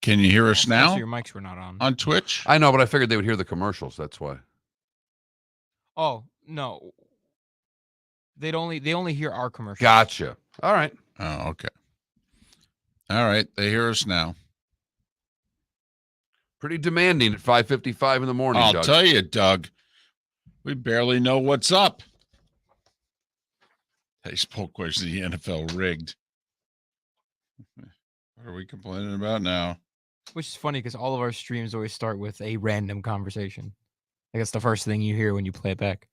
Can you hear us now? Also, your mics were not on Twitch. I know, but I figured they would hear the commercials. That's why. Oh no, they only hear our commercials. Gotcha. All right. Oh, okay. All right, they hear us now. Pretty demanding at 5:55 in the morning. I'll Doug. tell you, Doug. We barely know what's up. Baseball question: the NFL rigged. What are we complaining about now? Which is funny because all of our streams always start with a random conversation. Like that's the first thing you hear when you play it back.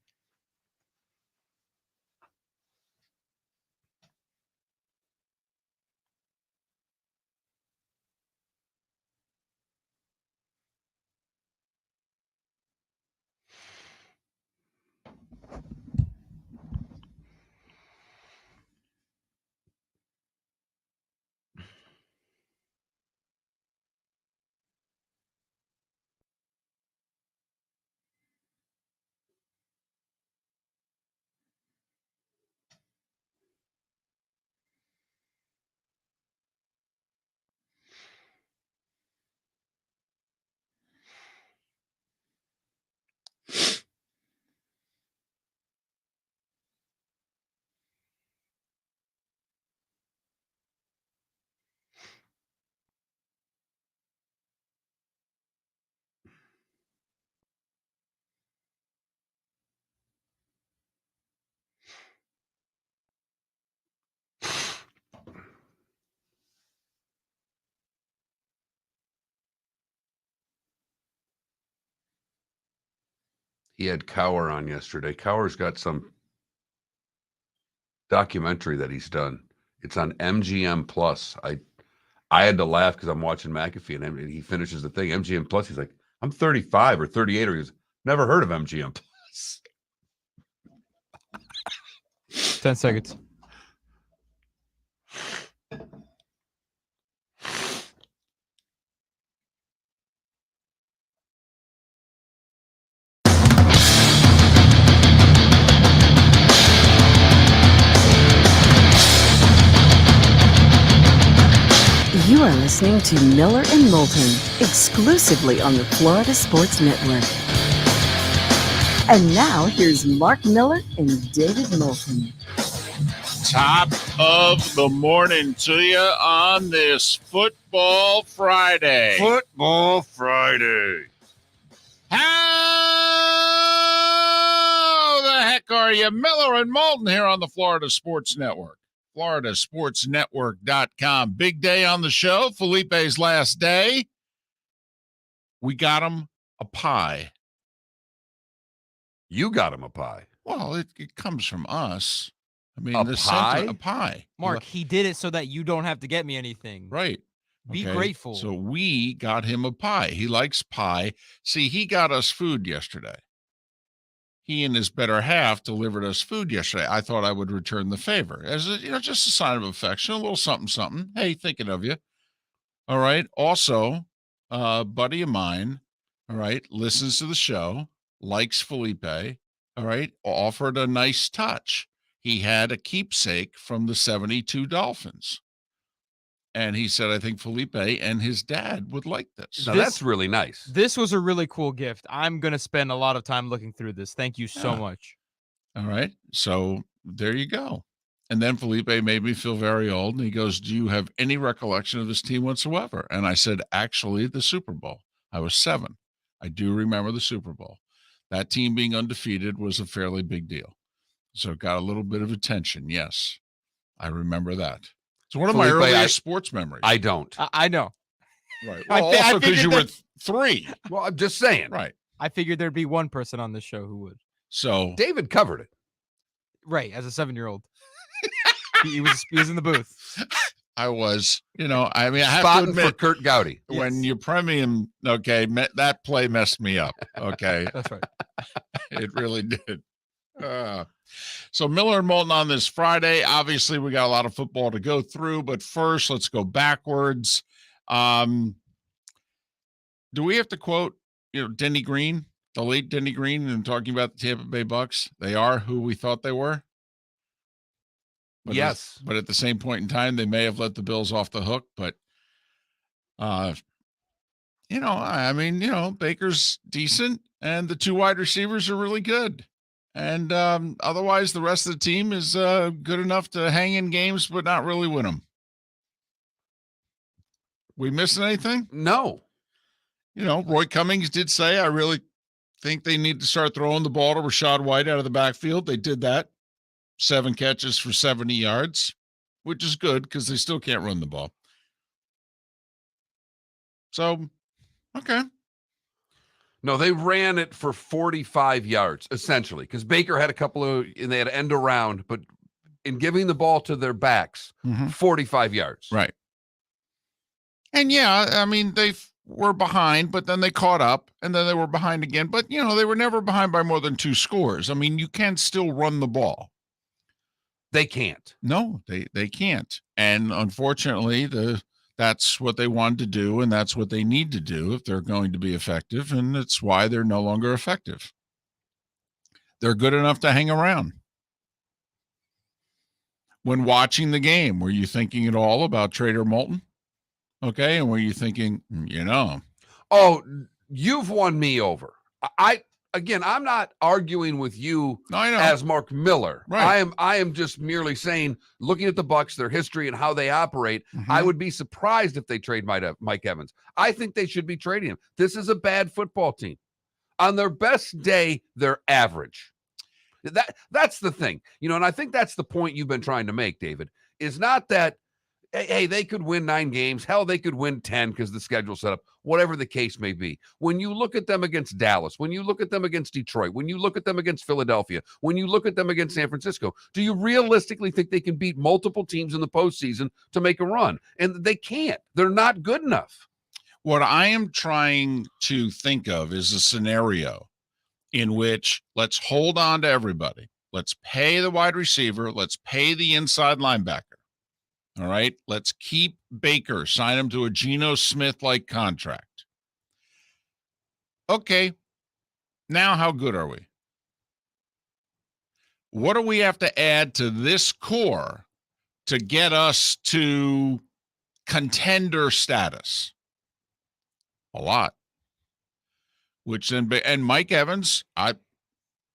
He had Cower on yesterday. Cower's got some documentary that he's done. It's on MGM Plus. I had to laugh because I'm watching McAfee and he finishes the thing. MGM Plus. He's like, I'm 35 or 38, or he's never heard of MGM Plus. 10 seconds. You are listening to Miller and Moulton, exclusively on the Florida Sports Network. And now, here's Mark Miller and David Moulton. Top of the morning to you on this Football Friday. Football Friday. How the heck are you? Miller and Moulton here on the Florida Sports Network. FloridaSportsNetwork.com. Big day on the show. Felipe's last day. We got him a pie. You got him a pie. Well, it comes from us. I mean, A the pie? A pie. Mark, he did it so that you don't have to get me anything. Right. Be Okay. grateful. So we got him a pie. He likes pie. See, he got us food yesterday. He and his better half delivered us food yesterday. I thought I would return the favor as just a sign of affection, a little something, something. Hey, thinking of you. All right. Also, a buddy of mine, all right, listens to the show, likes Felipe, all right, offered a nice touch. He had a keepsake from the 72 Dolphins. And he said, I think Felipe and his dad would like this. Now, that's really nice. This was a really cool gift. I'm going to spend a lot of time looking through this. Thank you so much. All right. So there you go. And then Felipe made me feel very old. And he goes, do you have any recollection of this team whatsoever? And I said, actually, the Super Bowl. I was 7. I do remember the Super Bowl. That team being undefeated was a fairly big deal. So it got a little bit of attention. Yes, I remember that. It's one of my earliest sports memories. I don't. I know. Right. Well, also because you were 3. Well, I'm just saying. Right. I figured there'd be one person on this show who would. So David covered it. Right. As a 7-year-old. he was in the booth. I was, I mean, I have Spotting to admit, for Kurt Gowdy. When you premium, that play messed me up. Okay. That's right. It really did. So Miller and Moulton on this Friday. Obviously, we got a lot of football to go through, but first, let's go backwards. Do we have to quote, Denny Green, the late Denny Green, and talking about the Tampa Bay Bucks? They are who we thought they were. But yes. But at the same point in time, they may have let the Bills off the hook. But I mean, Baker's decent and the two wide receivers are really good. And otherwise, the rest of the team is good enough to hang in games, but not really win them. We missing anything? No. Roy Cummings did say, I really think they need to start throwing the ball to Rachaad White out of the backfield. They did that. 7 catches for 70 yards, which is good because they still can't run the ball. So, okay. No, they ran it for 45 yards, essentially, because Baker had a couple of, and they had to end around, but in giving the ball to their backs, 45 yards. Right. And yeah, I mean, they were behind, but then they caught up, and then they were behind again. But, they were never behind by more than 2 scores. I mean, you can still run the ball. They can't. No, they can't. And unfortunately, that's what they wanted to do, and that's what they need to do if they're going to be effective, and it's why they're no longer effective. They're good enough to hang around. When watching the game, were you thinking at all about Trader Moulton? Okay, and were you thinking, Oh, you've won me over. Again, I'm not arguing with you as Mark Miller. Right. I am just merely saying, looking at the Bucs, their history and how they operate, I would be surprised if they trade Mike Evans. I think they should be trading him. This is a bad football team. On their best day, they're average. That's the thing. And I think that's the point you've been trying to make, David, is not that, hey, they could win 9 games. Hell, they could win 10 because the schedule set up, whatever the case may be. When you look at them against Dallas, when you look at them against Detroit, when you look at them against Philadelphia, when you look at them against San Francisco, do you realistically think they can beat multiple teams in the postseason to make a run? And they can't. They're not good enough. What I am trying to think of is a scenario in which let's hold on to everybody. Let's pay the wide receiver. Let's pay the inside linebacker. All right, let's keep Baker, sign him to a Geno Smith-like contract. Okay, now how good are we? What do we have to add to this core to get us to contender status? A lot. And Mike Evans,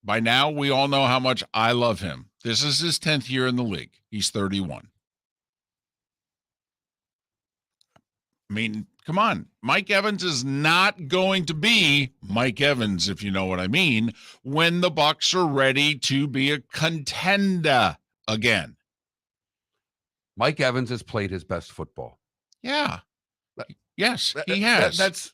by now we all know how much I love him. This is his 10th year in the league. He's 31. I mean, come on. Mike Evans is not going to be Mike Evans, if you know what I mean, when the Bucs are ready to be a contender again. Mike Evans has played his best football. Yeah. Yes, he has.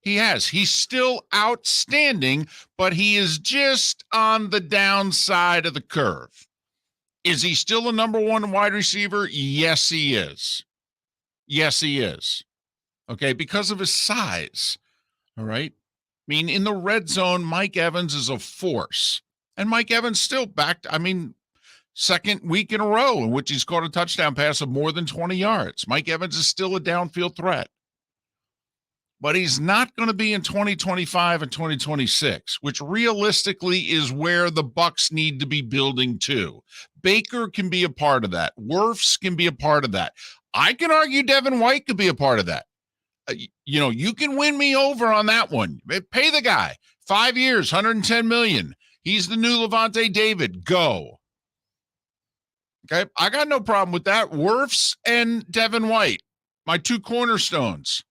He has. He's still outstanding, but he is just on the downside of the curve. Is he still a number 1 wide receiver? Yes, he is. Yes, he is. Okay, because of his size. All right. I mean, in the red zone, Mike Evans is a force. And Mike Evans still second week in a row in which he's caught a touchdown pass of more than 20 yards. Mike Evans is still a downfield threat. But he's not going to be in 2025 and 2026, which realistically is where the Bucs need to be building to. Baker can be a part of that. Wirfs can be a part of that. I can argue Devin White could be a part of that. You can win me over on that one. Pay the guy 5 years, $110 million. He's the new Levante David. Go. Okay. I got no problem with that. Wirfs and Devin White, my 2 cornerstones.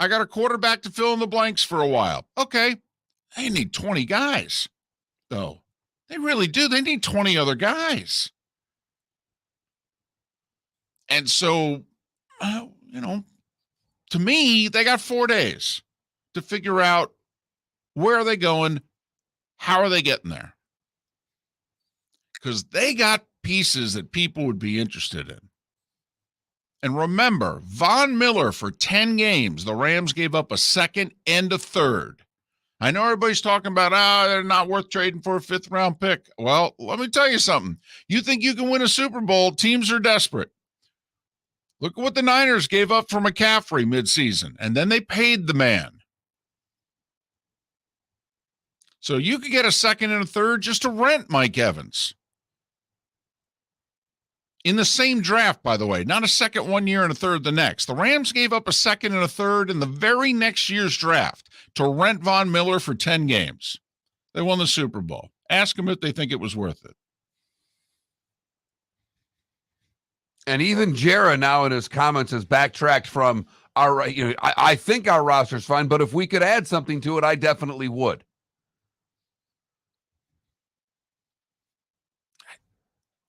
I got a quarterback to fill in the blanks for a while. Okay. They need 20 guys, though. They really do. They need 20 other guys. And so, to me, they got 4 days to figure out where are they going, how are they getting there? Because they got pieces that people would be interested in. And remember, Von Miller for 10 games, the Rams gave up a second and a third. I know everybody's talking about, they're not worth trading for a 5th-round pick. Well, let me tell you something. You think you can win a Super Bowl, teams are desperate. Look at what the Niners gave up for McCaffrey midseason, and then they paid the man. So you could get a second and a third just to rent Mike Evans. in the same draft, by the way, not a second one year and a third the next. The Rams gave up a second and a third in the very next year's draft to rent Von Miller for 10 games. They won the Super Bowl. Ask them if they think it was worth it. And even Jarrah now in his comments has backtracked from I think our roster's fine, but if we could add something to it, I definitely would.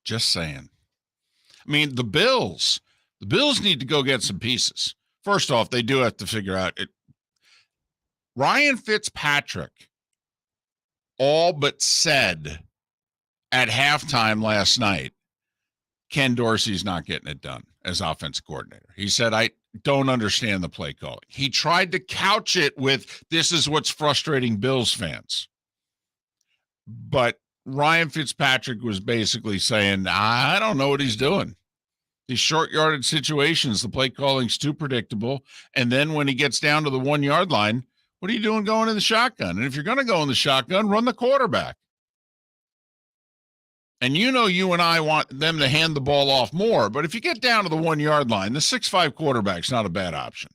Just saying. I mean, the Bills need to go get some pieces. First off, they do have to figure out it. Ryan Fitzpatrick all but said at halftime last night, Ken Dorsey's not getting it done as offensive coordinator. He said, I don't understand the play calling. He tried to couch it with, this is what's frustrating Bills fans. But Ryan Fitzpatrick was basically saying, I don't know what he's doing. These short yardage situations, the play calling's too predictable. And then when he gets down to the 1 yard line, what are you doing going in the shotgun? And if you're going to go in the shotgun, run the quarterback. And you and I want them to hand the ball off more. But if you get down to the 1 yard line, the 6'5" quarterback's not a bad option.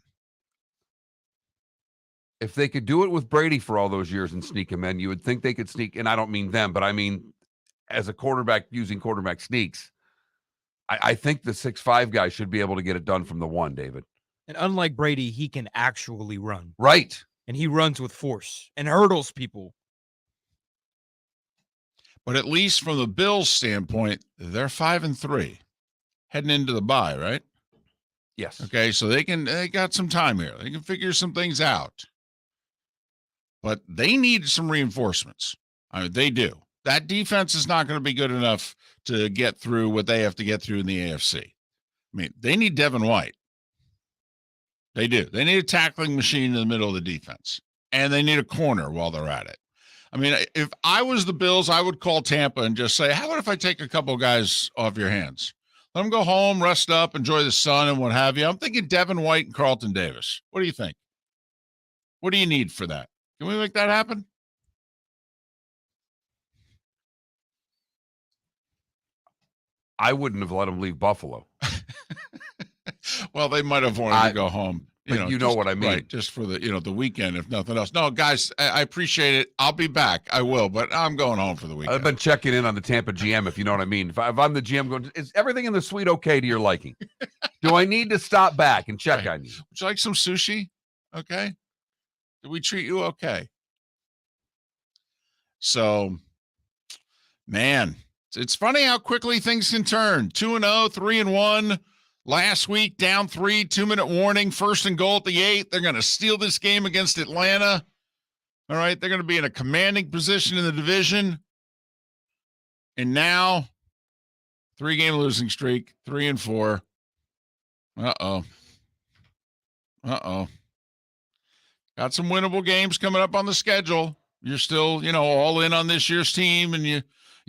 If they could do it with Brady for all those years and sneak him in, you would think they could sneak. And I don't mean them, but I mean as a quarterback using quarterback sneaks. I think the 6'5" guy should be able to get it done from the 1, David. And unlike Brady, he can actually run. Right. And he runs with force and hurdles people. But at least from the Bills' standpoint, they're 5-3 heading into the bye, right? Yes. Okay, so they got some time here. They can figure some things out. But they need some reinforcements. I mean, they do. That defense is not going to be good enough to get through what they have to get through in the AFC. I mean, they need Devin White. They do. They need a tackling machine in the middle of the defense. And they need a corner while they're at it. I mean, if I was the Bills, I would call Tampa and just say, how about if I take a couple of guys off your hands? Let them go home, rest up, enjoy the sun and what have you. I'm thinking Devin White and Carlton Davis. What do you think? What do you need for that? Can we make that happen? I wouldn't have let him leave Buffalo. Well, they might have wanted to go home. But you know what I mean. Right, just for the, the weekend, if nothing else. No, guys, I appreciate it. I'll be back. I will, but I'm going home for the weekend. I've been checking in on the Tampa GM, if you know what I mean. If I'm the GM going, is everything in the suite okay to your liking? Do I need to stop back and check on you? Would you like some sushi? Okay. Did we treat you okay? So, man, it's funny how quickly things can turn. 2-0, 3-1. Last week, down 3, 2-minute warning, 1st and goal at the 8. They're going to steal this game against Atlanta. All right, they're going to be in a commanding position in the division. And now, 3-game losing streak, 3-4. Uh-oh. Got some winnable games coming up on the schedule. You're still, all in on this year's team, and you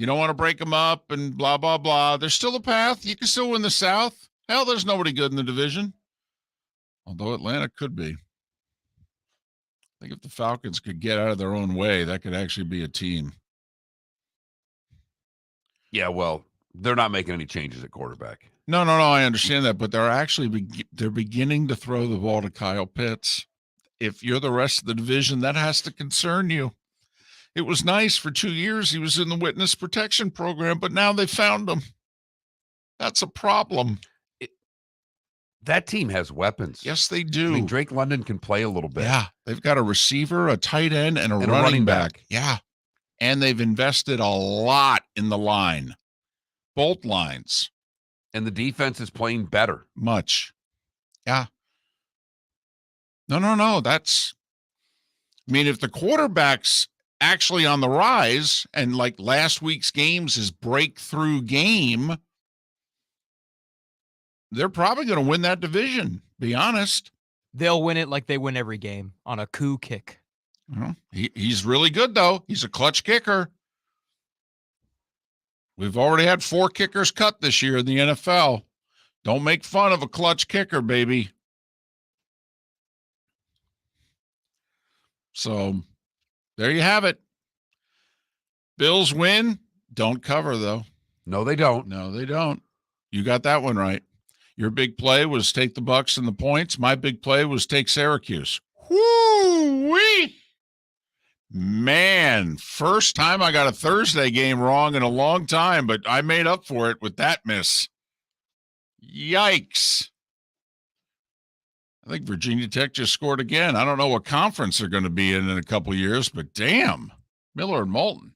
don't want to break them up and blah, blah, blah. There's still a path. You can still win the South. Hell, there's nobody good in the division. Although Atlanta could be. I think if the Falcons could get out of their own way, that could actually be a team. Yeah, well, they're not making any changes at quarterback. No, I understand that, but they're actually they're beginning to throw the ball to Kyle Pitts. If you're the rest of the division, that has to concern you. It was nice for 2 years. He was in the witness protection program, but now they found him. That's a problem. That team has weapons. Yes, they do. I mean, Drake London can play a little bit. Yeah, they've got a receiver, a tight end, and a running back. Yeah, and they've invested a lot in the line, both lines. And the defense is playing better. Much. Yeah. No. If the quarterback's actually on the rise and like last week's game's his breakthrough game, they're probably going to win that division, be honest. They'll win it like they win every game on a coup kick. He's really good, though. He's a clutch kicker. We've already had 4 kickers cut this year in the NFL. Don't make fun of a clutch kicker, baby. So there you have it. Bills win. Don't cover, though. No, they don't. No, they don't. You got that one right. Your big play was take the Bucks and the points. My big play was take Syracuse. Whoo-wee! Man, first time I got a Thursday game wrong in a long time, but I made up for it with that miss. Yikes. I think Virginia Tech just scored again. I don't know what conference they're going to be in a couple years, but damn, Miller and Moulton.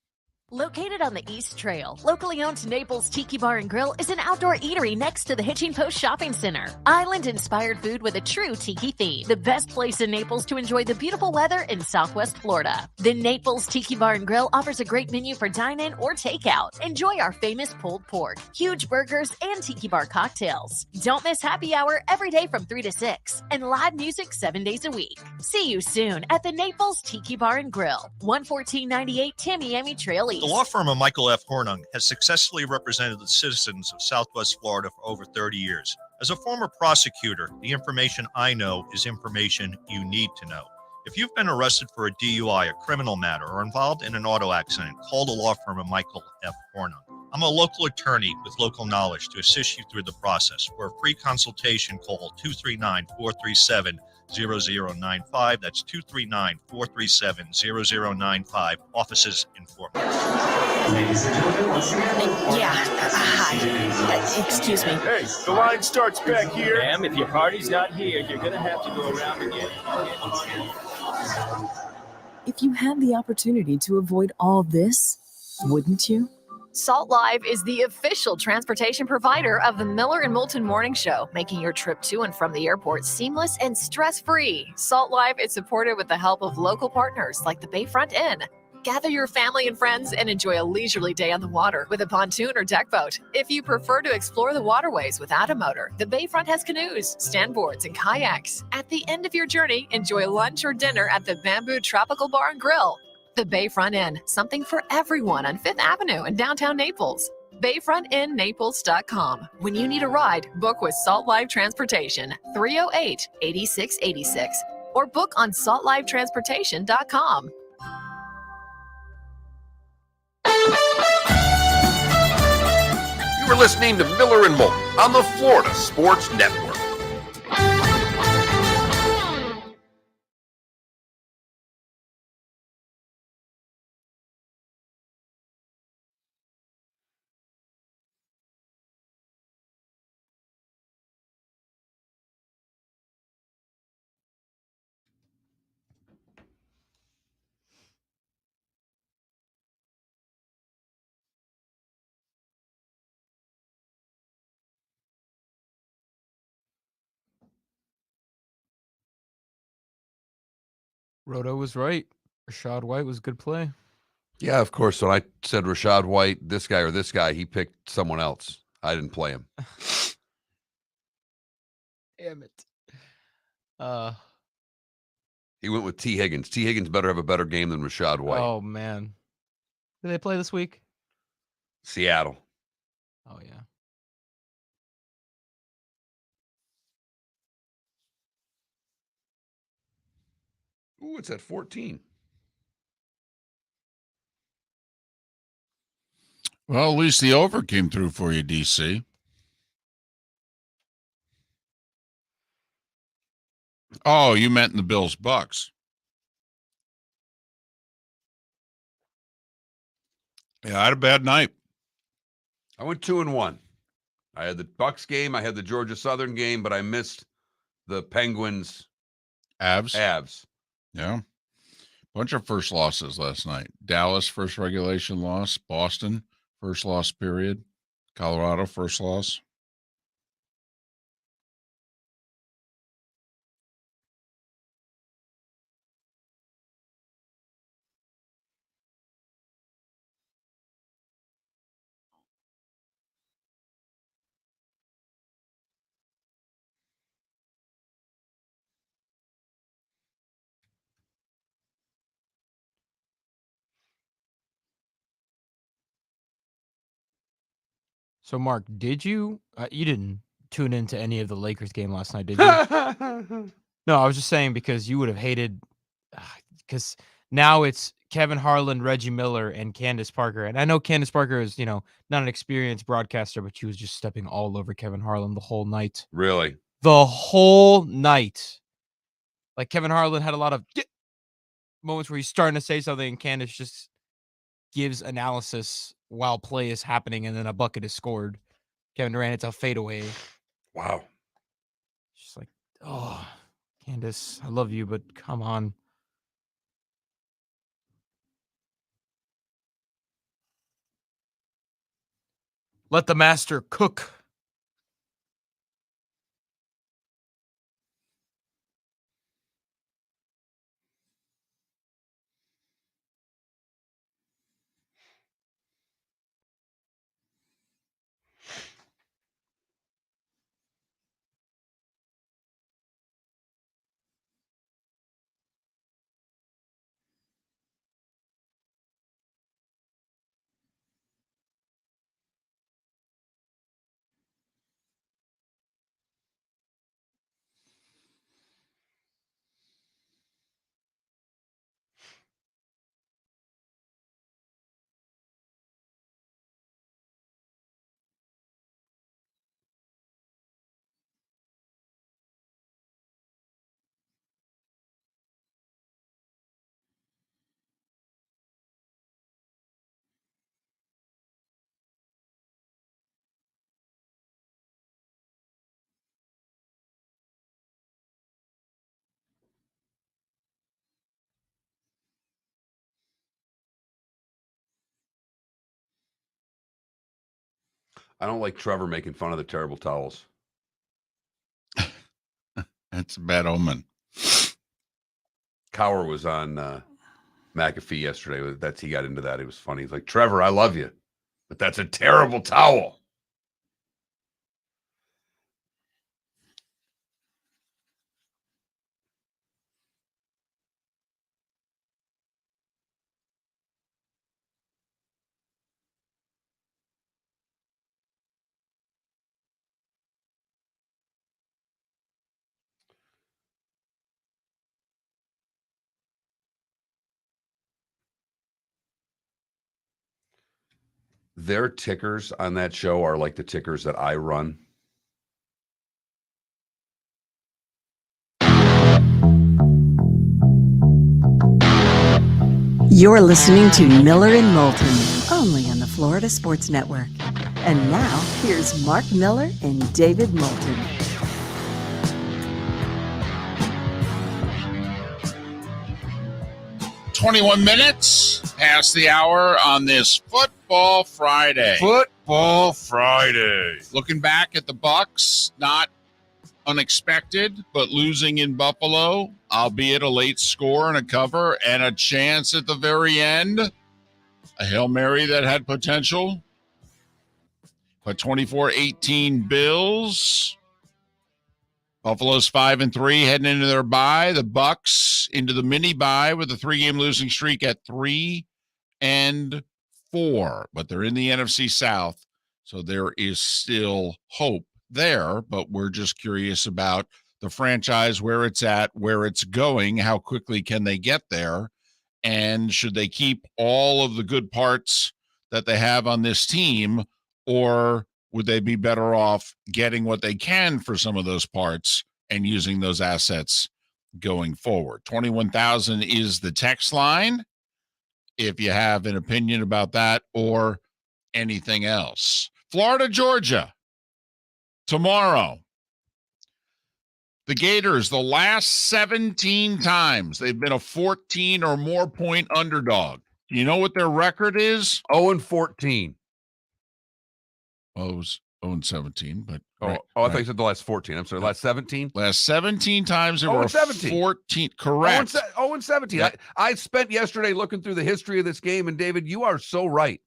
Located on the East Trail, locally owned Naples Tiki Bar and Grill is an outdoor eatery next to the Hitching Post Shopping Center. Island-inspired food with a true tiki theme. The best place in Naples to enjoy the beautiful weather in Southwest Florida. The Naples Tiki Bar and Grill offers a great menu for dine-in or takeout. Enjoy our famous pulled pork, huge burgers, and tiki bar cocktails. Don't miss happy hour every day from 3 to 6 and live music 7 days a week. See you soon at the Naples Tiki Bar and Grill, 11498 Tamiami Trail East. The law firm of Michael F. Hornung has successfully represented the citizens of Southwest Florida for over 30 years. As a former prosecutor, the information I know is information you need to know. If you've been arrested for a DUI, a criminal matter, or involved in an auto accident, call the law firm of Michael F. Hornung. I'm a local attorney with local knowledge to assist you through the process. For a free consultation, call 239-437-0095. That's 239-437-0095. Offices in Fort Worth. Yeah, hi. Excuse me. Hey, the line starts back here. Ma'am, if your party's not here, you're going to have to go around again. If you had the opportunity to avoid all this, wouldn't you? Salt Live is the official transportation provider of the Miller and Moulton Morning Show, making your trip to and from the airport seamless and stress-free. Salt Live is supported with the help of local partners like the Bayfront Inn. Gather your family and friends and enjoy a leisurely day on the water with a pontoon or deck boat. If you prefer to explore the waterways without a motor, the Bayfront has canoes, standboards, and kayaks. At the end of your journey, enjoy lunch or dinner at the Bamboo Tropical Bar and Grill. The Bayfront Inn, something for everyone on 5th Avenue in downtown Naples. BayfrontInNaples.com. When you need a ride, book with Salt Live Transportation, 308-8686, or book on saltlivetransportation.com. You are listening to Miller and Moulton on the Florida Sports Network. Roto was right. Rashad White was a good play. Yeah, of course. When I said Rashad White, this guy or this guy, he picked someone else. I didn't play him. Damn it. He went with T. Higgins. T. Higgins better have a better game than Rashad White. Oh, man. Did they play this week? Seattle. Oh, yeah. Ooh, it's at 14. Well, at least the over came through for you, DC. Oh, you meant in the Bills Bucks. Yeah, I had a bad night. I went 2-1. I had the Bucks game. I had the Georgia Southern game, but I missed the Penguins Avs. Yeah. Bunch of first losses last night. Dallas, first regulation loss. Boston, first loss period. Colorado, first loss. So, Mark, did you you didn't tune into any of the Lakers game last night, did you? No, I was just saying because you would have hated because Now it's Kevin Harlan, Reggie Miller, and Candace Parker. And I know Candace Parker is, not an experienced broadcaster, but she was just stepping all over Kevin Harlan the whole night. Really? The whole night. Like Kevin Harlan had a lot of moments where he's starting to say something and Candace just gives analysis while play is happening and then a bucket is scored. Kevin Durant, it's a fadeaway. Wow. Just like, oh, Candace, I love you, but come on. Let the master cook. I don't like Trevor making fun of the terrible towels. That's a bad omen. Cower was on McAfee yesterday. He got into that. It was funny. He's like, Trevor, I love you, but that's a terrible towel. Their tickers on that show are like the tickers that I run. You're listening to Miller and Moulton, only on the Florida Sports Network. And now, here's Mark Miller and David Moulton. "21 minutes past the hour on this Football Friday. Football Friday. Looking back at the Bucks, not unexpected, but losing in Buffalo, albeit a late score and a cover and a chance at the very end. A Hail Mary that had potential. But 24-18 Bills. Buffalo's 5-3 heading into their bye. The Bucks into the mini bye with a 3-game losing streak at 3-4. But they're in the NFC South, so there is still hope there. But we're just curious about the franchise, where it's at, where it's going, how quickly can they get there, and should they keep all of the good parts that they have on this team, or would they be better off getting what they can for some of those parts and using those assets going forward? 21,000 is the text line if you have an opinion about that or anything else. Florida, Georgia, tomorrow. The Gators, the last 17 times they've been a 14 or more point underdog. Do you know what their record is? 0-14. Oh, it was 0-17, but I thought you said the last 14. I'm sorry, last 17? Last 17 times there were 14. Correct. 0-17. Yeah. I spent yesterday looking through the history of this game, and David, you are so right.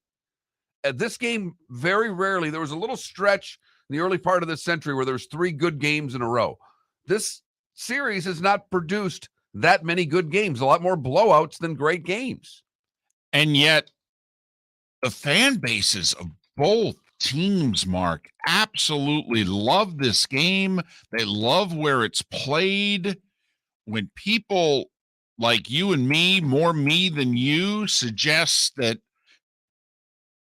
This game, very rarely, there was a little stretch in the early part of this century where there was 3 good games in a row. This series has not produced that many good games, a lot more blowouts than great games. And yet the fan bases of both teams, Mark, absolutely love this game. They love where it's played. When people like you and me, more me than you, suggests that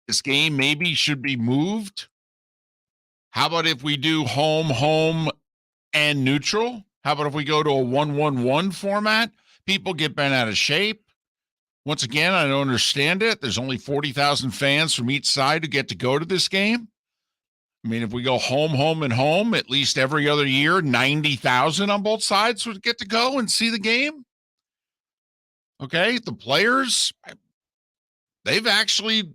this game maybe should be moved? How about if we do home, and neutral? How about if we go to a 1-1-1 format? People get bent out of shape. Once again, I don't understand it. There's only 40,000 fans from each side who get to go to this game. I mean, if we go home, and home, at least every other year, 90,000 on both sides would get to go and see the game. Okay, the players, they've actually,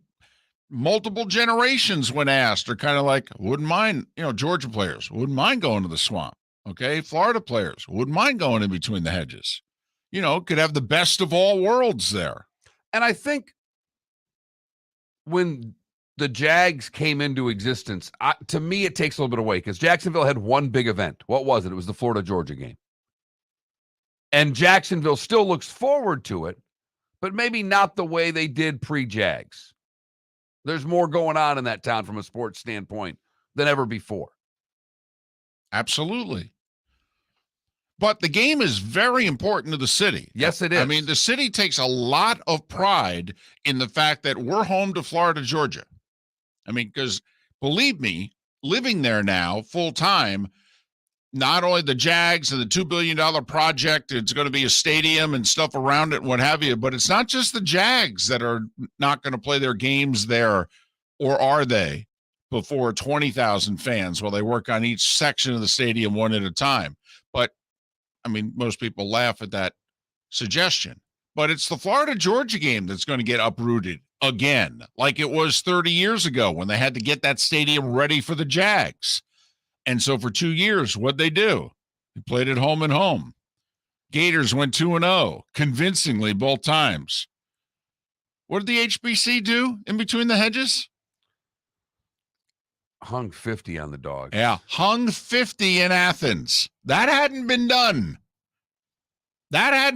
multiple generations when asked are kind of like, wouldn't mind, Georgia players, wouldn't mind going to the Swamp. Okay, Florida players, wouldn't mind going in between the hedges. Could have the best of all worlds there. And I think when the Jags came into existence, to me, it takes a little bit away because Jacksonville had one big event. What was it? It was the Florida-Georgia game. And Jacksonville still looks forward to it, but maybe not the way they did pre-Jags. There's more going on in that town from a sports standpoint than ever before. Absolutely. But the game is very important to the city. Yes, it is. I mean, the city takes a lot of pride in the fact that we're home to Florida, Georgia. I mean, because believe me, living there now full time, not only the Jags and the $2 billion project, it's going to be a stadium and stuff around it and what have you, but it's not just the Jags that are not going to play their games there, or are they, before 20,000 fans while they work on each section of the stadium one at a time. But I mean, most people laugh at that suggestion, but it's the Florida-Georgia game that's going to get uprooted again, like it was 30 years ago when they had to get that stadium ready for the Jags. And so for 2 years, what'd they do? They played it home and home. Gators went 2-0, convincingly both times. What did the HBC do in between the hedges? Hung 50 on the Dogs. Yeah, hung 50 in Athens. That hadn't been done. Danny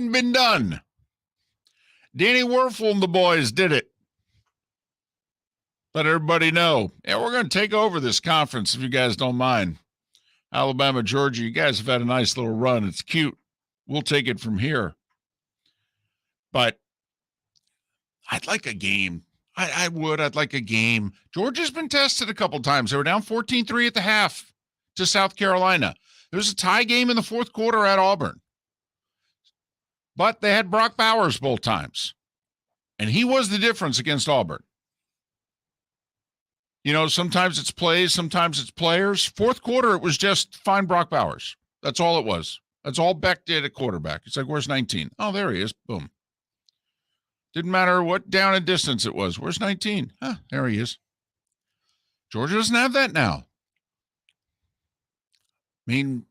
Werfel and the boys did it. Let everybody know. Yeah, we're going to take over this conference if you guys don't mind. Alabama, Georgia, you guys have had a nice little run. It's cute. We'll take it from here. But I'd like a game. I'd like a game. Georgia's been tested a couple times. They were down 14-3 at the half to South Carolina. There was a tie game in the fourth quarter at Auburn. But they had Brock Bowers both times. And he was the difference against Auburn. Sometimes it's plays, sometimes it's players. Fourth quarter, it was just find Brock Bowers. That's all it was. That's all Beck did at quarterback. It's like, where's 19? Oh, there he is. Boom. Didn't matter what down and distance it was. Where's 19? There he is. Georgia doesn't have that now. I mean,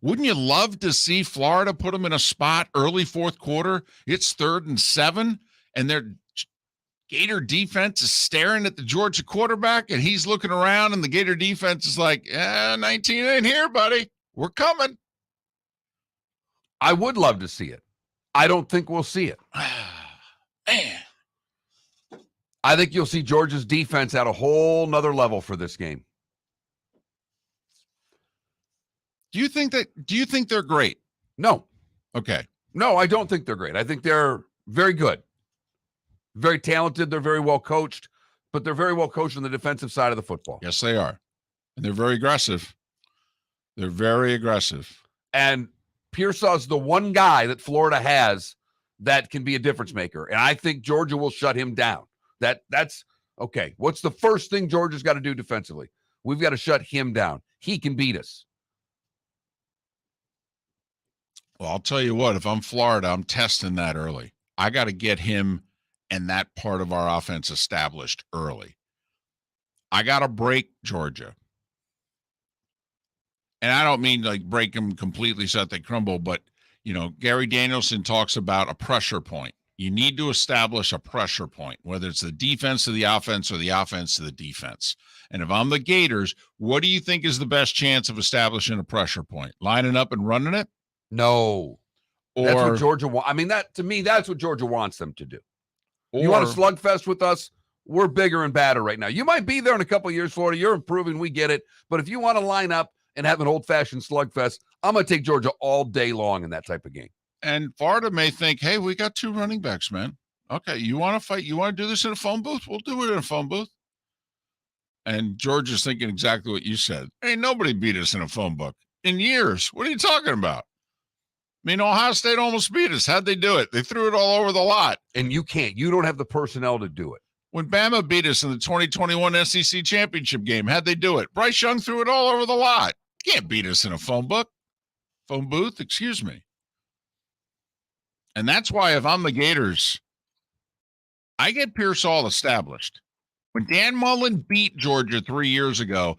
wouldn't you love to see Florida put them in a spot early fourth quarter? It's 3rd and 7, and their Gator defense is staring at the Georgia quarterback, and he's looking around, and the Gator defense is like, 19 ain't here, buddy. We're coming. I would love to see it. I don't think we'll see it. Man. I think you'll see Georgia's defense at a whole nother level for this game. Do you think they're great? No. Okay. No, I don't think they're great. I think they're very good. Very talented. They're very well coached, but they're very well coached on the defensive side of the football. Yes, they are. And they're very aggressive. They're very aggressive. And Pearsall's the one guy that Florida has that can be a difference maker. And I think Georgia will shut him down. That's okay. What's the first thing Georgia's got to do defensively? We've got to shut him down. He can beat us. Well, I'll tell you what, if I'm Florida, I'm testing that early. I got to get him and that part of our offense established early. I got to break Georgia. And I don't mean like break them completely so that they crumble, but, Gary Danielson talks about a pressure point. You need to establish a pressure point, whether it's the defense to the offense or the offense to the defense. And if I'm the Gators, what do you think is the best chance of establishing a pressure point? Lining up and running it? No. Or, that's what Georgia wants. I mean, to me, that's what Georgia wants them to do. Or, you want a slugfest with us? We're bigger and badder right now. You might be there in a couple of years, Florida. You're improving. We get it. But if you want to line up and have an old-fashioned slugfest, I'm going to take Georgia all day long in that type of game. And Florida may think, hey, we got 2 running backs, man. Okay, you want to fight? You want to do this in a phone booth? We'll do it in a phone booth. And Georgia's thinking exactly what you said. Ain't nobody beat us in a phone book in years. What are you talking about? I mean, Ohio State almost beat us. How'd they do it? They threw it all over the lot. And you can't. You don't have the personnel to do it. When Bama beat us in the 2021 SEC championship game, how'd they do it? Bryce Young threw it all over the lot. Can't beat us in a phone booth, excuse me. And that's why if I'm the Gators, I get Pierce all established. When Dan Mullen beat Georgia 3 years ago,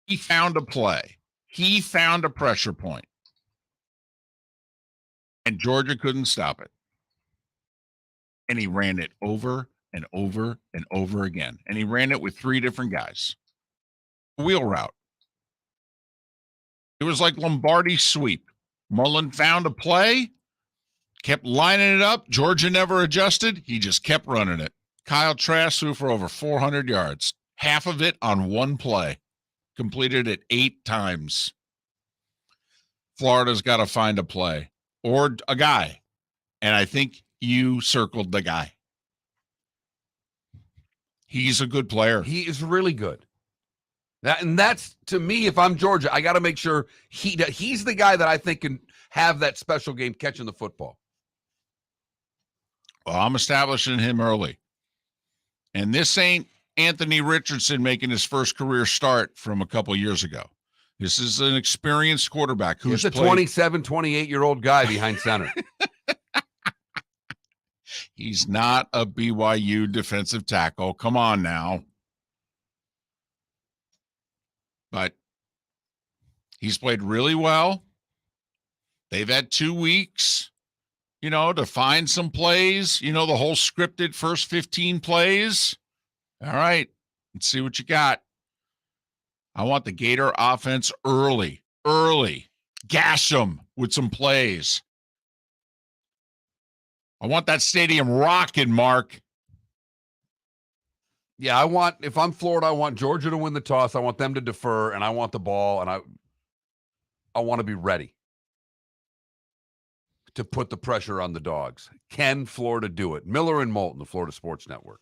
he found a play. He found a pressure point. And Georgia couldn't stop it. And he ran it over and over and over again. And he ran it with 3 different guys. Wheel route. It was like Lombardi sweep. Mullen found a play, kept lining it up. Georgia never adjusted. He just kept running it. Kyle Trask threw for over 400 yards, half of it on one play, completed it 8 times. Florida's got to find a play or a guy, and I think you circled the guy. He's a good player. He is really good. That's, to me, if I'm Georgia, I got to make sure he's the guy that I think can have that special game catching the football. Well, I'm establishing him early. And this ain't Anthony Richardson making his first career start from a couple years ago. This is an experienced quarterback who's a 27, 28-year-old guy behind center. He's not a BYU defensive tackle. Come on now. But he's played really well. They've had 2 weeks, to find some plays, the whole scripted first 15 plays. All right, let's see what you got. I want the Gator offense early. Gash them with some plays. I want that stadium rocking, Mark. Yeah, if I'm Florida, I want Georgia to win the toss. I want them to defer, and I want the ball, and I want to be ready to put the pressure on the Dogs. Can Florida do it? Miller and Moulton, the Florida Sports Network.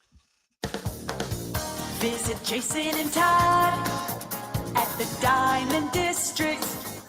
Visit Jason and Todd at the Diamond District.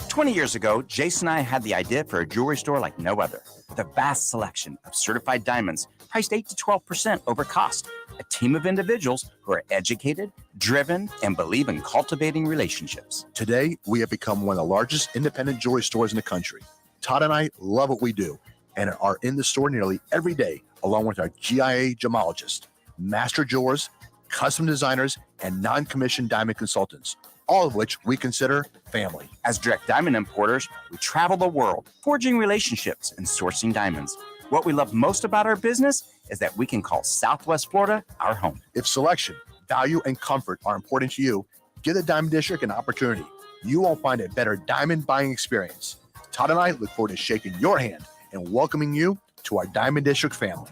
20 years ago, Jason and I had the idea for a jewelry store like no other, with a vast selection of certified diamonds priced 8 to 12% over cost. A team of individuals who are educated, driven, and believe in cultivating relationships. Today, we have become one of the largest independent jewelry stores in the country. Todd and I love what we do and are in the store nearly every day, along with our GIA gemologists, master jewelers, custom designers, and non-commissioned diamond consultants, all of which we consider family. As direct diamond importers, we travel the world, forging relationships and sourcing diamonds. What we love most about our business is that we can call Southwest Florida our home. If selection, value, and comfort are important to you, give the Diamond District an opportunity. You won't find a better diamond buying experience. Todd and I look forward to shaking your hand and welcoming you to our Diamond District family.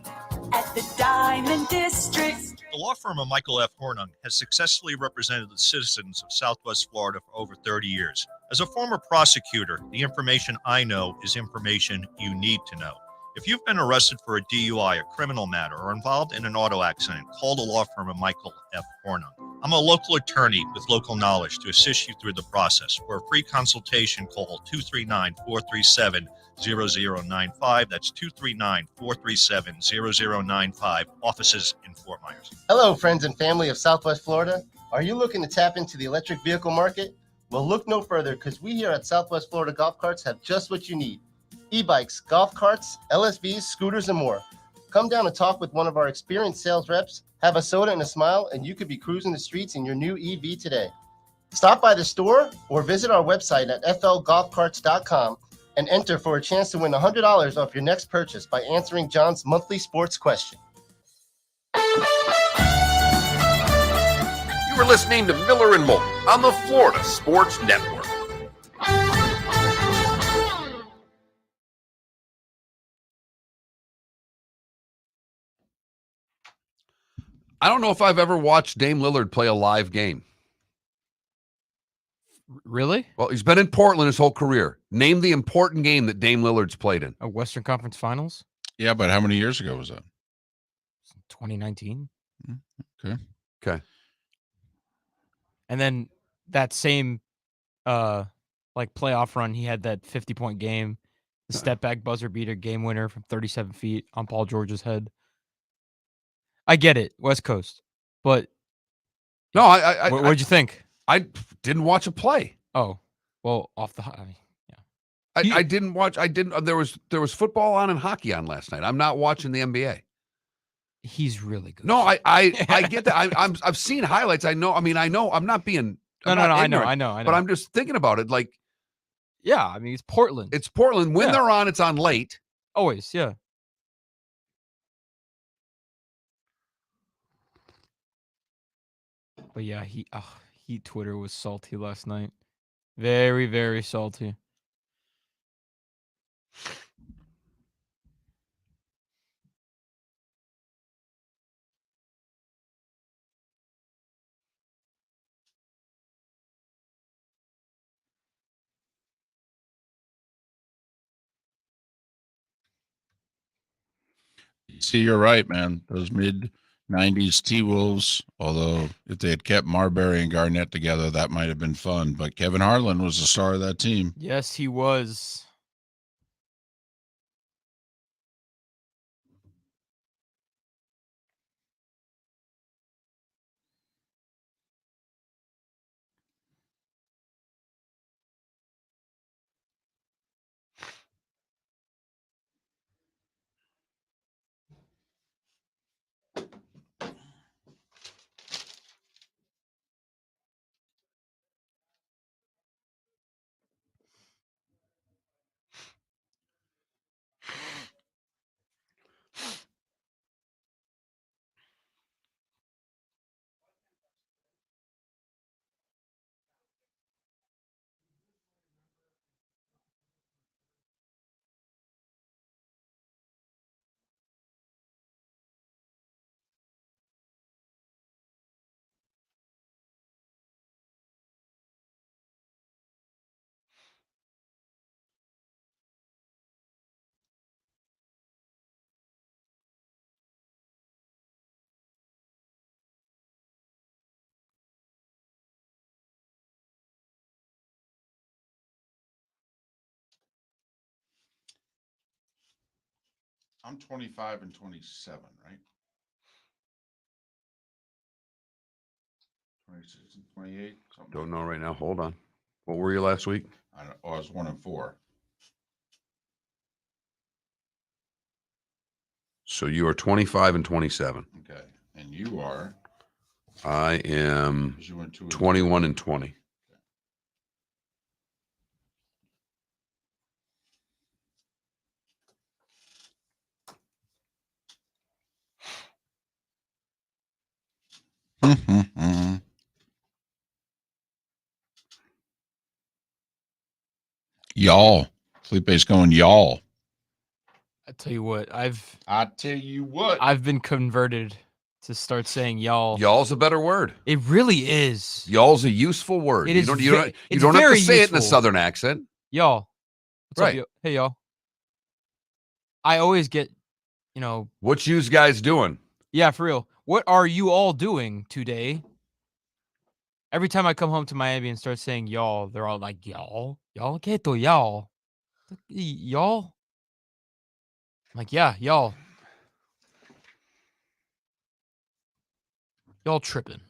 At the Diamond District. The law firm of Michael F. Hornung has successfully represented the citizens of Southwest Florida for over 30 years. As a former prosecutor, the information I know is information you need to know. If you've been arrested for a DUI, a criminal matter, or involved in an auto accident, call the law firm of Michael F. Hornung. I'm a local attorney with local knowledge to assist you through the process. For a free consultation, call 239-437-0095. That's 239-437-0095. Offices in Fort Myers. Hello, friends and family of Southwest Florida. Are you looking to tap into the electric vehicle market? Well, look no further, because we here at Southwest Florida Golf Carts have just what you need. E-bikes, golf carts, LSVs, scooters, and more. Come down and talk with one of our experienced sales reps, have a soda and a smile, and you could be cruising the streets in your new EV today. Stop by the store or visit our website at flgolfcarts.com and enter for a chance to win $100 off your next purchase by answering John's monthly sports question. You are listening to Miller and Moulton on the Florida Sports Network. I don't know if I've ever watched Dame Lillard play a live game. Really? Well, he's been in Portland his whole career. Name the important game that Dame Lillard's played in. A Western Conference Finals? Yeah, but how many years ago was that? 2019. Okay. Okay. And then that same like playoff run, he had that 50-point game, the step back buzzer beater game winner from 37 feet on Paul George's head. I get it, West Coast, but no, what'd you think? I didn't watch a play. Oh, well, off the. I mean, I didn't watch. I didn't. There was football on and hockey on last night. I'm not watching the NBA. He's really good. No, I get that. I've seen highlights. I know. I mean, I know. I'm not being. I'm not ignorant, I know. But I'm just thinking about it. Like, yeah, I mean, it's Portland. It's Portland. When they're on, it's on late. Always, yeah. But yeah, Heat Twitter was salty last night. Very, very salty. See, you're right, man. Those mid-90s T-Wolves, although if they had kept Marbury and Garnett together, that might have been fun. But Kevin Harlan was the star of that team. Yes, he was. I'm 25 and 27, right? 26 and 28. Don't know right now. Hold on. What were you last week? I was 1 and 4. So you are 25 and 27. Okay, and you are? I am 21 and 20. Y'all. Felipe's going y'all. I tell you what, I've been converted to start saying y'all. Y'all's a better word. It really is. Y'all's a useful word. It is. You don't have to say it in a Southern accent. Y'all. What's right. Up, hey, y'all. I always get, what you guys doing? Yeah, for real. What are you all doing today? Every time I come home to Miami and start saying y'all, they're all like, y'all? Y'all? Keto, y'all? Y'all? I'm like, yeah, y'all. Y'all tripping.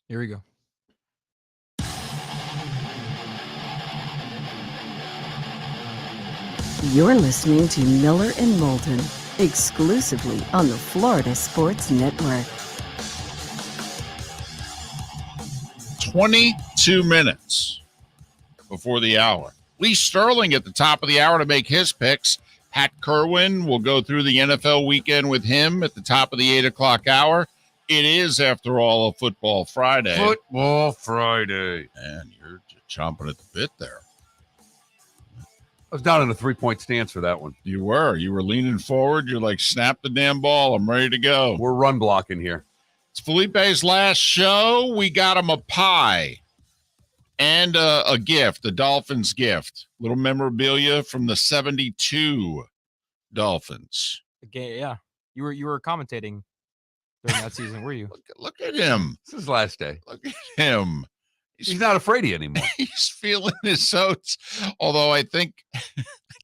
Here we go. You're listening to Miller and Moulton, exclusively on the Florida Sports Network. 22 minutes before the hour. Lee Sterling at the top of the hour to make his picks. Pat Kirwan will go through the NFL weekend with him at the top of the 8 o'clock hour. It is, after all, a Football Friday. Football Friday. Man, you're chomping at the bit there. I was down in a 3-point stance for that one. You were leaning forward. You're like, snap the damn ball. I'm ready to go. We're run blocking here. It's Felipe's last show. We got him a pie and a gift, a Dolphins gift. Little memorabilia from the 72 Dolphins. Okay, yeah. You were commentating during that season, were you? Look at him. This is his last day. Look at him. He's not afraid of you anymore. He's feeling his oats. Although I think I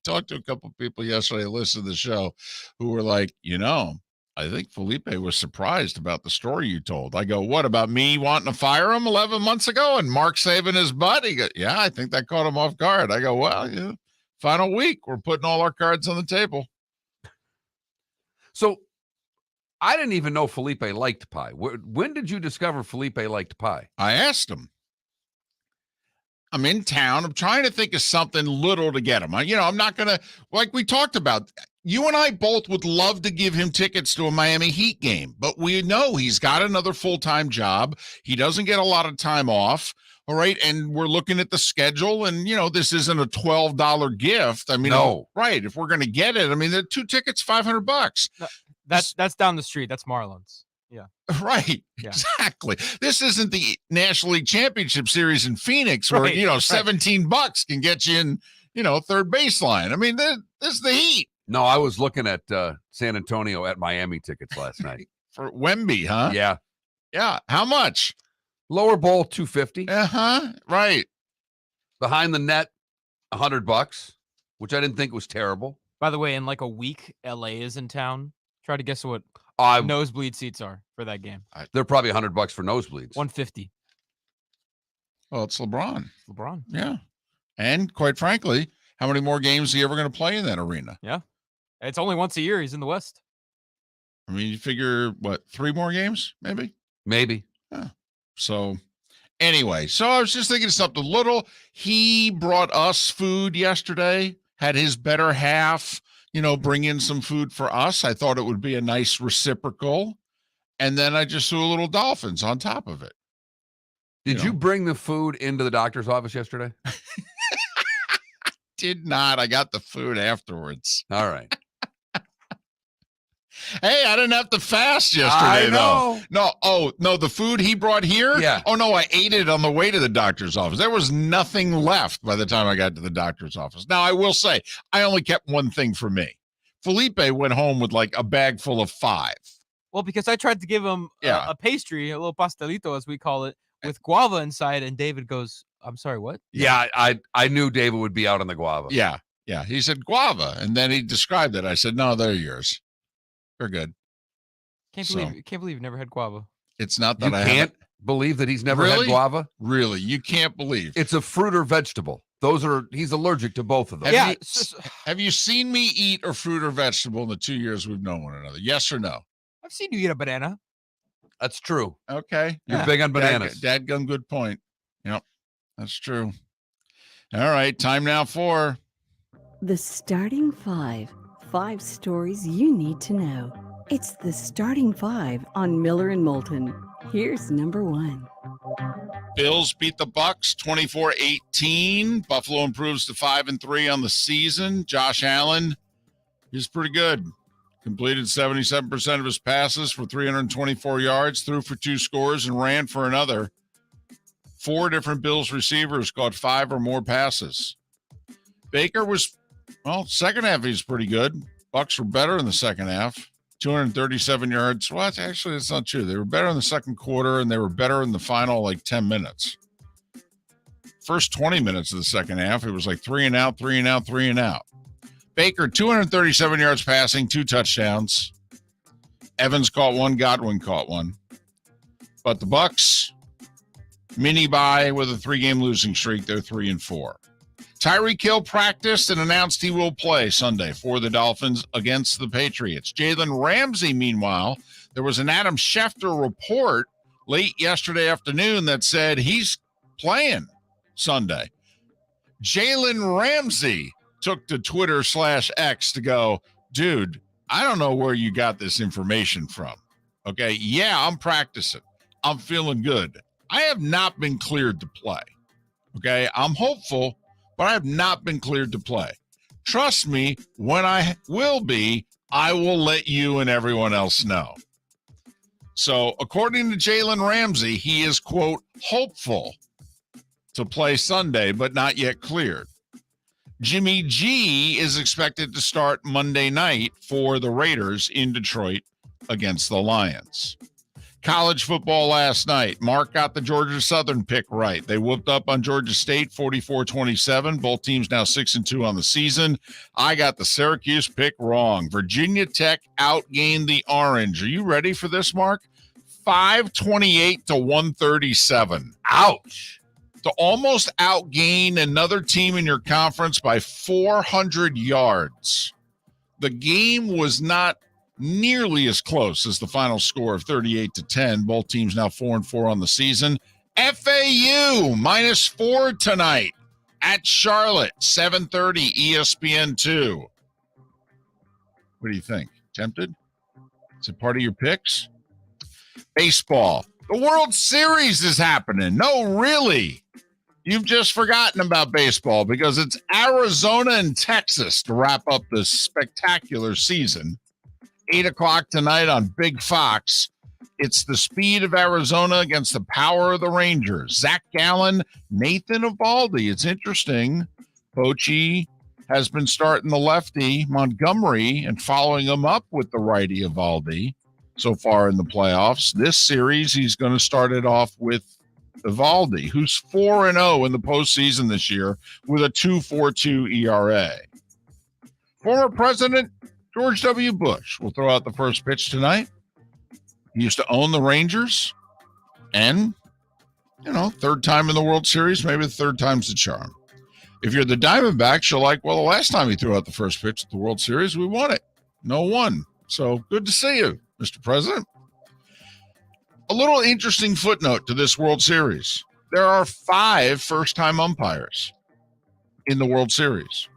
talked to a couple people yesterday, listened to the show, who were like, I think Felipe was surprised about the story you told. I go, what about me wanting to fire him 11 months ago and Mark saving his butt? He goes, yeah, I think that caught him off guard. I go, well, final week. We're putting all our cards on the table. So I didn't even know Felipe liked pie. When did you discover Felipe liked pie? I asked him. I'm in town. I'm trying to think of something little to get him. I'm not going to, like we talked about, you and I both would love to give him tickets to a Miami Heat game, but we know he's got another full-time job. He doesn't get a lot of time off. All right. And we're looking at the schedule and, this isn't a $12 gift. No. Right. If we're going to get it, they're 2 tickets, $500. No, that's down the street. That's Marlins. Yeah. Right. Yeah. Exactly. This isn't the National League Championship Series in Phoenix where, $17 can get you in, third baseline. This is the Heat. No, I was looking at San Antonio at Miami tickets last night. For Wemby, huh? Yeah. Yeah. How much? Lower bowl, $250. Uh-huh. Right. Behind the net, $100, which I didn't think was terrible. By the way, in like a week, LA is in town. Try to guess what nosebleed seats are for that game. They're probably $100 for nosebleeds. $150. Well, it's LeBron. LeBron. Yeah. And quite frankly, how many more games is he ever going to play in that arena? Yeah. It's only once a year. He's in the West. You figure, 3 more games, maybe? Maybe. Yeah. So anyway, I was just thinking of something little. He brought us food yesterday, had his better half, bring in some food for us. I thought it would be a nice reciprocal. And then I just threw a little Dolphins on top of it. Did you bring the food into the doctor's office yesterday? Did not. I got the food afterwards. All right. Hey, I didn't have to fast yesterday, I know. though. No, the food he brought here? Yeah. Oh, no, I ate it on the way to the doctor's office. There was nothing left by the time I got to the doctor's office. Now, I will say, I only kept one thing for me. Felipe went home with like a bag full of 5. Well, because I tried to give him a pastry, a little pastelito, as we call it, with guava inside, and David goes, I'm sorry, what? Yeah, I knew David would be out on the guava. Yeah. He said guava, and then he described it. I said, no, they're yours. They're good. Can't believe you've never had guava. It's not that I can't believe that he's never had guava. Really, you can't believe it's a fruit or vegetable. He's allergic to both of them. Have you seen me eat a fruit or vegetable in the 2 years we've known one another? Yes or no? I've seen you eat a banana. That's true. Okay, you're big on bananas. Dadgum, good point. Yep, that's true. All right, time now for the starting 5. 5 stories you need to know. It's the starting 5 on Miller and Moulton. Here's number 1. Bills beat the Bucks 24-18. Buffalo improves to 5-3 on the season. Josh Allen is pretty good. Completed 77% of his passes for 324 yards, threw for 2 scores, and ran for another. 4 different Bills receivers caught 5 or more passes. Baker was, second half he's pretty good. Bucks were better in the second half. 237 yards. Well, actually, that's not true. They were better in the second quarter, and they were better in the final 10 minutes. First 20 minutes of the second half, it was 3 and out, 3 and out, 3 and out. Baker, 237 yards passing, 2 touchdowns. Evans caught 1, Godwin caught 1. But the Bucks, mini bye with a 3-game losing streak. They're 3-4. Tyreek Hill practiced and announced he will play Sunday for the Dolphins against the Patriots. Jalen Ramsey, meanwhile, there was an Adam Schefter report late yesterday afternoon that said he's playing Sunday. Jalen Ramsey took to Twitter/X to go, dude, I don't know where you got this information from. Okay, yeah, I'm practicing. I'm feeling good. I have not been cleared to play. Okay, I'm hopeful, but I have not been cleared to play. Trust me, when I will be, I will let you and everyone else know. So, according to Jalen Ramsey, he is, quote, hopeful to play Sunday, but not yet cleared. Jimmy G is expected to start Monday night for the Raiders in Detroit against the Lions. College football last night. Mark got the Georgia Southern pick right. They whooped up on Georgia State 44-27. Both teams now 6-2 on the season. I got the Syracuse pick wrong. Virginia Tech outgained the Orange. Are you ready for this, Mark? 528-137. Ouch. To almost outgain another team in your conference by 400 yards. The game was not nearly as close as the final score of 38-10. Both teams now 4-4 on the season. FAU -4 tonight at Charlotte, 7:30 ESPN2. What do you think? Tempted? Is it part of your picks? Baseball. The World Series is happening. No, really. You've just forgotten about baseball because it's Arizona and Texas to wrap up this spectacular season. 8 o'clock tonight on Big Fox. It's the speed of Arizona against the power of the Rangers. Zach Gallen, Nathan Eovaldi. It's interesting. Bochy has been starting the lefty, Montgomery, and following him up with the righty Eovaldi so far in the playoffs. This series, he's going to start it off with Eovaldi, who's 4-0 in the postseason this year with a 2.42 ERA. Former President George W. Bush will throw out the first pitch tonight. He used to own the Rangers, and, third time in the World Series, maybe the third time's the charm. If you're the Diamondbacks, you're like, well, the last time he threw out the first pitch at the World Series, we won it. No one. So good to see you, Mr. President. A little interesting footnote to this World Series. There are 5 first-time umpires in the World Series.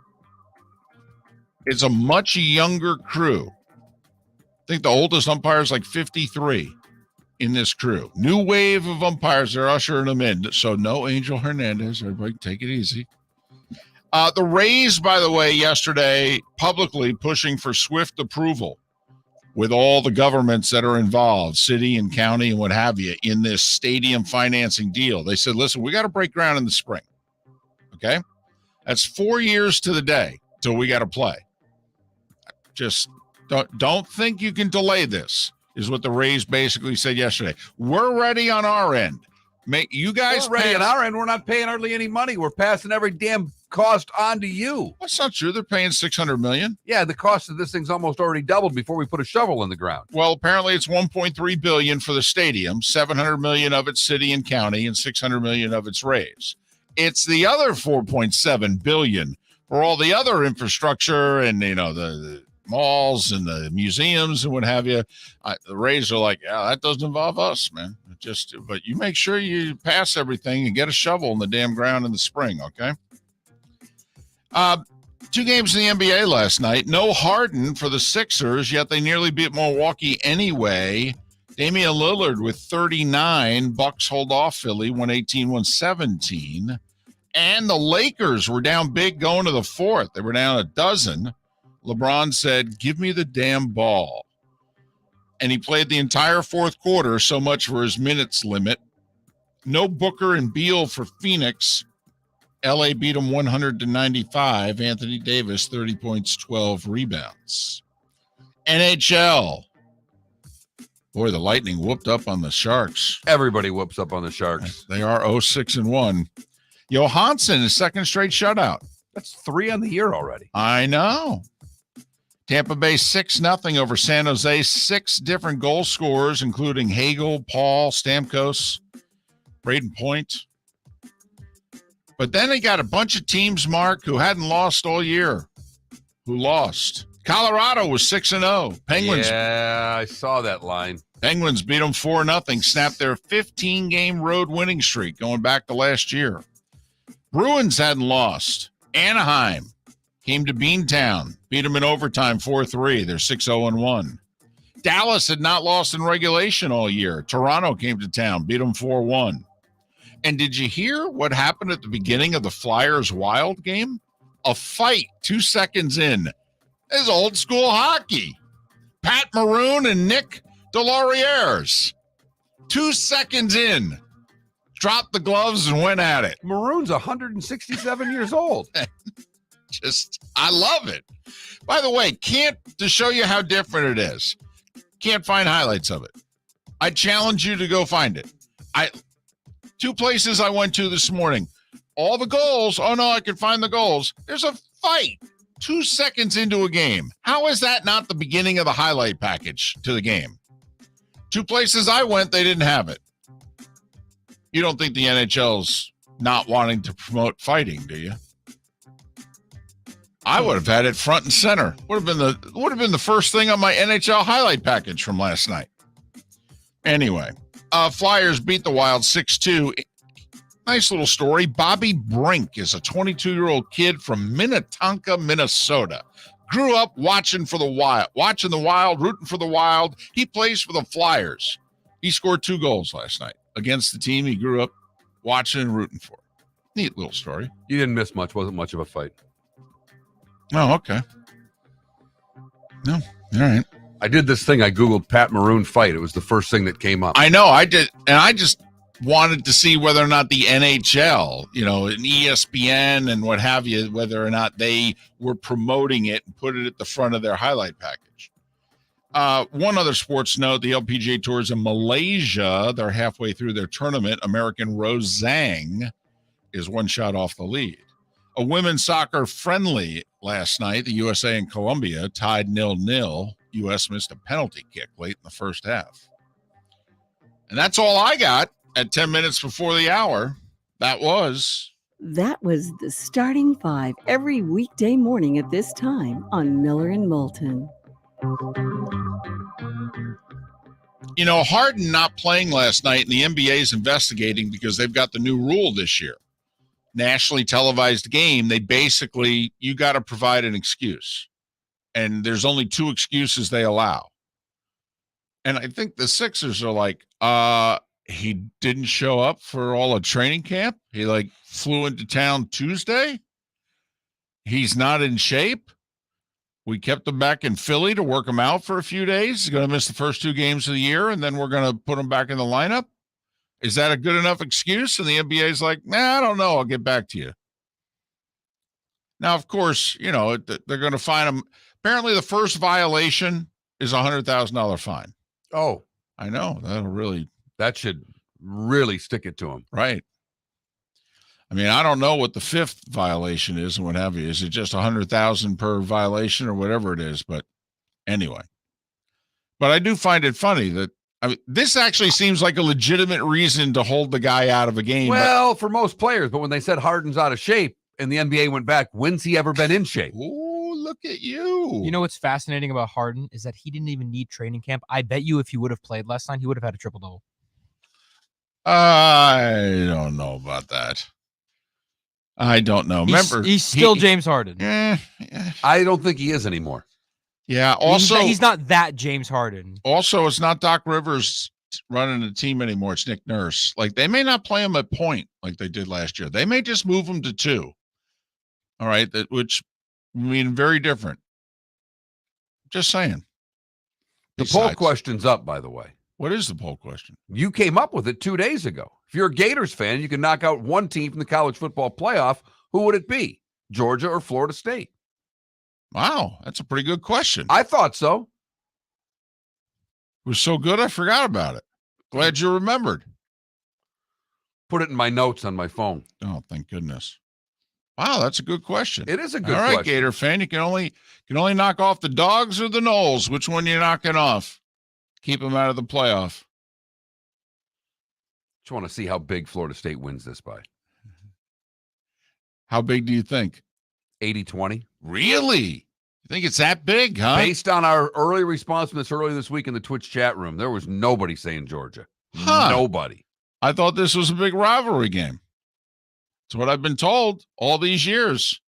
It's a much younger crew. I think the oldest umpire is like 53 in this crew. New wave of umpires, they're ushering them in. So no Angel Hernandez. Everybody take it easy. The Rays, by the way, yesterday publicly pushing for swift approval with all the governments that are involved, city and county and what have you, in this stadium financing deal. They said, listen, we got to break ground in the spring. Okay? That's 4 years to the day till we got to play. Just don't think you can delay this, is what the Rays basically said yesterday. We're ready on our end. You guys ready on our end. We're not paying hardly any money. We're passing every damn cost on to you. That's not true. They're paying $600 million. Yeah, the cost of this thing's almost already doubled before we put a shovel in the ground. Well, apparently it's $1.3 billion for the stadium, $700 million of it's city and county, and $600 million of it's Rays. It's the other $4.7 billion for all the other infrastructure and the malls and the museums and what have you. The Rays are like, yeah, that doesn't involve us, man. But you make sure you pass everything and get a shovel in the damn ground in the spring, okay? 2 games in the NBA last night. No Harden for the Sixers, yet they nearly beat Milwaukee anyway. Damian Lillard with 39. Bucks hold off Philly, 118-117. And the Lakers were down big going to the fourth. They were down a dozen. LeBron said, give me the damn ball. And he played the entire fourth quarter, so much for his minutes limit. No Booker and Beal for Phoenix. LA beat them 100-95. Anthony Davis, 30 points, 12 rebounds. NHL. Boy, the Lightning whooped up on the Sharks. Everybody whoops up on the Sharks. They are 0-6-1. Johansson, his second straight shutout. That's 3 on the year already. I know. Tampa Bay 6-0 over San Jose. 6 different goal scorers, including Hagel, Paul, Stamkos, Braden Point. But then they got a bunch of teams, Mark, who hadn't lost all year, who lost. Colorado was 6-0. Penguins. Yeah, I saw that line. Penguins beat them 4-0, snapped their 15-game road winning streak going back to last year. Bruins hadn't lost. Anaheim came to Beantown, beat them in overtime 4-3. They're 6-0-1. Dallas had not lost in regulation all year. Toronto came to town, beat them 4-1. And did you hear what happened at the beginning of the Flyers Wild game? A fight 2 seconds in. This is old school hockey. Pat Maroon and Nick Deloriers. 2 seconds in. Dropped the gloves and went at it. Maroon's 167 years old. I love it. By the way, to show you how different it is, can't find highlights of it. I challenge you to go find it. 2 places I went to this morning. All the goals. Oh, no, I can find the goals. There's a fight 2 seconds into a game. How is that not the beginning of the highlight package to the game? 2 places I went, they didn't have it. You don't think the NHL's not wanting to promote fighting, do you? I would have had it front and center. Would have been the first thing on my NHL highlight package from last night. Anyway, Flyers beat the Wild 6-2. Nice little story. Bobby Brink is a 22-year-old kid from Minnetonka, Minnesota. Grew up watching the Wild, rooting for the Wild. He plays for the Flyers. He scored 2 goals last night against the team he grew up watching and rooting for. Neat little story. You didn't miss much. Wasn't much of a fight. Oh, okay. No, all right. I did this thing. I Googled Pat Maroon fight. It was the first thing that came up. I know. I did. And I just wanted to see whether or not the NHL, and ESPN and what have you, whether or not they were promoting it and put it at the front of their highlight package. One other sports note, the LPGA Tour is in Malaysia. They're halfway through their tournament. American Rose Zhang is 1 shot off the lead. A women's soccer friendly last night, the USA and Colombia tied 0-0. U.S. missed a penalty kick late in the first half. And that's all I got at 10 minutes before the hour. That was the Starting 5 every weekday morning at this time on Miller and Moulton. Harden not playing last night, and the NBA is investigating because they've got the new rule this year. Nationally televised game, you got to provide an excuse. And there's only 2 excuses they allow. And I think the Sixers are like, he didn't show up for all of training camp. He flew into town Tuesday. He's not in shape. We kept him back in Philly to work him out for a few days. He's going to miss the first 2 games of the year, and then we're going to put him back in the lineup. Is that a good enough excuse? And the NBA is like, I don't know. I'll get back to you. Now, of course, they're going to fine him. Apparently, the first violation is a $100,000 fine. Oh, I know. That should really stick it to him. Right. I mean, I don't know what the 5th violation is and what have you. Is it just 100,000 per violation or whatever it is? But anyway, I do find it funny that, this actually seems like a legitimate reason to hold the guy out of a game. Well, for most players, but when they said Harden's out of shape and the NBA went back, when's he ever been in shape? Oh, look at you. You know what's fascinating about Harden is that he didn't even need training camp. I bet you if he would have played last night, he would have had a triple-double. I don't know about that. I don't know. Remember, he's still James Harden. I don't think he is anymore. Yeah. Also, he's not that James Harden. Also, it's not Doc Rivers running the team anymore. It's Nick Nurse. They may not play him at point like they did last year. They may just move him to 2. All right. Which very different. Just saying. The poll question's up, by the way. What is the poll question? You came up with it 2 days ago. If you're a Gators fan, you can knock out one team from the college football playoff. Who would it be? Georgia or Florida State? Wow, that's a pretty good question. I thought so. It was so good, I forgot about it. Glad you remembered. Put it in my notes on my phone. Oh, thank goodness. Wow, that's a good question. It is a good question. All right, question. Gator fan, you can only knock off the Dogs or the Noles. Which one you knocking off? Keep them out of the playoff. Just want to see how big Florida State wins this by. How big do you think? 80-20. Really? You think it's that big, huh? Based on our early response from this earlier this week in the Twitch chat room, there was nobody saying Georgia. Huh. Nobody. I thought this was a big rivalry game. It's what I've been told all these years.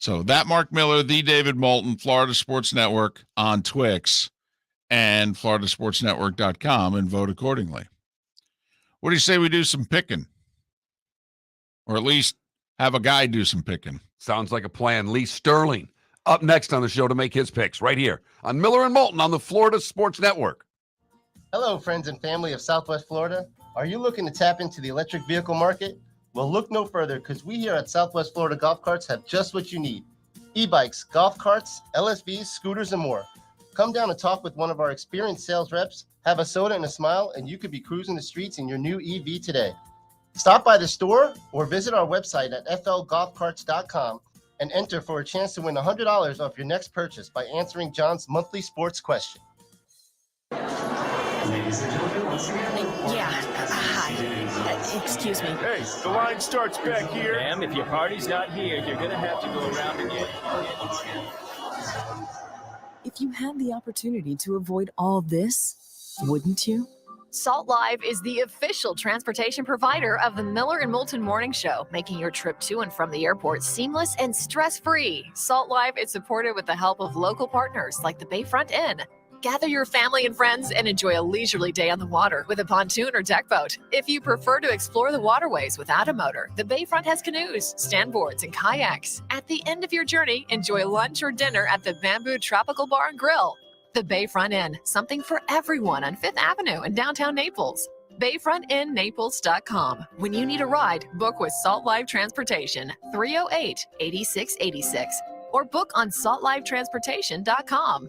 So that Mark Miller, the David Moulton, Florida Sports Network on Twix and floridasportsnetwork.com, and vote accordingly. What do you say we do some picking? Or at least have a guy do some picking. Sounds like a plan. Lee Sterling up next on the show to make his picks right here on Miller and Moulton on the Florida Sports Network. Hello, friends and family of Southwest Florida. Are you looking to tap into the electric vehicle market? Well, look no further, because we here at Southwest Florida Golf Carts have just what you need. E-bikes, golf carts, LSVs, scooters, and more. Come down and talk with one of our experienced sales reps, have a soda and a smile, and you could be cruising the streets in your new EV today. Stop by the store or visit our website at flgolfcarts.com and enter for a chance to win $100 off your next purchase by answering John's monthly sports question. Ladies and gentlemen, once again. Hi. Excuse me. Hey, the line starts back here. Ma'am, if your party's not here, you're going to have to go around again. If you had the opportunity to avoid all this, wouldn't you? Salt Live is the official transportation provider of the Miller and Moulton Morning Show, making your trip to and from the airport seamless and stress-free. Salt Live is supported with the help of local partners like the Bayfront Inn. Gather your family and friends and enjoy a leisurely day on the water with a pontoon or deck boat. If you prefer to explore the waterways without a motor, the Bayfront has canoes, standboards, and kayaks. At the end of your journey, enjoy lunch or dinner at the Bamboo Tropical Bar and Grill. The Bayfront Inn, something for everyone on 5th Avenue in downtown Naples. BayfrontInNaples.com. When you need a ride, book with Salt Live Transportation, 308-8686, or book on saltlivetransportation.com.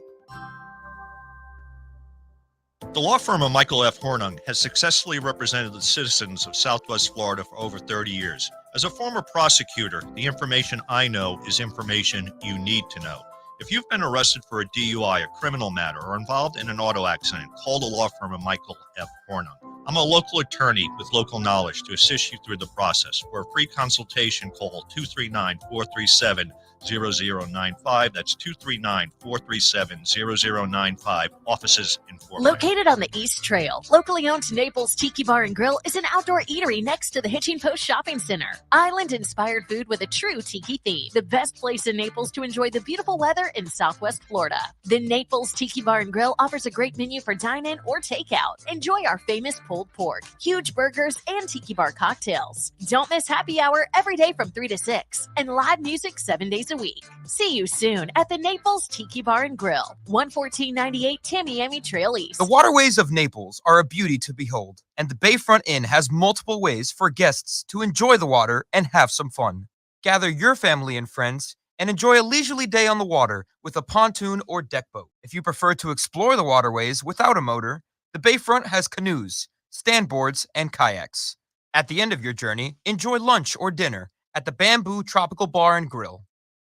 The law firm of Michael F. Hornung has successfully represented the citizens of Southwest Florida for over 30 years. As a former prosecutor, the information I know is information you need to know. If you've been arrested for a DUI, a criminal matter, or involved in an auto accident, call the law firm of Michael F. Hornung. I'm a local attorney with local knowledge to assist you through the process. For a free consultation, call 239-437-0095. That's 239-437-0095. Offices in Fort Wayne. Located on the East Trail, locally owned Naples Tiki Bar and Grill is an outdoor eatery next to the Hitching Post Shopping Center. Island-inspired food with a true tiki theme. The best place in Naples to enjoy the beautiful weather in Southwest Florida. The Naples Tiki Bar and Grill offers a great menu for dine-in or takeout. Enjoy our famous pulled pork, huge burgers, and tiki bar cocktails. Don't miss happy hour every day from 3 to 6 and live music 7 days a week. See you soon at the Naples Tiki Bar and Grill, 11498 Tamiami Trail East. The waterways of Naples are a beauty to behold, and the Bayfront Inn has multiple ways for guests to enjoy the water and have some fun. Gather your family and friends and enjoy a leisurely day on the water with a pontoon or deck boat. If you prefer to explore the waterways without a motor, the Bayfront has canoes, standboards, and kayaks. At the end of your journey, enjoy lunch or dinner at the Bamboo Tropical Bar and Grill.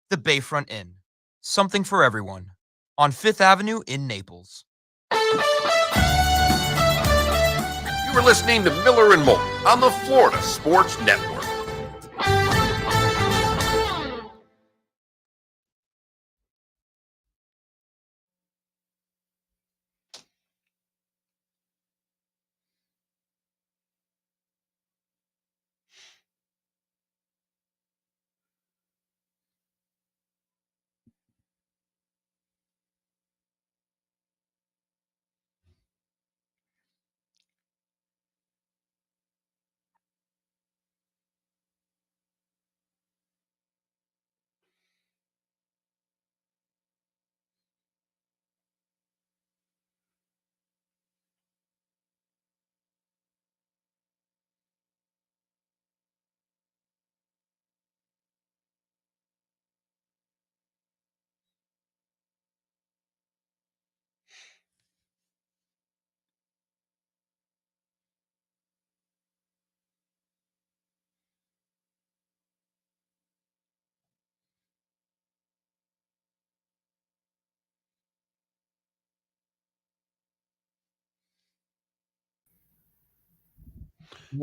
The Bayfront Inn, something for everyone, on 5th Avenue in Naples. You were listening to Miller and Moulton on the Florida Sports Network.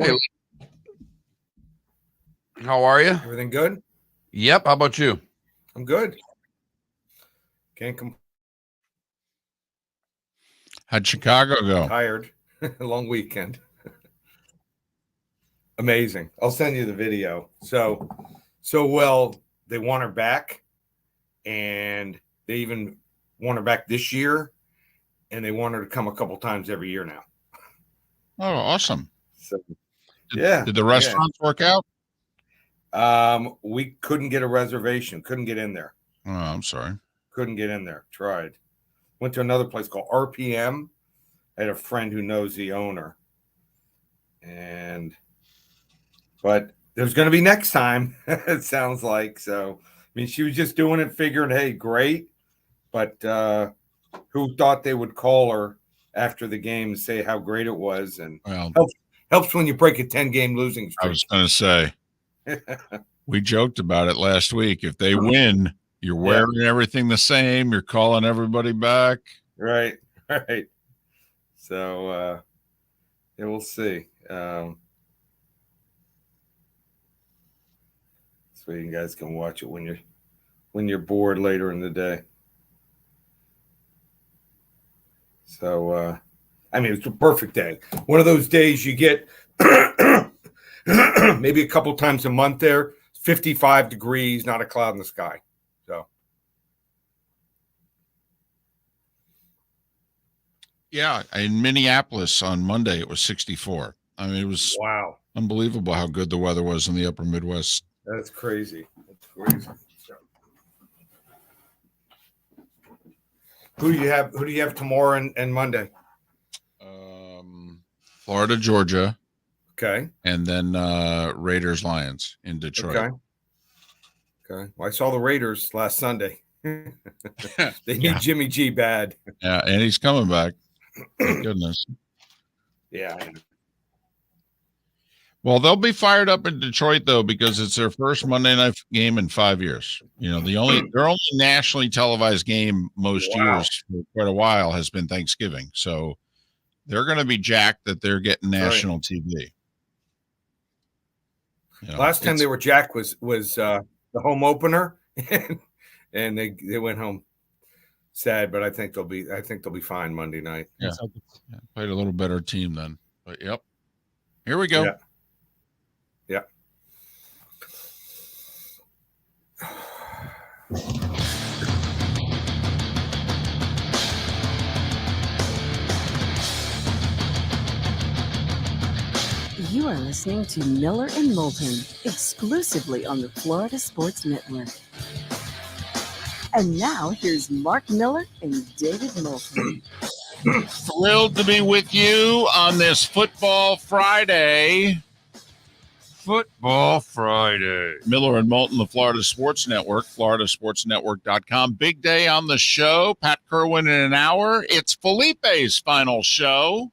Hey, How are you? Everything good? Yep. How about you? I'm good. Can't complain. How'd Chicago go? Tired. Long weekend. Amazing. I'll send you the video. So well, they want her back, and they even want her back this year, and they want her to come a couple times every year now. Oh, awesome. So, Did the restaurants work out? We couldn't get a reservation. Couldn't get in there. Oh, I'm sorry. Couldn't get in there. Tried. Went to another place called RPM. I had a friend who knows the owner. But there's going to be next time, it sounds like. So, I mean, she was just doing it, figuring, hey, great. But who thought they would call her after the game and say how great it was? And helps when you break a 10-game losing streak. I was going to say, we joked about it last week. If they win, you're wearing everything the same. You're calling everybody back. Right. So, we'll see. So you guys can watch it when you're bored later in the day. So, I mean, it's a perfect day. One of those days you get maybe a couple times a month there, 55 degrees, not a cloud in the sky. So. Yeah, in Minneapolis on Monday, it was 64. I mean, it was unbelievable how good the weather was in the upper Midwest. That's crazy. Who do you have tomorrow and Monday? Florida, Georgia. Okay. And then Raiders, Lions in Detroit. Okay. Well, I saw the Raiders last Sunday. They need Jimmy G bad. Yeah, and he's coming back. Thank goodness. Yeah. Well, they'll be fired up in Detroit though, because it's their first Monday night game in 5 years. You know, their only nationally televised game most years for quite a while has been Thanksgiving. So they're going to be jacked that they're getting national TV. You know, last time they were jacked was the home opener, and they went home sad. But I think they'll be fine Monday night. Yeah, played a little better team then. But yep, here we go. Yeah. You are listening to Miller and Moulton, exclusively on the Florida Sports Network. And now here's Mark Miller and David Moulton. Thrilled to be with you on this Football Friday. Miller and Moulton, the Florida Sports Network, floridasportsnetwork.com. Big day on the show. Pat Kirwan in an hour. It's Felipe's final show.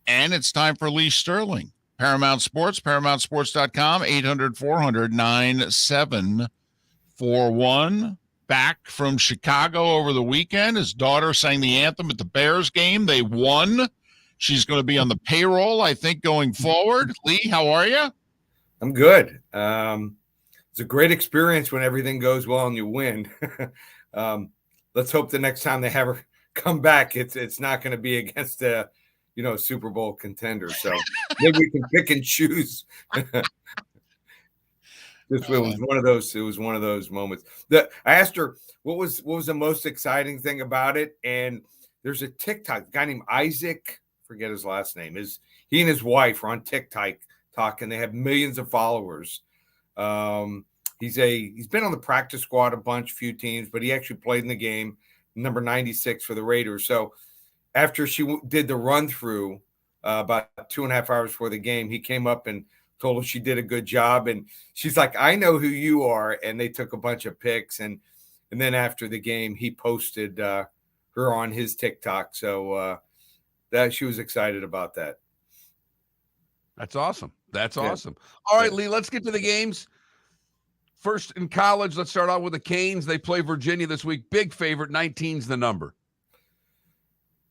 And it's time for Lee Sterling. Paramount Sports, ParamountSports.com, 800-400-9741. Back from Chicago over the weekend. His daughter sang the anthem at the Bears game. They won. She's going to be on the payroll, I think, going forward. Lee, how are you? I'm good. It's a great experience when everything goes well and you win. Let's hope the next time they have her come back, it's not going to be against a Super Bowl contender. So maybe we can pick and choose. It was one of those moments. I asked her what was the most exciting thing about it, and there's a TikTok guy named Isaac. Forget his last name. He and his wife are on TikTok and they have millions of followers. He's been on the practice squad a few teams, but he actually played in the game, number 96 for the Raiders. So after she did the run through about 2.5 hours before the game, he came up and told her she did a good job. And she's like, I know who you are. And they took a bunch of pics. And then after the game, he posted her on his TikTok. So that she was excited about that. That's awesome. Awesome. All right, Lee, let's get to the games. First in college, let's start out with the Canes. They play Virginia this week. Big favorite, 19's the number.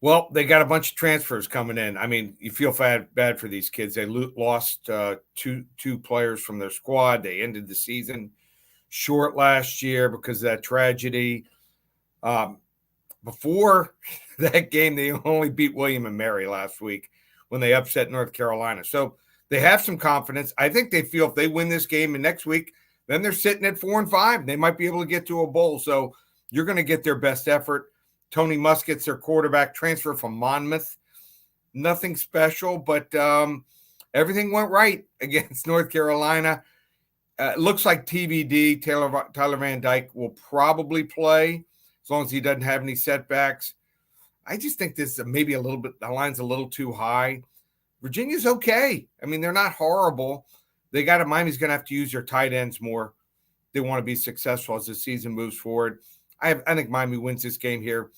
Well, they got a bunch of transfers coming in. I mean, you feel bad for these kids. They lost two players from their squad. They ended the season short last year because of that tragedy. Before that game, they only beat William and Mary last week when they upset North Carolina. So they have some confidence. I think they feel if they win this game and next week, then they're sitting at 4-5. They might be able to get to a bowl. So you're going to get their best effort. Tony Muskett's their quarterback, transfer from Monmouth. Nothing special, but everything went right against North Carolina. It looks like TBD, Tyler Van Dyke, will probably play as long as he doesn't have any setbacks. I just think this maybe a little bit, the line's a little too high. Virginia's okay. I mean, they're not horrible. Miami's going to have to use their tight ends more. They want to be successful as the season moves forward. I think Miami wins this game here,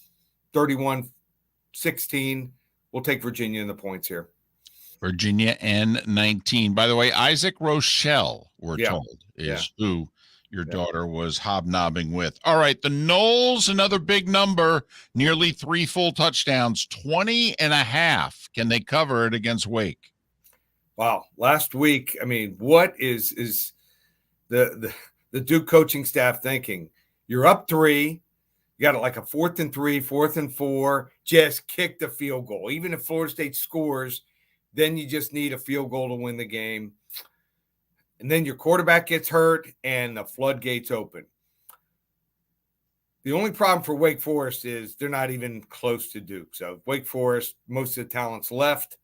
31-16. We'll take Virginia in the points here. Virginia N19. By the way, Isaac Rochelle, we're told, is who your daughter was hobnobbing with. All right, the Noles, another big number, nearly 3 full touchdowns, 20.5. Can they cover it against Wake? Wow. Last week, I mean, what is the Duke coaching staff thinking? You're up 3. You got it like a 4th and 3, 4th and 4. Just kick the field goal. Even if Florida State scores, then you just need a field goal to win the game. And then your quarterback gets hurt and the floodgates open. The only problem for Wake Forest is they're not even close to Duke. So Wake Forest, most of the talent's left.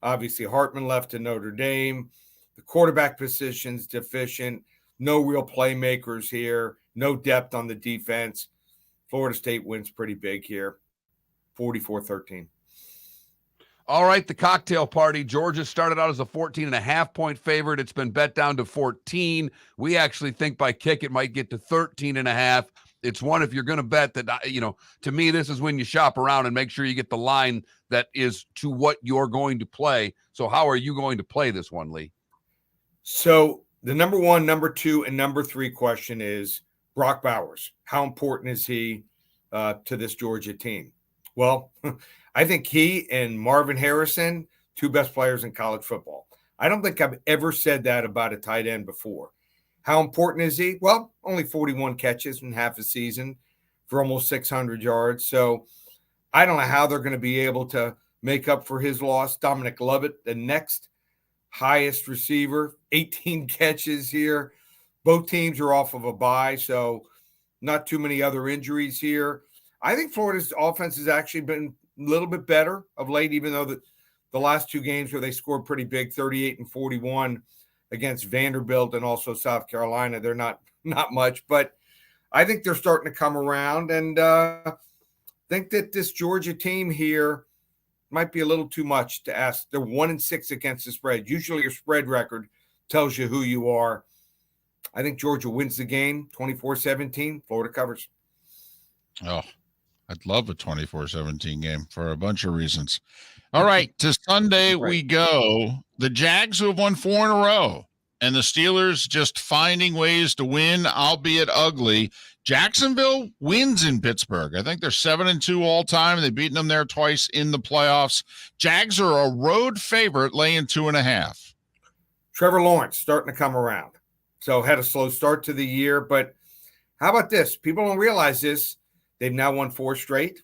Obviously, Hartman left to Notre Dame. The quarterback position's deficient. No real playmakers here. No depth on the defense. Florida State wins pretty big here, 44-13. All right, the cocktail party. Georgia started out as a 14.5-point favorite. It's been bet down to 14. We actually think by kick it might get to 13.5. It's one if you're going to bet that, to me, this is when you shop around and make sure you get the line that is to what you're going to play. So how are you going to play this one, Lee? So the number 1, number 2, and number 3 question is Brock Bowers. How important is he to this Georgia team? Well, I think he and Marvin Harrison, 2 best players in college football. I don't think I've ever said that about a tight end before. How important is he? Well, only 41 catches in half a season for almost 600 yards. So I don't know how they're going to be able to make up for his loss. Dominic Lovett, the next highest receiver, 18 catches here. Both teams are off of a bye, so not too many other injuries here. I think Florida's offense has actually been a little bit better of late, even though the last 2 games where they scored pretty big, 38 and 41 against Vanderbilt and also South Carolina, they're not much. But I think they're starting to come around, and think that this Georgia team here might be a little too much to ask. They're 1-6 against the spread. Usually your spread record tells you who you are. I think Georgia wins the game 24-17. Florida covers. Oh, I'd love a 24-17 game for a bunch of reasons. All right, to Sunday we go. The Jags, who have won 4 in a row, and the Steelers just finding ways to win, albeit ugly. Jacksonville wins in Pittsburgh. I think they're 7-2 all time. They've beaten them there twice in the playoffs. Jags are a road favorite, laying 2.5. Trevor Lawrence starting to come around. So had a slow start to the year, but how about this? People don't realize this. They've now won 4 straight.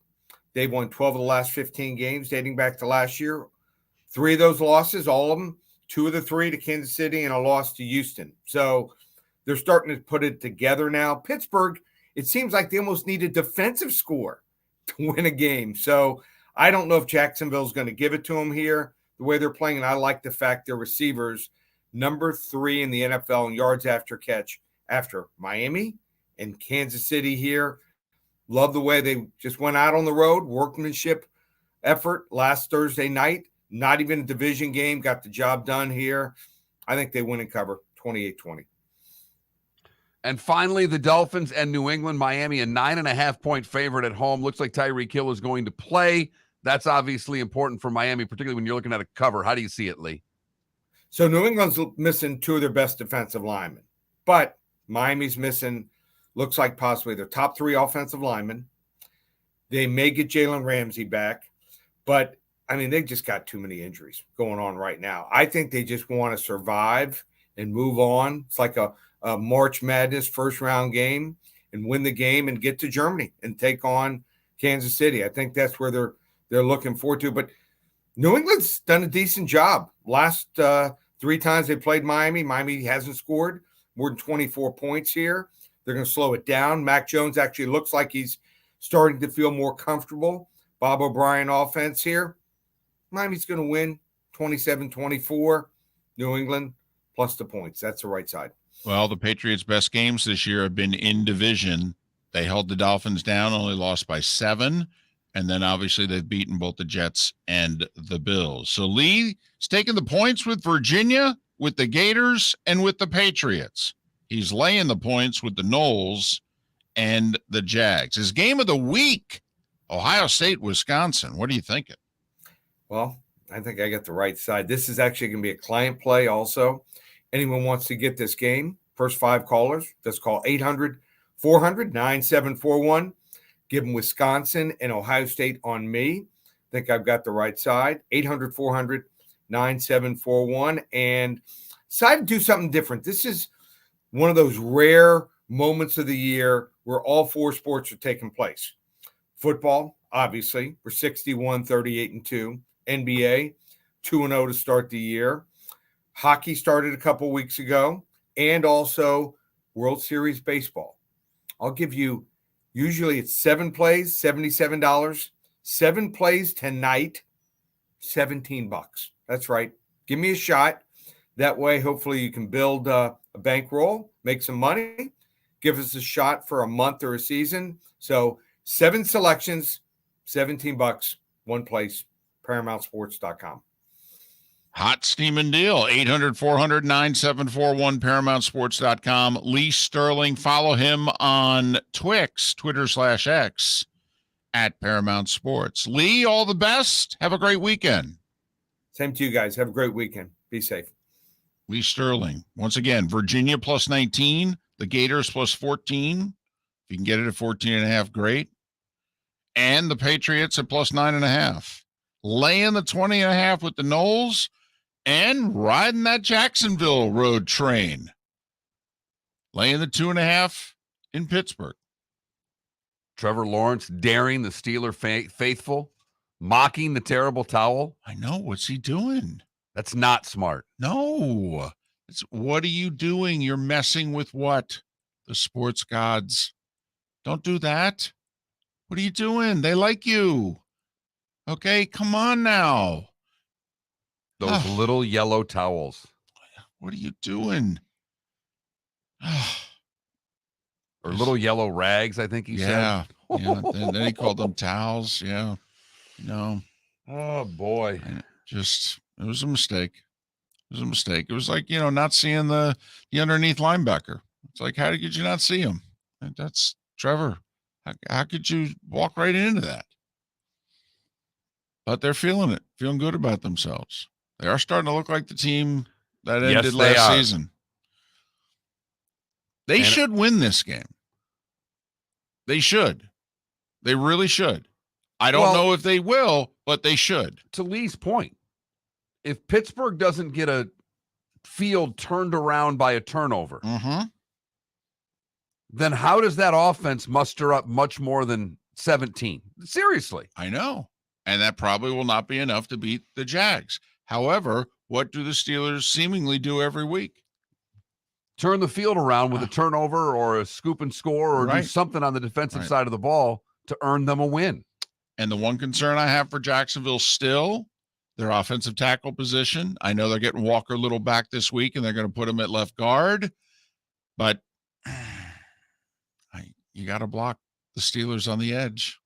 They've won 12 of the last 15 games dating back to last year. 3 of those losses, all of them, 2 of the 3 to Kansas City and a loss to Houston. So they're starting to put it together now. Pittsburgh, it seems like they almost need a defensive score to win a game. So I don't know if Jacksonville's going to give it to them here the way they're playing. And I like the fact their receivers, number 3 in the NFL in yards after catch after Miami and Kansas City here. Love the way they just went out on the road, workmanship effort last Thursday night. Not even a division game, got the job done here. I think they win and cover 28-20. And finally, the Dolphins and New England. Miami, a 9.5-point favorite at home. Looks like Tyreek Hill is going to play. That's obviously important for Miami, particularly when you're looking at a cover. How do you see it, Lee? So New England's missing 2 of their best defensive linemen, but Miami's missing, looks like possibly their top 3 offensive linemen. They may get Jalen Ramsey back. But I mean, they just got too many injuries going on right now. I think they just want to survive and move on. It's like a March Madness first round game and win the game and get to Germany and take on Kansas City. I think that's where they're looking forward to. But New England's done a decent job. Last 3 times they played Miami, Miami hasn't scored more than 24 points here. They're going to slow it down. Mac Jones actually looks like he's starting to feel more comfortable. Bob O'Brien offense here. Miami's going to win 27-24. New England plus the points. That's the right side. Well, the Patriots' best games this year have been in division. They held the Dolphins down, only lost by 7. And then obviously they've beaten both the Jets and the Bills. So Lee's taking the points with Virginia, with the Gators, and with the Patriots. He's laying the points with the Noles and the Jags. His game of the week, Ohio State, Wisconsin. What are you thinking? Well, I think I got the right side. This is actually going to be a client play also. Anyone wants to get this game, first 5 callers, just call 800-400-9741. Give them Wisconsin and Ohio State on me. I think I've got the right side. 800-400-9741. And decide to do something different. This is one of those rare moments of the year where all 4 sports are taking place. Football, obviously, we're 61-38-2. NBA, 2-0 to start the year. Hockey started a couple weeks ago. And also World Series baseball. I'll give you, usually it's 7 plays, $77. 7 plays tonight, $17. That's right. Give me a shot. That way, hopefully you can build a bankroll, make some money, give us a shot for a month or a season. So 7 selections, $17, 1 place, ParamountSports.com. Hot steaming deal. 800-400-9741, ParamountSports.com. Lee Sterling. Follow him on Twix, Twitter/X, at Paramount Sports. Lee, all the best. Have a great weekend. Same to you guys. Have a great weekend. Be safe. Lee Sterling. Once again, Virginia plus 19, the Gators plus 14. If you can get it at 14.5, great. And the Patriots at plus 9.5. Laying the 20.5 with the Noles and riding that Jacksonville road train. Laying the 2.5 in Pittsburgh. Trevor Lawrence daring the Steeler faithful, mocking the terrible towel. I know. What's he doing? That's not smart. No. What are you doing? You're messing with what? The sports gods. Don't do that. What are you doing? They like you. Okay, come on now. Those little yellow towels. What are you doing? Or little yellow rags, I think he said. Yeah. Then he called them towels. Yeah. No. Oh, boy. It was a mistake. It was a mistake. It was like, not seeing the underneath linebacker. It's like, how did you not see him? And that's Trevor. How could you walk right into that? But they're feeling it, feeling good about themselves. They are starting to look like the team that ended last season. They should win this game. They should. They really should. I don't know if they will, but they should. To Lee's point, if Pittsburgh doesn't get a field turned around by a turnover, then how does that offense muster up much more than 17? Seriously. I know. And that probably will not be enough to beat the Jags. However, what do the Steelers seemingly do every week? Turn the field around with a turnover or a scoop and score or do something on the defensive side of the ball to earn them a win. And the one concern I have for Jacksonville still, their offensive tackle position. I know they're getting Walker Little back this week, and they're going to put him at left guard. But you got to block the Steelers on the edge.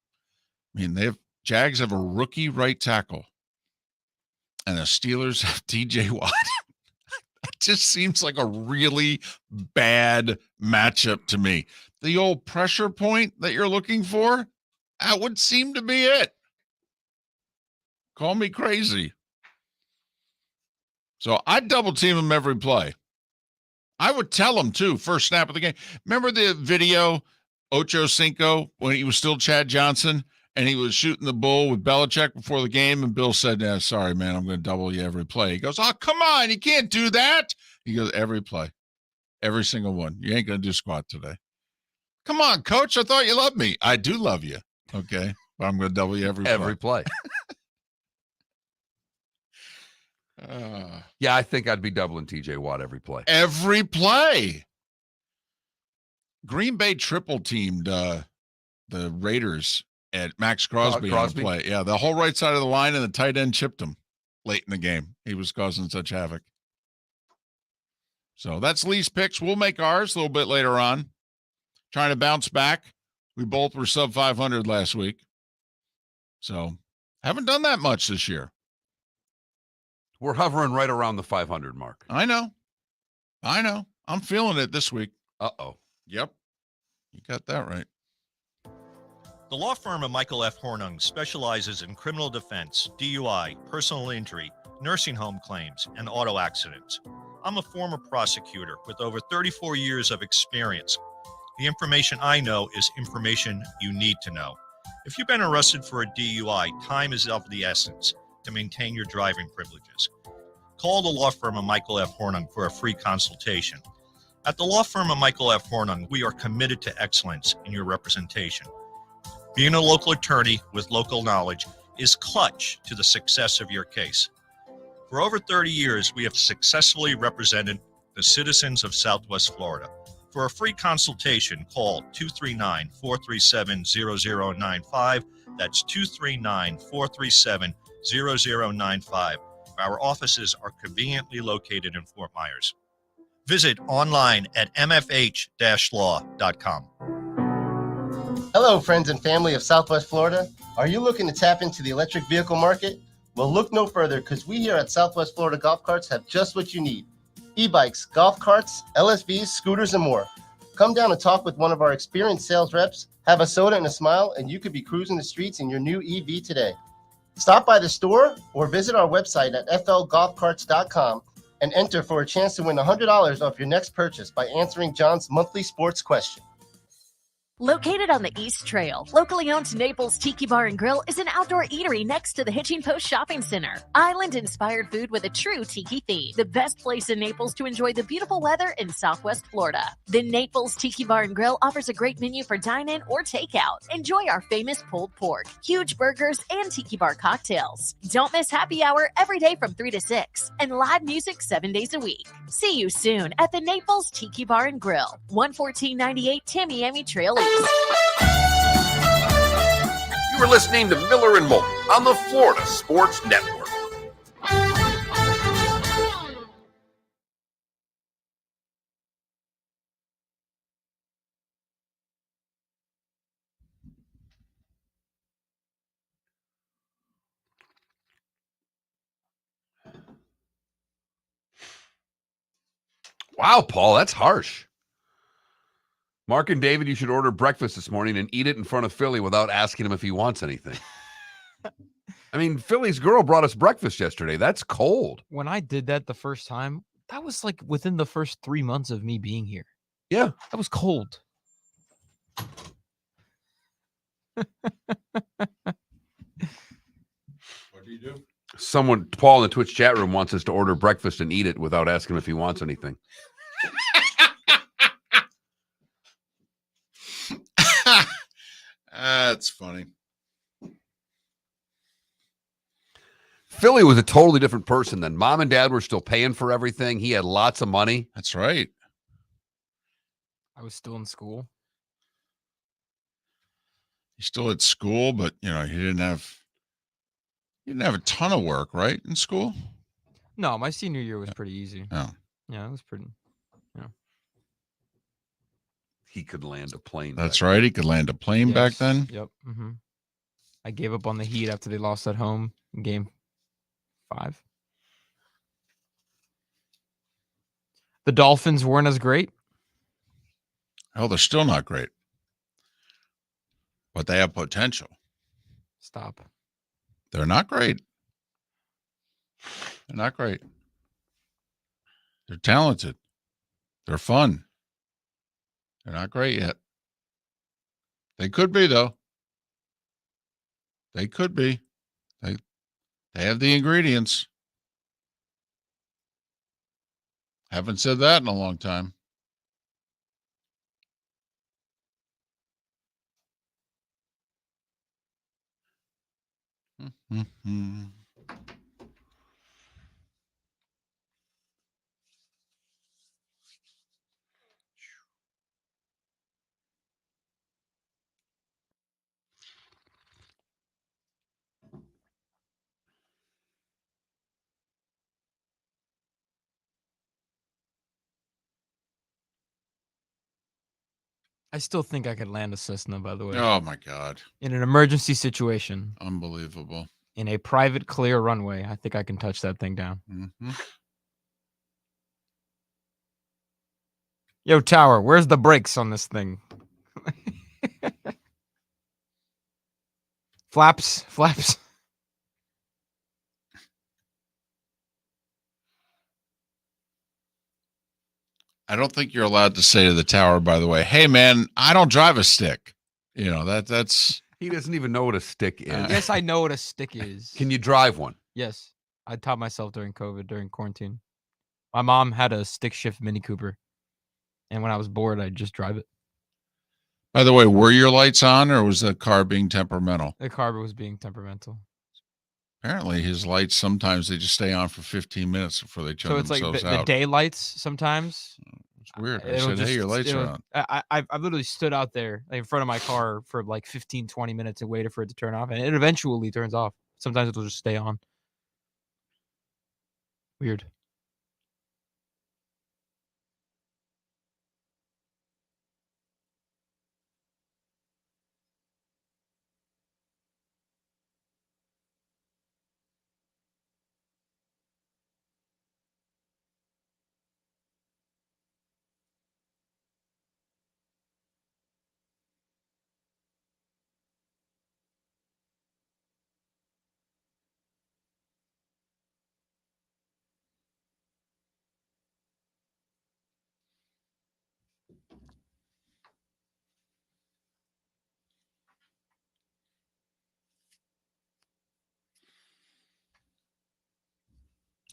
I mean, Jags have a rookie right tackle, and the Steelers have TJ Watt. That just seems like a really bad matchup to me. The old pressure point that you're looking for, that would seem to be it. Call me crazy. So I'd double team him every play. I would tell him, too, first snap of the game. Remember the video, Ocho Cinco, when he was still Chad Johnson, and he was shooting the bull with Belichick before the game, and Bill said, "Yeah, sorry, man, I'm going to double you every play." He goes, "Oh, come on, you can't do that." He goes, "Every play, every single one. You ain't going to do squat today." Come on, coach. I thought you loved me. I do love you. Okay, but I'm going to double you every play. Yeah, I think I'd be doubling TJ Watt every play. Every play. Green Bay triple teamed the Raiders at Max Crosby on the play. Yeah, the whole right side of the line, and the tight end chipped him late in the game. He was causing such havoc. So that's Lee's picks. We'll make ours a little bit later on. Trying to bounce back. We both were sub 500 last week. So haven't done that much this year. We're hovering right around the 500 mark. I know. I'm feeling it this week. Uh-oh. Yep. You got that right. The law firm of Michael F. Hornung specializes in criminal defense, DUI, personal injury, nursing home claims, and auto accidents. I'm a former prosecutor with over 34 years of experience. The information I know is information you need to know. If you've been arrested for a DUI, time is of the essence to maintain your driving privileges. Call the law firm of Michael F. Hornung for a free consultation. At the law firm of Michael F. Hornung, we are committed to excellence in your representation. Being a local attorney with local knowledge is clutch to the success of your case. For over 30 years, we have successfully represented the citizens of Southwest Florida. For a free consultation, call 239-437-0095. That's 239-437-0095. Our offices are conveniently located in Fort Myers. Visit online at mfh-law.com. Hello, friends and family of Southwest Florida. Are you looking to tap into the electric vehicle market? Well, look no further, because we here at Southwest Florida Golf Carts have just what you need. E-bikes, golf carts, LSVs, scooters, and more. Come down and talk with one of our experienced sales reps, have a soda and a smile, and you could be cruising the streets in your new EV today. Stop by the store or visit our website at flgolfcarts.com and enter for a chance to win $100 off your next purchase by answering John's monthly sports question. Located on the East Trail, locally owned Naples Tiki Bar and Grill is an outdoor eatery next to the Hitching Post Shopping Center. Island-inspired food with a true tiki theme. The best place in Naples to enjoy the beautiful weather in Southwest Florida. The Naples Tiki Bar and Grill offers a great menu for dine-in or takeout. Enjoy our famous pulled pork, huge burgers, and tiki bar cocktails. Don't miss happy hour every day from 3 to 6 and live music 7 days a week. See you soon at the Naples Tiki Bar and Grill, 11498 Tamiami Trail East. You are listening to Miller and Moulton on the Florida Sports Network. Wow, Paul, that's harsh. Mark and David, you should order breakfast this morning and eat it in front of Philly without asking him if he wants anything. I mean, Philly's girl brought us breakfast yesterday. That's cold. When I did that the first time, that was like within the first 3 months of me being here. Yeah. That was cold. What do you do? Someone, Paul in the Twitch chat room, wants us to order breakfast and eat it without asking him if he wants anything. That's funny. Philly was a totally different person then. Mom and Dad were still paying for everything. He had lots of money. That's right. I was still in school. He's still at school, but he didn't have a ton of work, right, in school? No, my senior year was pretty easy. Oh. Yeah, it was pretty. Yeah. He could land a plane. That's right. He could land a plane back then. Yep. Mm-hmm. I gave up on the Heat after they lost at home in Game 5. The Dolphins weren't as great. Oh, they're still not great. But they have potential. Stop. They're not great. They're not great. They're talented. They're fun. They're not great yet. They could be, though. They could be. They have the ingredients. Haven't said that in a long time. Mm-hmm. I still think I could land a Cessna, by the way. Oh my God. In an emergency situation. Unbelievable. In a private clear runway, I think I can touch that thing down. Mm-hmm. Yo, Tower, where's the brakes on this thing? Flaps. I don't think you're allowed to say to the tower, by the way, hey man, I don't drive a stick. You know, that's He doesn't even know what a stick is. Yes, I know what a stick is. Can you drive one? Yes. I taught myself during COVID, during quarantine. My mom had a stick shift Mini Cooper. And when I was bored, I'd just drive it. By the way, were your lights on or was the car being temperamental? The car was being temperamental. Apparently his lights, sometimes they just stay on for 15 minutes before they turn So it's like themselves the out. day lights sometimes. It's weird. I It'll said, hey, your lights are on. I've literally stood out there in front of my car for like 15, 20 minutes and waited for it to turn off. And it eventually turns off. Sometimes it'll just stay on. Weird.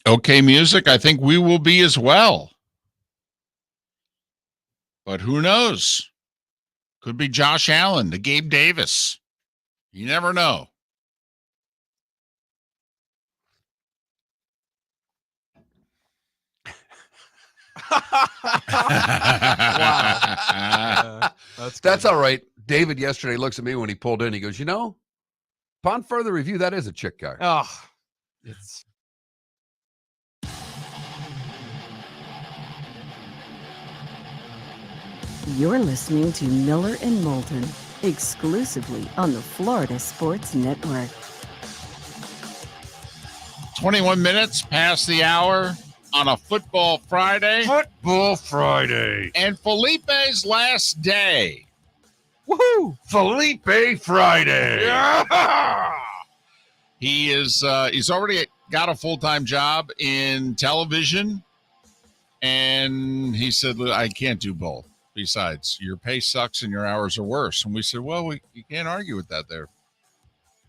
Okay, music. I think we will be as well. But who knows? Could be Josh Allen, the Gabe Davis. You never know. Wow. That's all right. David yesterday looks at me when he pulled in. He goes, upon further review, that is a chick car. Oh, it's. You're listening to Miller and Moulton, exclusively on the Florida Sports Network. 21 minutes past the hour on a Football Friday. Football Friday. And Felipe's last day. Woohoo! Felipe Friday. Yeah! He's already got a full-time job in television. And he said, I can't do both. Besides, your pay sucks and your hours are worse. And we said, well, you can't argue with that there.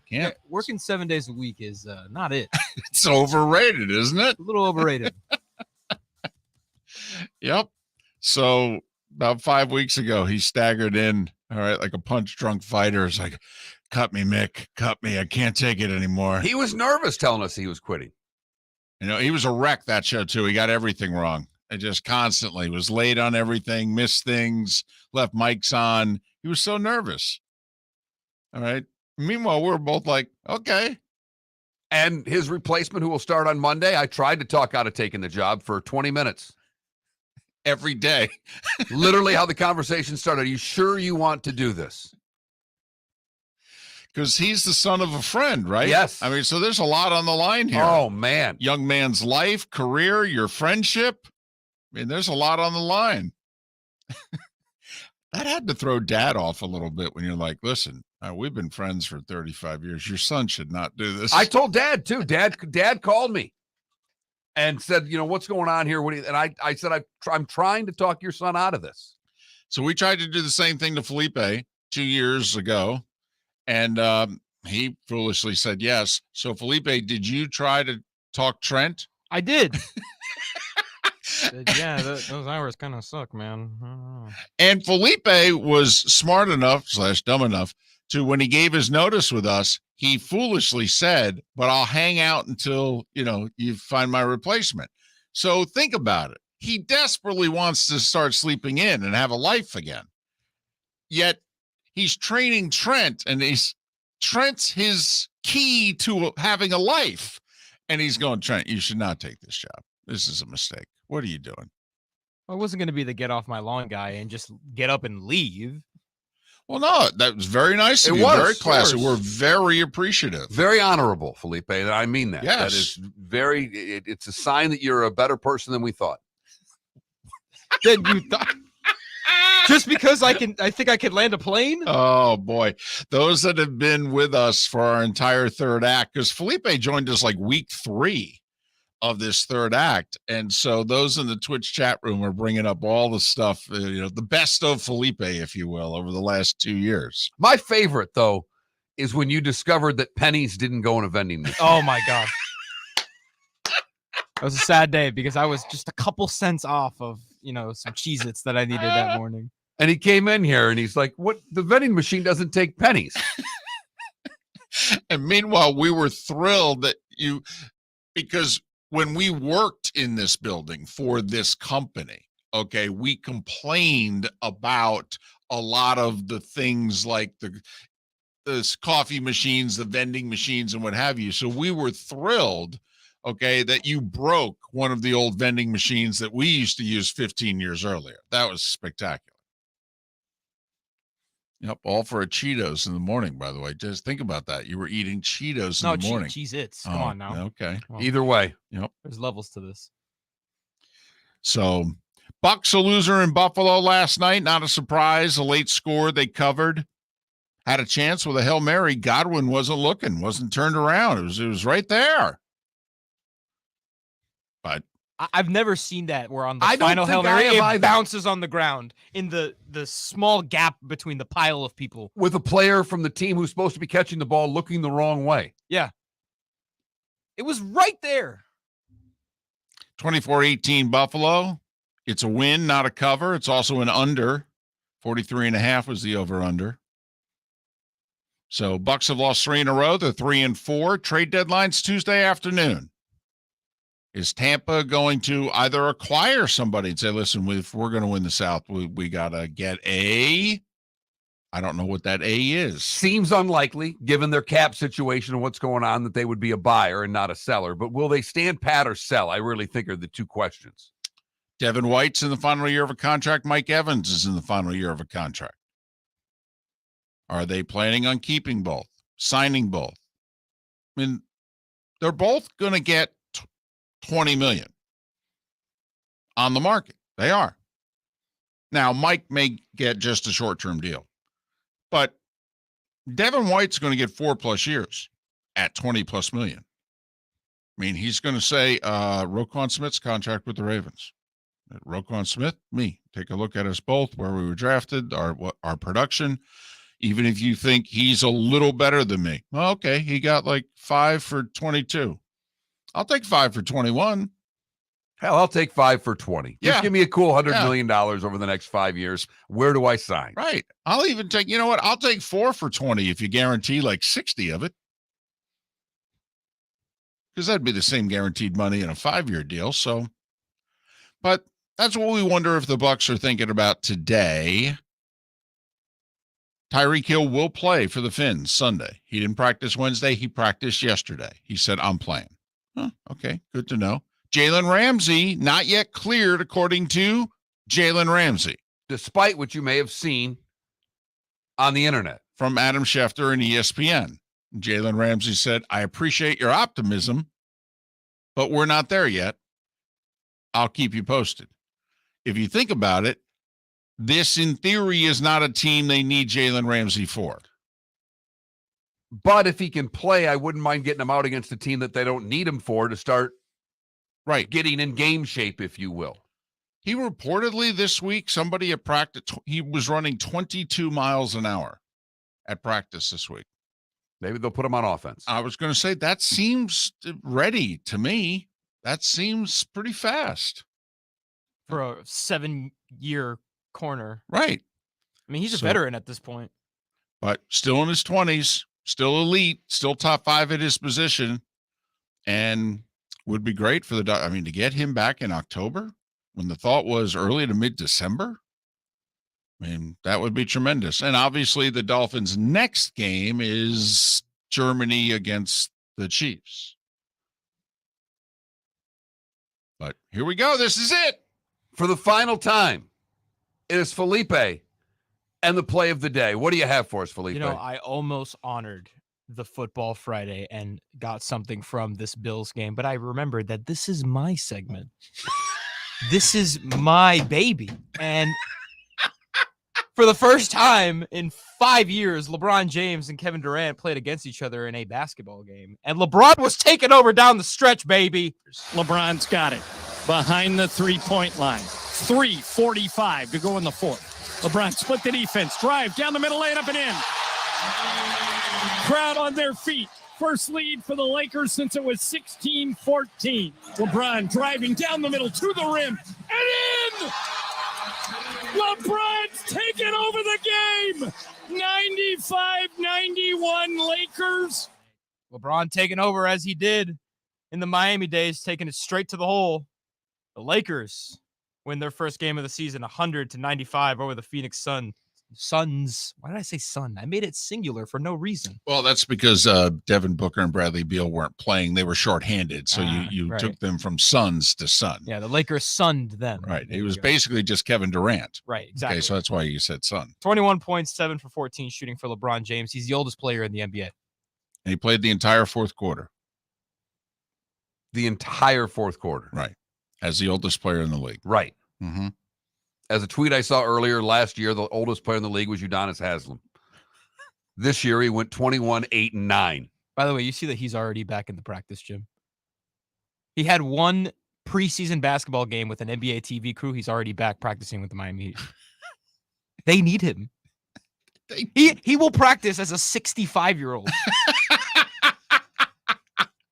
Can't. Yeah, working 7 days a week is not it. It's overrated, isn't it? A little overrated. Yep. So about 5 weeks ago, he staggered in, all right, like a punch-drunk fighter. It's like, cut me, Mick. Cut me. I can't take it anymore. He was nervous telling us he was quitting. You know, he was a wreck that show, too. He got everything wrong. It just constantly was late on everything, missed things, left mics on. He was so nervous. All right. Meanwhile, we're both like, okay. And his replacement, who will start on Monday, I tried to talk out of taking the job for 20 minutes. Every day. Literally how the conversation started. Are you sure you want to do this? Because he's the son of a friend, right? Yes. I mean, so there's a lot on the line here. Oh, man. Young man's life, career, your friendship. I mean, there's a lot on the line. That had to throw Dad off a little bit when you're like, listen, we've been friends for 35 years. Your son should not do this. I told Dad, too. Dad called me and said, what's going on here? And I said, I'm trying to talk your son out of this. So we tried to do the same thing to Felipe 2 years ago. And He foolishly said yes. So, Felipe, did you try to talk Trent? I did. Yeah, those hours kind of suck, man. I don't know. And Felipe was smart enough / dumb enough to, when he gave his notice with us, he foolishly said, but I'll hang out until, you find my replacement. So think about it. He desperately wants to start sleeping in and have a life again. Yet he's training Trent, and Trent's his key to having a life. And he's going, Trent, you should not take this job. This is a mistake. What are you doing? I wasn't going to be the get off my lawn guy and just get up and leave. Well, no, that was very nice of you. Very classy. We're very appreciative. Very honorable, Felipe. And I mean that. Yes. That is it's a sign that you're a better person than we thought. Than you thought. Just because I think I can land a plane? Oh, boy. Those that have been with us for our entire third act, because Felipe joined us like week 3 of this third act. And so those in the Twitch chat room are bringing up all the stuff, the best of Felipe, if you will, over the last 2 years. My favorite, though, is when you discovered that pennies didn't go in a vending machine. Oh, my God. It was a sad day because I was just a couple cents off of, some Cheez-Its that I needed that morning. And he came in here and he's like, what? The vending machine doesn't take pennies. And meanwhile, we were thrilled that because when we worked in this building for this company, okay, we complained about a lot of the things like the coffee machines, the vending machines, and what have you. So we were thrilled, okay, that you broke one of the old vending machines that we used to use 15 years earlier. That was spectacular. Yep, all for a Cheetos in the morning, by the way. Just think about that. You were eating Cheetos in the morning. Cheez-Its. Come on now. Okay. Well, either way. Yep. There's levels to this. So, Bucks a loser in Buffalo last night. Not a surprise. A late score they covered. Had a chance with a Hail Mary. Godwin wasn't looking, wasn't turned around. It was right there. But I've never seen that where on the final Hail Mary, it bounces on the ground in the small gap between the pile of people. With a player from the team who's supposed to be catching the ball looking the wrong way. Yeah. It was right there. 24-18 Buffalo. It's a win, not a cover. It's also an under. 43.5 was the over-under. So Bucks have lost 3 in a row. They're 3-4. Trade deadline's Tuesday afternoon. Is Tampa going to either acquire somebody and say, listen, if we're going to win the South, we got to get I don't know what that A is. Seems unlikely, given their cap situation and what's going on, that they would be a buyer and not a seller. But will they stand pat or sell? I really think are the two questions. Devin White's in the final year of a contract. Mike Evans is in the final year of a contract. Are they planning on keeping both, signing both? I mean, they're both going to get $20 million on the market. They are. Now, Mike may get just a short-term deal, but Devin White's going to get 4+ years at $20+ million. I mean, he's going to say, Roquan Smith's contract with the Ravens. Roquan Smith, me. Take a look at us both, where we were drafted, our production. Even if you think he's a little better than me. Well, okay, he got like 5 for 22. I'll take 5 for 21. Hell, I'll take 5 for 20. Yeah. Just give me a cool $100 million over the next 5 years. Where do I sign? Right. I'll even take, I'll take 4 for 20 if you guarantee like 60 of it. Because that'd be the same guaranteed money in a 5-year deal. So, but that's what we wonder if the Bucks are thinking about today. Tyreek Hill will play for the Finns Sunday. He didn't practice Wednesday. He practiced yesterday. He said, I'm playing. Huh, okay, good to know. Jalen Ramsey, not yet cleared, according to Jalen Ramsey. Despite what you may have seen on the internet. From Adam Schefter and ESPN. Jalen Ramsey said, I appreciate your optimism, but we're not there yet. I'll keep you posted. If you think about it, this, in theory, is not a team they need Jalen Ramsey for. But if he can play, I wouldn't mind getting him out against a team that they don't need him for to start getting in game shape, if you will. He reportedly this week, somebody at practice, he was running 22 miles an hour at practice this week. Maybe they'll put him on offense. I was going to say that seems ready to me. That seems pretty fast for a 7-year corner. Right. I mean, he's a veteran at this point. But still in his 20s, still elite, still top 5 at his position, and would be great for the. I mean, to get him back in October when the thought was early to mid-December. I mean, that would be tremendous. And obviously the Dolphins' next game is Germany against the Chiefs. But here we go. This is it. For the final time, it is Felipe and the play of the day. What do you have for us, Felipe? You know, I almost honored the Football Friday and got something from this Bills game, but I remembered that this is my segment. This is my baby. And for the first time in 5 years, LeBron James and Kevin Durant played against each other in a basketball game. And LeBron was taking over down the stretch, baby. LeBron's got it behind the three-point line. 3:45 to go in the fourth. LeBron split the defense, drive down the middle lane, up and in. Crowd on their feet. First lead for the Lakers since it was 16-14. LeBron driving down the middle to the rim and in! LeBron's taking over the game. 95-91 Lakers. LeBron taking over as he did in the Miami days, taking it straight to the hole. The Lakers win their first game of the season, 100-95 over the Phoenix Suns. Why did I say sun? I made it singular for no reason. Well, that's because Devin Booker and Bradley Beal weren't playing. They were shorthanded. So you right. took them from Suns to Sun. Yeah, the Lakers sunned them. Right. It was basically just Kevin Durant. Right, exactly. Okay, so that's why you said Sun. 21 points, 7 for 14 shooting for LeBron James. He's the oldest player in the NBA. And he played the entire fourth quarter. The entire fourth quarter. Right. As the oldest player in the league. Right. Mm-hmm. As a tweet I saw earlier last year, the oldest player in the league was Udonis Haslem. This year, he went 21, 8, and 9. By the way, you see that he's already back in the practice gym. He had one preseason basketball game with an NBA TV crew. He's already back practicing with the Miami Heat. They need him. He will practice as a 65-year-old.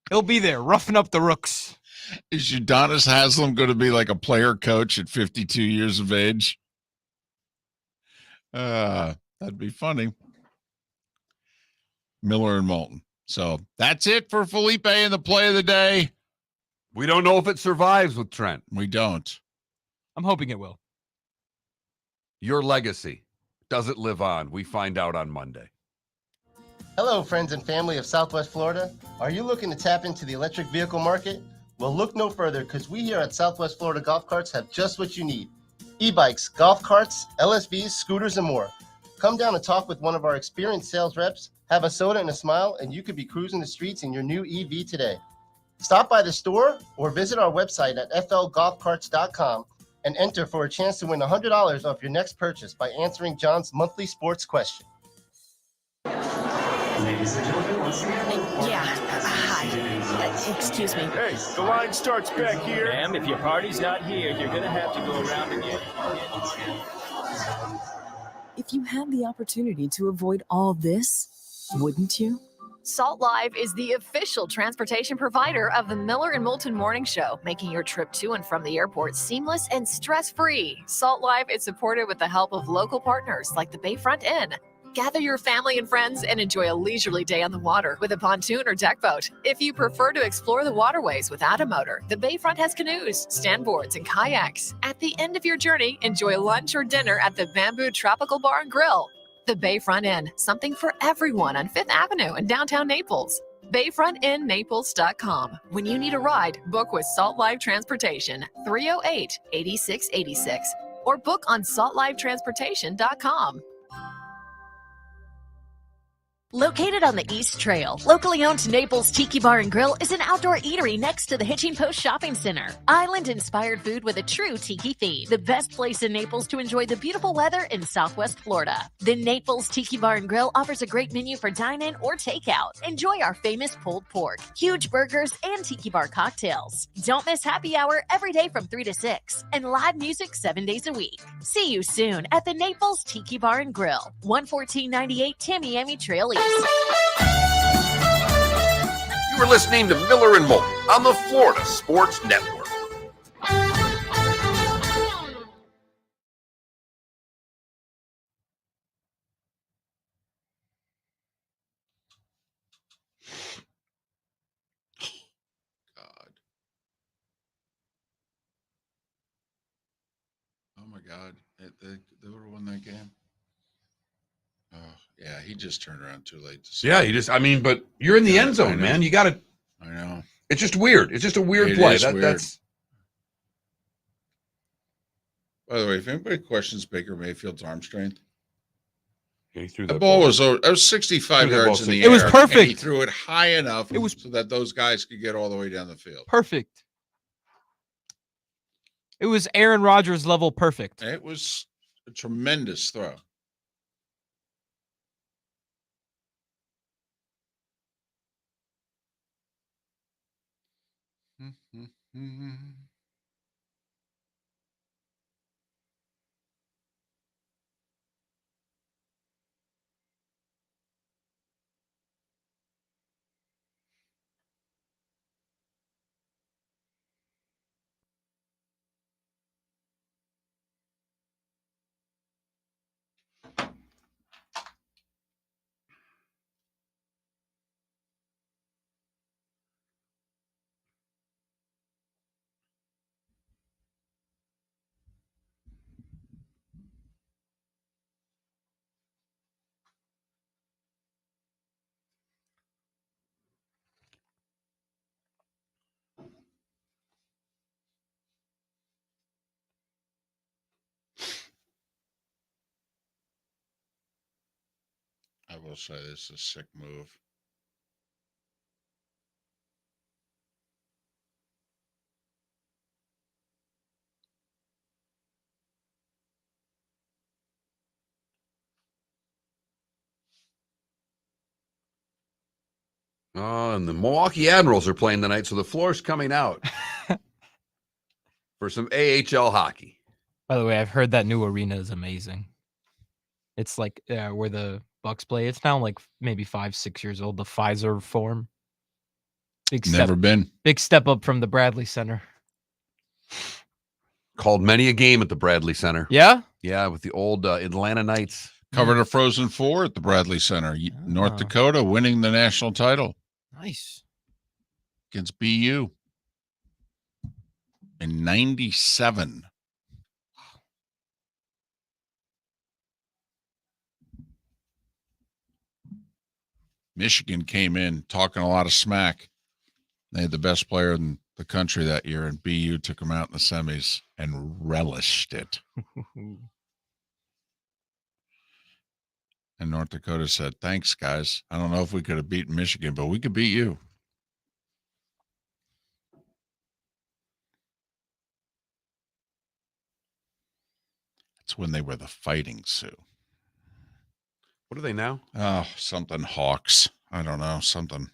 He'll be there, roughing up the rooks. Is Udonis Haslem going to be like a player coach at 52 years of age? That'd be funny. Miller and Moulton. So that's it for Felipe and the play of the day. We don't know if it survives with Trent. We don't. I'm hoping it will. Your legacy, does it live on? We find out on Monday. Hello, friends and family of Southwest Florida. Are you looking to tap into the electric vehicle market? Well, look no further, because we here at Southwest Florida Golf Carts have just what you need. E-bikes, golf carts, LSVs, scooters, and more. Come down and talk with one of our experienced sales reps, have a soda and a smile, and you could be cruising the streets in your new EV today. Stop by the store or visit our website at flgolfcarts.com and enter for a chance to win $100 off your next purchase by answering John's monthly sports question. Ladies and gentlemen, once again. Yeah. Hi. Excuse me. Hey, the line starts back here. Ma'am, if your party's not here, you're going to have to go around again. If you had the opportunity to avoid all this, wouldn't you? Salt Live is the official transportation provider of the Miller and Moulton Morning Show, making your trip to and from the airport seamless and stress-free. Salt Live is supported with the help of local partners like the Bayfront Inn. Gather your family and friends and enjoy a leisurely day on the water with a pontoon or deck boat. If you prefer to explore the waterways without a motor, the Bayfront has canoes, standboards, and kayaks. At the end of your journey, enjoy lunch or dinner at the Bamboo Tropical Bar and Grill. The Bayfront Inn, something for everyone on 5th Avenue in downtown Naples. BayfrontInNaples.com. When you need a ride, book with Salt Live Transportation, 308-8686, or book on saltlivetransportation.com. Located on the East Trail, locally owned Naples Tiki Bar and Grill is an outdoor eatery next to the Hitching Post Shopping Center. Island-inspired food with a true tiki theme. The best place in Naples to enjoy the beautiful weather in Southwest Florida. The Naples Tiki Bar and Grill offers a great menu for dine-in or takeout. Enjoy our famous pulled pork, huge burgers, and tiki bar cocktails. Don't miss happy hour every day from 3 to 6, and live music 7 days a week. See you soon at the Naples Tiki Bar and Grill, 11498 Tamiami Trail East. You are listening to Miller and Moulton on the Florida Sports Network. Oh my God, they would have won that game. Oh yeah, he just turned around too late to see. Yeah, but you're in the end zone, man. You got to. I know. It's just weird. It's just a weird It play. is weird. That's. By the way, if anybody questions Baker Mayfield's arm strength, he threw the ball was 65 yards in the air. It was perfect. And he threw it high enough so that those guys could get all the way down the field. Perfect. It was Aaron Rodgers level perfect. It was a tremendous throw. I will say this is a sick move. And the Milwaukee Admirals are playing tonight, so the floor's coming out for some AHL hockey. By the way, I've heard that new arena is amazing. It's like where the Bucks play. It's now like maybe 5-6 years old. The Pfizer Forum. Never been. Big step up from the Bradley Center. Called many a game at the Bradley Center. Yeah? Yeah, with the old Atlanta Knights. Covered a Frozen Four at the Bradley Center. North Dakota winning the national title. Nice. Against BU. In 97. Michigan came in talking a lot of smack. They had the best player in the country that year, and BU took them out in the semis and relished it. And North Dakota said, thanks, guys. I don't know if we could have beaten Michigan, but we could beat you. That's when they were the Fighting Sioux. What are they now? Oh, something Hawks. I don't know, something.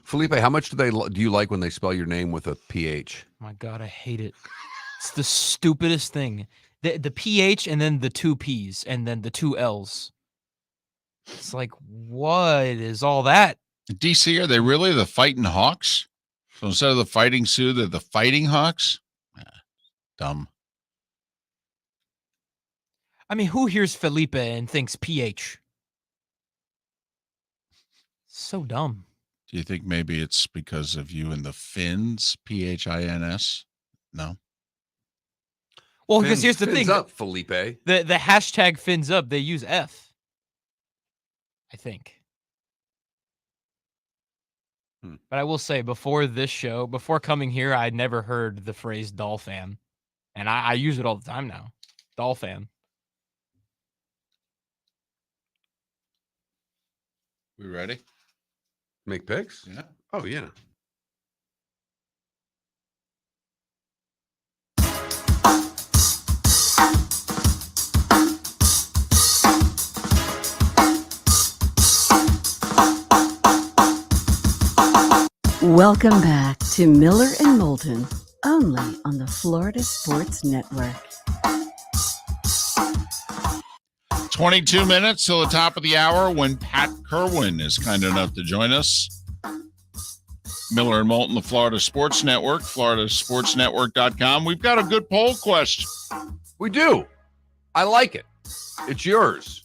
Felipe, how much do you like when they spell your name with a PH? My God, I hate it. It's the stupidest thing. The PH and then the 2 P's and then the 2 L's. It's like, what is all that? DC, are they really the Fighting Hawks? So instead of the Fighting Sioux, they're the Fighting Hawks? Dumb. I mean, who hears Felipe and thinks PH? So dumb. Do you think maybe it's because of you and the Finns, PHINS? No. Well, because here's the Fins thing. up, Felipe. The hashtag fins up, they use F. I think. But I will say, before this show, before coming here, I'd never heard the phrase doll fan. And I use it all the time now. Doll fan. We ready? Make picks? Yeah. Oh, yeah. Welcome back to Miller and Moulton, only on the Florida Sports Network. 22 minutes till the top of the hour when Pat Kirwan is kind enough to join us. Miller and Moulton, the Florida Sports Network, floridasportsnetwork.com. We've got a good poll question. We do. I like it. It's yours.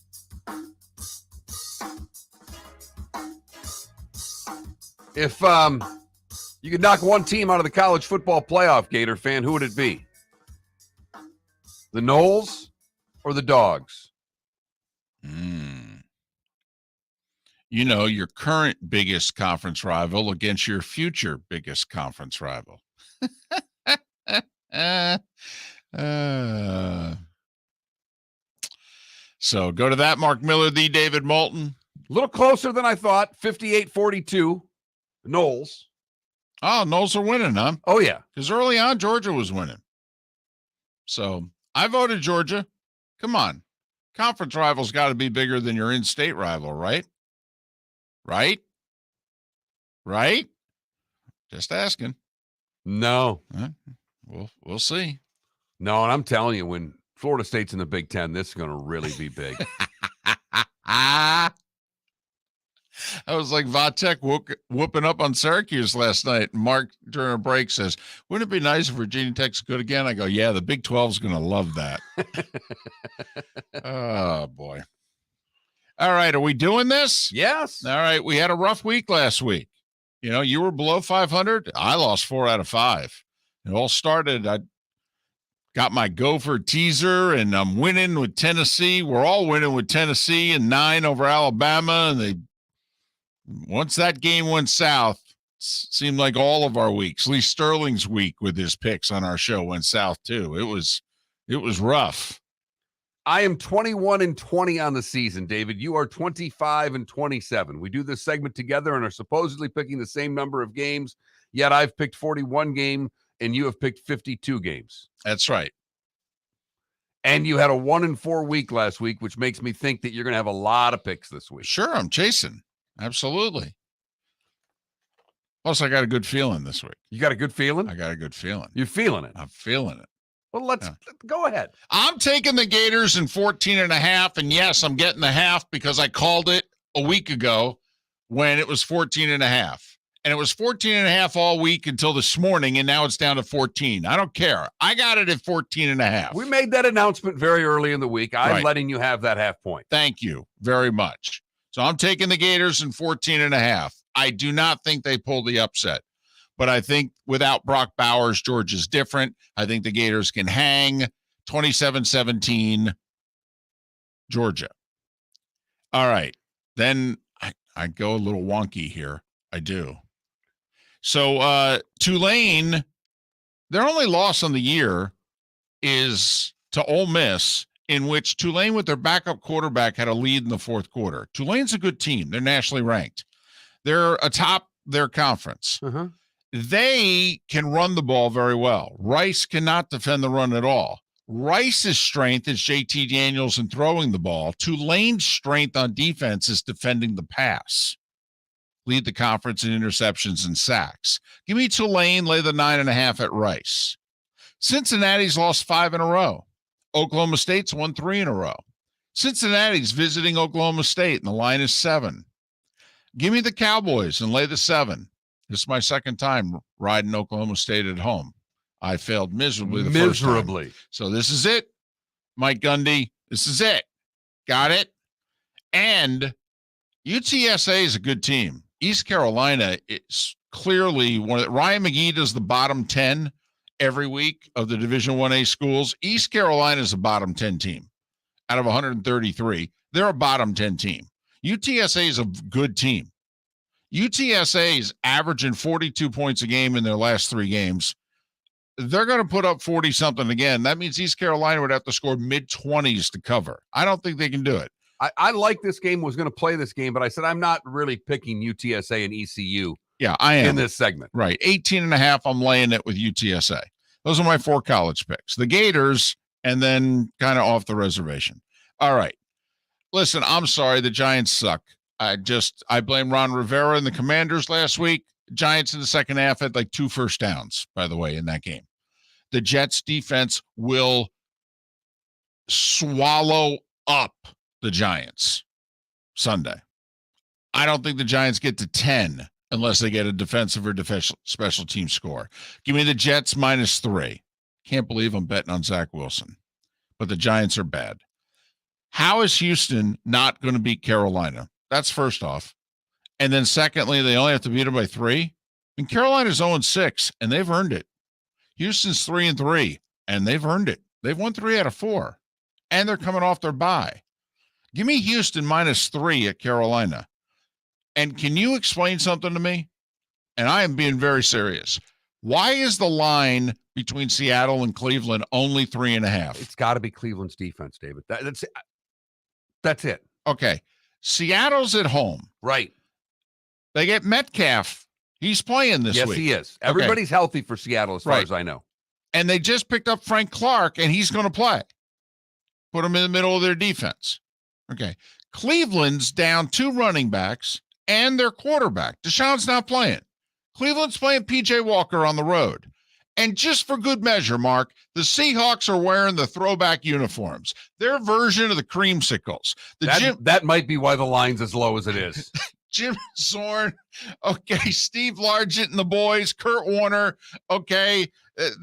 If you could knock one team out of the college football playoff, Gator fan, who would it be? The Noles or the Dogs? You know, your current biggest conference rival against your future biggest conference rival. So go to that, Mark Miller, the David Moulton. A little closer than I thought, 58-42. Noles. Oh, Noles are winning, huh? Oh, yeah. Because early on, Georgia was winning. So I voted Georgia. Come on. Conference rival's got to be bigger than your in-state rival, right? Right? Just asking. No. We'll see. No, and I'm telling you, when Florida State's in the Big Ten, this is going to really be big. I was like Vatek whooping up on Syracuse last night. Mark, during a break, says, wouldn't it be nice if Virginia Tech's good again? I go, yeah, the Big 12 is going to love that. Oh, boy. All right, are we doing this? Yes. All right, we had a rough week last week. You know, you were below 500. I lost 4 out of 5. It all started, I got my Gopher teaser, and I'm winning with Tennessee. We're all winning with Tennessee and 9 over Alabama, and once that game went south, seemed like all of our weeks, Lee Sterling's week with his picks on our show went south too. It was rough. I am 21-20 on the season, David. You are 25-27. We do this segment together and are supposedly picking the same number of games, yet I've picked 41 games and you have picked 52 games. That's right. And you had a 1-4 week last week, which makes me think that you're going to have a lot of picks this week. Sure, I'm chasing. Absolutely. Plus, I got a good feeling this week. You got a good feeling? I got a good feeling. You're feeling it? I'm feeling it. Well, let's go ahead. I'm taking the Gators in 14.5, and yes, I'm getting the half because I called it a week ago when it was 14.5. And it was 14.5 all week until this morning, and now it's down to 14. I don't care. I got it at 14.5. We made that announcement very early in the week. I'm letting you have that half point. Thank you very much. So I'm taking the Gators in 14.5. I do not think they pull the upset, but I think without Brock Bowers, Georgia's different. I think the Gators can hang 27-17 Georgia. All right. Then I go a little wonky here. I do. So Tulane, their only loss on the year is to Ole Miss, in which Tulane with their backup quarterback had a lead in the fourth quarter. Tulane's a good team. They're nationally ranked. They're atop their conference. They can run the ball very well. Rice cannot defend the run at all. Rice's strength is JT Daniels in throwing the ball. Tulane's strength on defense is defending the pass. Lead the conference in interceptions and sacks. Give me Tulane, lay the 9.5 at Rice. Cincinnati's lost 5 in a row. Oklahoma State's won 3 in a row. Cincinnati's visiting Oklahoma State, and the line is 7. Give me the Cowboys and lay the 7. This is my second time riding Oklahoma State at home. I failed miserably the first time. So this is it, Mike Gundy. This is it. Got it? And UTSA is a good team. East Carolina is clearly one of the, Ryan McGee does the bottom 10 every week of the Division 1A schools. East Carolina is a bottom 10 team out of 133. They're a bottom 10 team. UTSA is a good team. UTSA is averaging 42 points a game in their last 3 games. They're going to put up 40-something again. That means East Carolina would have to score mid-20s to cover. I don't think they can do it. I like this game, was going to play this game, but I said I'm not really picking UTSA and ECU. Yeah, I am. In this segment. Right. 18.5, I'm laying it with UTSA. Those are my 4 college picks. The Gators, and then kind of off the reservation. All right. Listen, I'm sorry. The Giants suck. I blame Ron Rivera and the Commanders last week. Giants in the second half had like 2 first downs, by the way, in that game. The Jets defense will swallow up the Giants Sunday. I don't think the Giants get to 10 unless they get a defensive or special team score. Give me the Jets -3. Can't believe I'm betting on Zach Wilson. But the Giants are bad. How is Houston not going to beat Carolina? That's first off. And then secondly, they only have to beat them by 3. And Carolina's 0-6, and they've earned it. Houston's 3-3, and they've earned it. They've won 3 out of 4, and they're coming off their bye. Give me Houston -3 at Carolina. And can you explain something to me? And I am being very serious. Why is the line between Seattle and Cleveland only 3.5? It's got to be Cleveland's defense, David. That's it. Okay. Seattle's at home. Right. They get Metcalf. He's playing this week. Yes, he is. Everybody's healthy for Seattle as far as I know. And they just picked up Frank Clark, and he's going to play. Put him in the middle of their defense. Okay. Cleveland's down 2 running backs and their quarterback. Deshaun's not playing. Cleveland's playing P.J. Walker on the road. And just for good measure, Mark, the Seahawks are wearing the throwback uniforms. Their version of the creamsicles. That might be why the line's as low as it is. Jim Zorn, okay, Steve Largent and the boys, Kurt Warner, okay,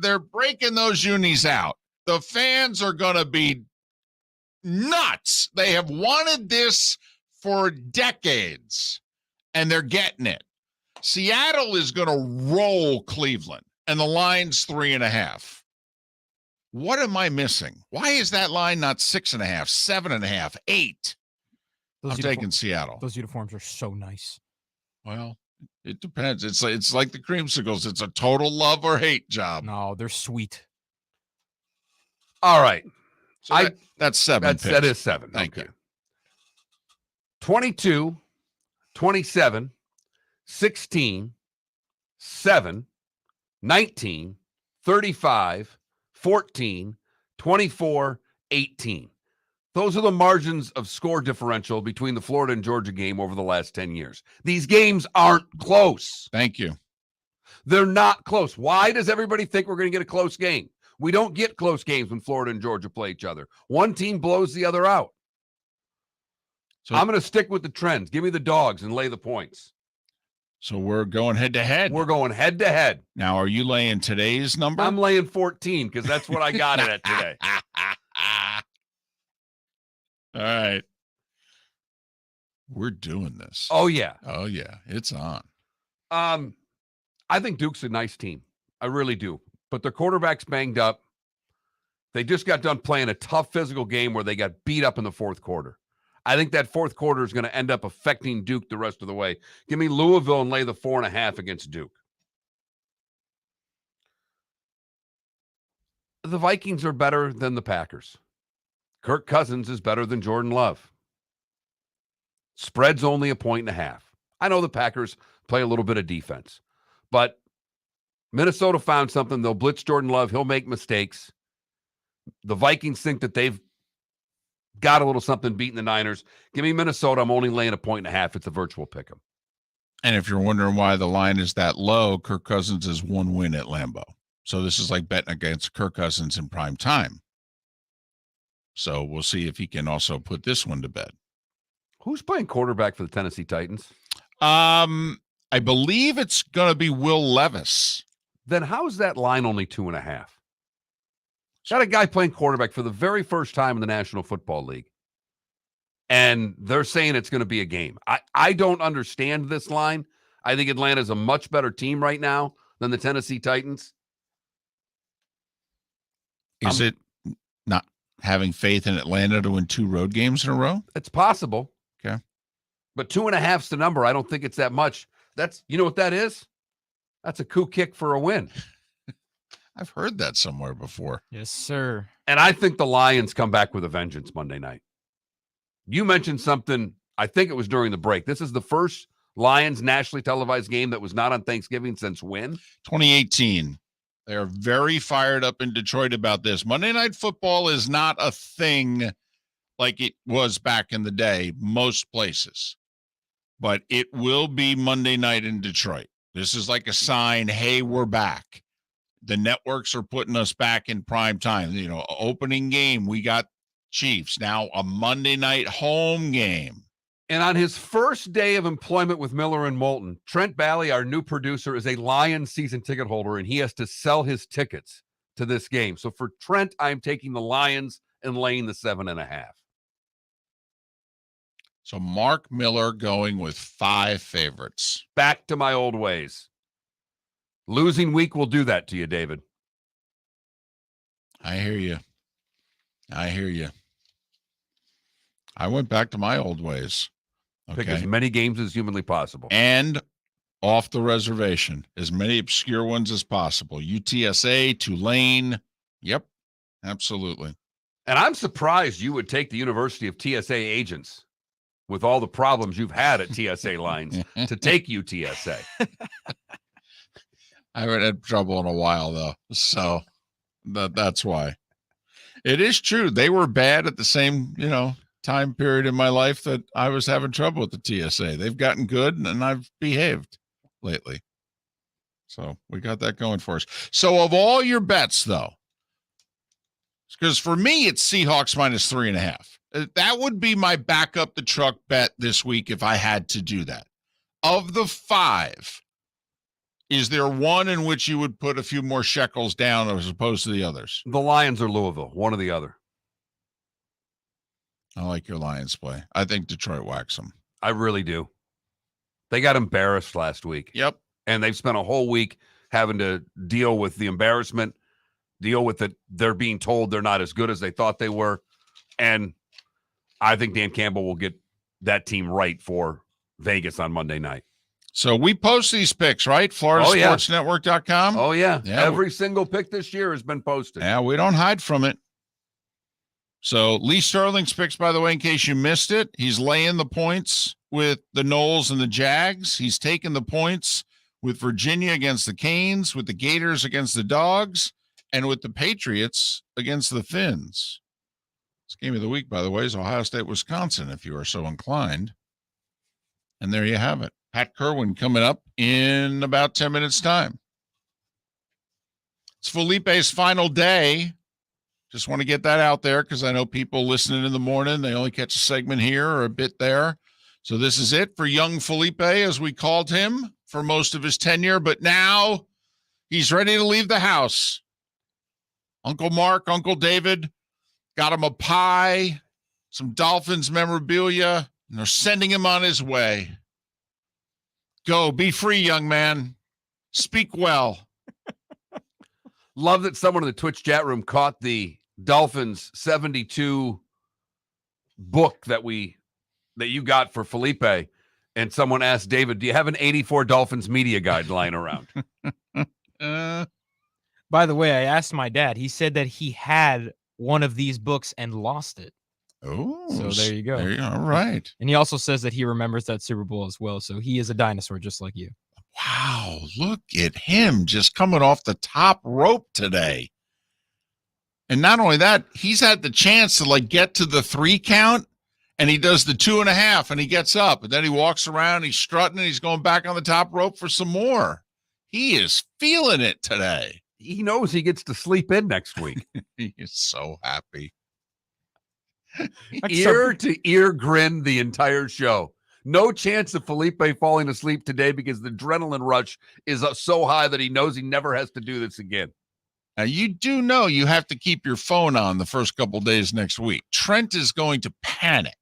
they're breaking those unis out. The fans are going to be nuts. They have wanted this for decades, and they're getting it. Seattle is going to roll Cleveland, and the line's 3.5. What am I missing? Why is that line not 6.5, 7.5, 8? I'm taking Seattle. Those uniforms are so nice. Well, it depends. It's like the creamsicles. It's a total love or hate job. No, they're sweet. All right. So that's 7 picks. That is 7. Thank you. 22, 27, 16, 7, 19, 35, 14, 24, 18. Those are the margins of score differential between the Florida and Georgia game over the last 10 years. These games aren't close. Thank you. They're not close. Why does everybody think we're going to get a close game? We don't get close games when Florida and Georgia play each other. One team blows the other out. So I'm going to stick with the trends. Give me the dogs and lay the points. So we're going head-to-head. We're going head-to-head. Now, are you laying today's number? I'm laying 14 because that's what I got it at today. All right. We're doing this. Oh, yeah. Oh, yeah. It's on. I think Duke's a nice team. I really do. But their quarterback's banged up. They just got done playing a tough physical game where they got beat up in the fourth quarter. I think that fourth quarter is going to end up affecting Duke the rest of the way. Give me Louisville and lay the 4.5 against Duke. The Vikings are better than the Packers. Kirk Cousins is better than Jordan Love. Spread's only 1.5. I know the Packers play a little bit of defense, but Minnesota found something. They'll blitz Jordan Love. He'll make mistakes. The Vikings think that they've got a little something beating the Niners. Give me Minnesota. I'm only laying 1.5. It's a virtual pick 'em. And if you're wondering why the line is that low, Kirk Cousins is 1 win at Lambeau. So this is like betting against Kirk Cousins in prime time. So we'll see if he can also put this one to bed. Who's playing quarterback for the Tennessee Titans? I believe it's going to be Will Levis. Then how is that line only 2.5? Got a guy playing quarterback for the very first time in the National Football League. And they're saying it's going to be a game. I don't understand this line. I think Atlanta's a much better team right now than the Tennessee Titans. Is it not having faith in Atlanta to win 2 road games in a row? It's possible. Okay. But 2.5's the number. I don't think it's that much. That's, you know what that is? That's a coup kick for a win. I've heard that somewhere before. Yes, sir. And I think the Lions come back with a vengeance Monday night. You mentioned something, I think it was during the break. This is the first Lions nationally televised game that was not on Thanksgiving since when? 2018. They are very fired up in Detroit about this. Monday Night Football is not a thing like it was back in the day, most places. But it will be Monday night in Detroit. This is like a sign, hey, we're back. The networks are putting us back in prime time. You know, opening game, we got Chiefs. Now a Monday night home game. And on his first day of employment with Miller and Moulton, Trent Bally, our new producer, is a Lions season ticket holder, and he has to sell his tickets to this game. So for Trent, I'm taking the Lions and laying the 7.5. So Mark Miller going with 5 favorites. Back to my old ways. Losing week will do that to you, David. I hear you. I went back to my old ways. Pick as many games as humanly possible. And off the reservation, as many obscure ones as possible. UTSA, Tulane. Yep, absolutely. And I'm surprised you would take the University of TSA agents with all the problems you've had at TSA lines to take UTSA. I haven't had trouble in a while, though. So that's why. It is true. They were bad at the same, time period in my life that I was having trouble with the TSA. They've gotten good, and I've behaved lately. So we got that going for us. So of all your bets, though, because for me, it's Seahawks minus 3.5. That would be my back up the truck bet this week if I had to do that. Of the 5, is there one in which you would put a few more shekels down as opposed to the others? The Lions or Louisville, one or the other. I like your Lions play. I think Detroit whacks them. I really do. They got embarrassed last week. Yep. And they've spent a whole week having to deal with the embarrassment, deal with it. They're being told they're not as good as they thought they were. And I think Dan Campbell will get that team right for Vegas on Monday night. So we post these picks, right? FloridaSportsNetwork.com. Oh, yeah. Every single pick this year has been posted. Yeah, we don't hide from it. So Lee Sterling's picks, by the way, in case you missed it, he's laying the points with the Knowles and the Jags. He's taking the points with Virginia against the Canes, with the Gators against the Dogs, and with the Patriots against the Finns. This game of the week, by the way, is Ohio State, Wisconsin, if you are so inclined. And there you have it. Pat Kirwan coming up in about 10 minutes' time. It's Felipe's final day. Just want to get that out there because I know people listening in the morning, they only catch a segment here or a bit there. So this is it for young Felipe, as we called him for most of his tenure. But now he's ready to leave the house. Uncle Mark, Uncle David got him a pie, some Dolphins memorabilia, and they're sending him on his way. Go, be free, young man. Speak well. Love that someone in the Twitch chat room caught the Dolphins 72 book that you got for Felipe, and someone asked David, do you have an 84 Dolphins media guide lying around? By the way, I asked my dad. He said that he had one of these books and lost it. Oh, so there you go. All right. And he also says that he remembers that Super Bowl as well. So he is a dinosaur just like you. Wow, look at him just coming off the top rope today. And not only that, he's had the chance to get to the 3 count, and he does the 2.5, and he gets up, and then he walks around, he's strutting, and he's going back on the top rope for some more. He is feeling it today. He knows he gets to sleep in next week. He is so happy. Ear to ear grin the entire show. No chance of Felipe falling asleep today because the adrenaline rush is so high that he knows he never has to do this again. Now, you do know you have to keep your phone on the first couple days next week. Trent is going to panic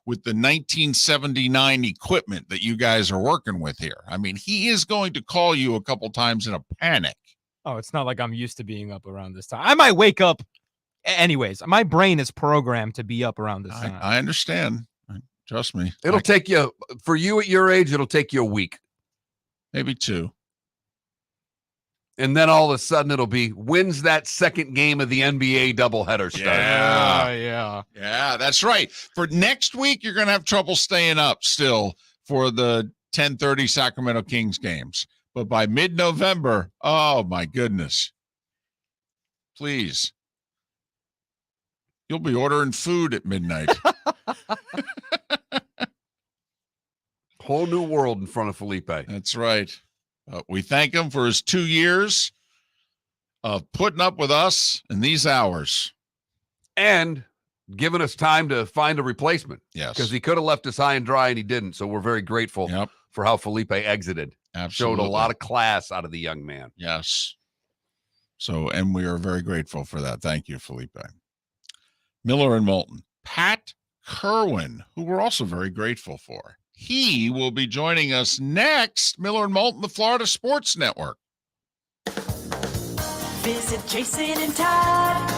with the 1979 equipment that you guys are working with here. I mean, he is going to call you a couple times in a panic. Oh, it's not like I'm used to being up around this time. I might wake up. Anyways, my brain is programmed to be up around this time. I understand. Trust me. It'll take you, for you at your age, it'll take you a week. Maybe 2. And then all of a sudden it'll be, when's that second game of the NBA doubleheader start? Yeah, that's right. For next week, you're going to have trouble staying up still for the 10:30 Sacramento Kings games. But by mid-November, oh my goodness. Please. You'll be ordering food at midnight. Whole new world in front of Felipe. That's right. We thank him for his 2 years of putting up with us in these hours. And giving us time to find a replacement. Yes. Because he could have left us high and dry and he didn't. So we're very grateful for how Felipe exited. Absolutely. Showed a lot of class out of the young man. Yes. So, and we are very grateful for that. Thank you, Felipe. Miller and Moulton. Pat Kirwan, who we're also very grateful for. He will be joining us next. Miller and Moulton, the Florida Sports Network. Visit Jason and Todd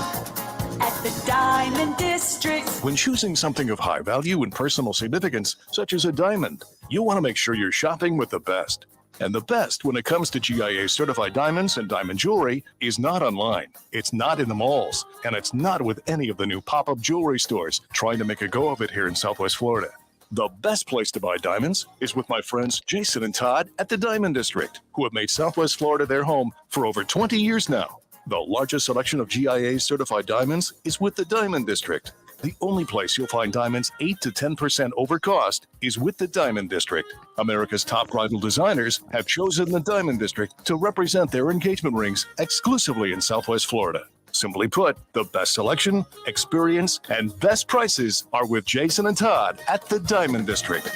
at the Diamond District. When choosing something of high value and personal significance, such as a diamond, you want to make sure you're shopping with the best. And the best when it comes to GIA certified diamonds and diamond jewelry is not online. It's not in the malls. And it's not with any of the new pop-up jewelry stores trying to make a go of it here in Southwest Florida. The best place to buy diamonds is with my friends Jason and Todd at the Diamond District, who have made Southwest Florida their home for over 20 years now. The largest selection of GIA certified diamonds is with the Diamond District. The only place you'll find diamonds 8 to 10% over cost is with the Diamond District. America's top bridal designers have chosen the Diamond District to represent their engagement rings exclusively in Southwest Florida. Simply put, the best selection, experience, and best prices are with Jason and Todd at the Diamond District.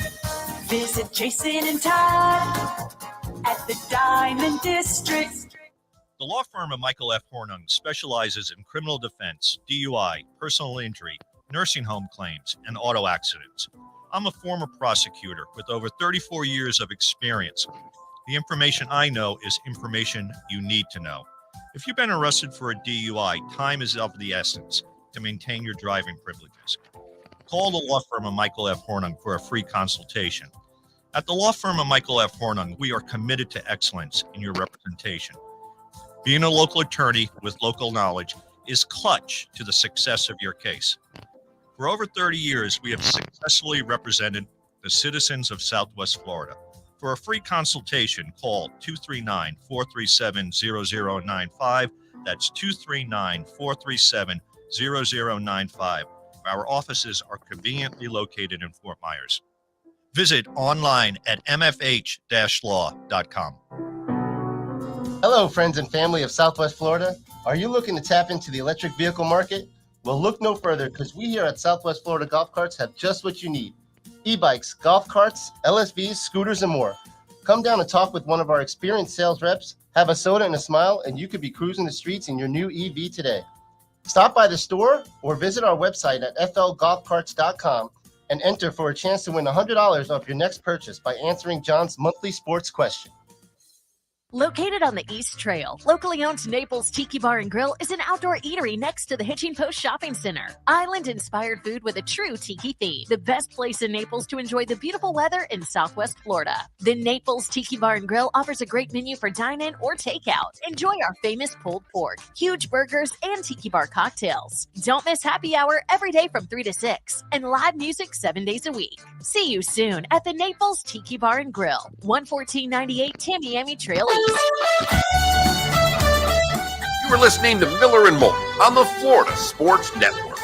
Visit Jason and Todd at the Diamond District. The law firm of Michael F. Hornung specializes in criminal defense, DUI, personal injury, nursing home claims, and auto accidents. I'm a former prosecutor with over 34 years of experience. The information I know is information you need to know. If you've been arrested for a DUI, time is of the essence to maintain your driving privileges. Call the law firm of Michael F. Hornung for a free consultation. At the law firm of Michael F. Hornung, we are committed to excellence in your representation. Being a local attorney with local knowledge is clutch to the success of your case. For over 30 years, we have successfully represented the citizens of Southwest Florida. For a free consultation, call 239-437-0095. That's 239-437-0095. Our offices are conveniently located in Fort Myers. Visit online at mfh-law.com. Hello, friends and family of Southwest Florida. Are you looking to tap into the electric vehicle market? Well, look no further, because we here at Southwest Florida Golf Carts have just what you need. E-bikes, golf carts, LSVs, scooters, and more. Come down and talk with one of our experienced sales reps, have a soda and a smile, and you could be cruising the streets in your new EV today. Stop by the store or visit our website at flgolfcarts.com and enter for a chance to win $100 off your next purchase by answering John's monthly sports question. Located on the East Trail, locally owned Naples Tiki Bar and Grill is an outdoor eatery next to the Hitching Post Shopping Center. Island-inspired food with a true tiki theme. The best place in Naples to enjoy the beautiful weather in Southwest Florida. The Naples Tiki Bar and Grill offers a great menu for dine-in or takeout. Enjoy our famous pulled pork, huge burgers, and tiki bar cocktails. Don't miss happy hour every day from 3 to 6 and live music 7 days a week. See you soon at the Naples Tiki Bar and Grill, 11498 Tamiami Trail East. You are listening to Miller and Moulton on the Florida Sports Network.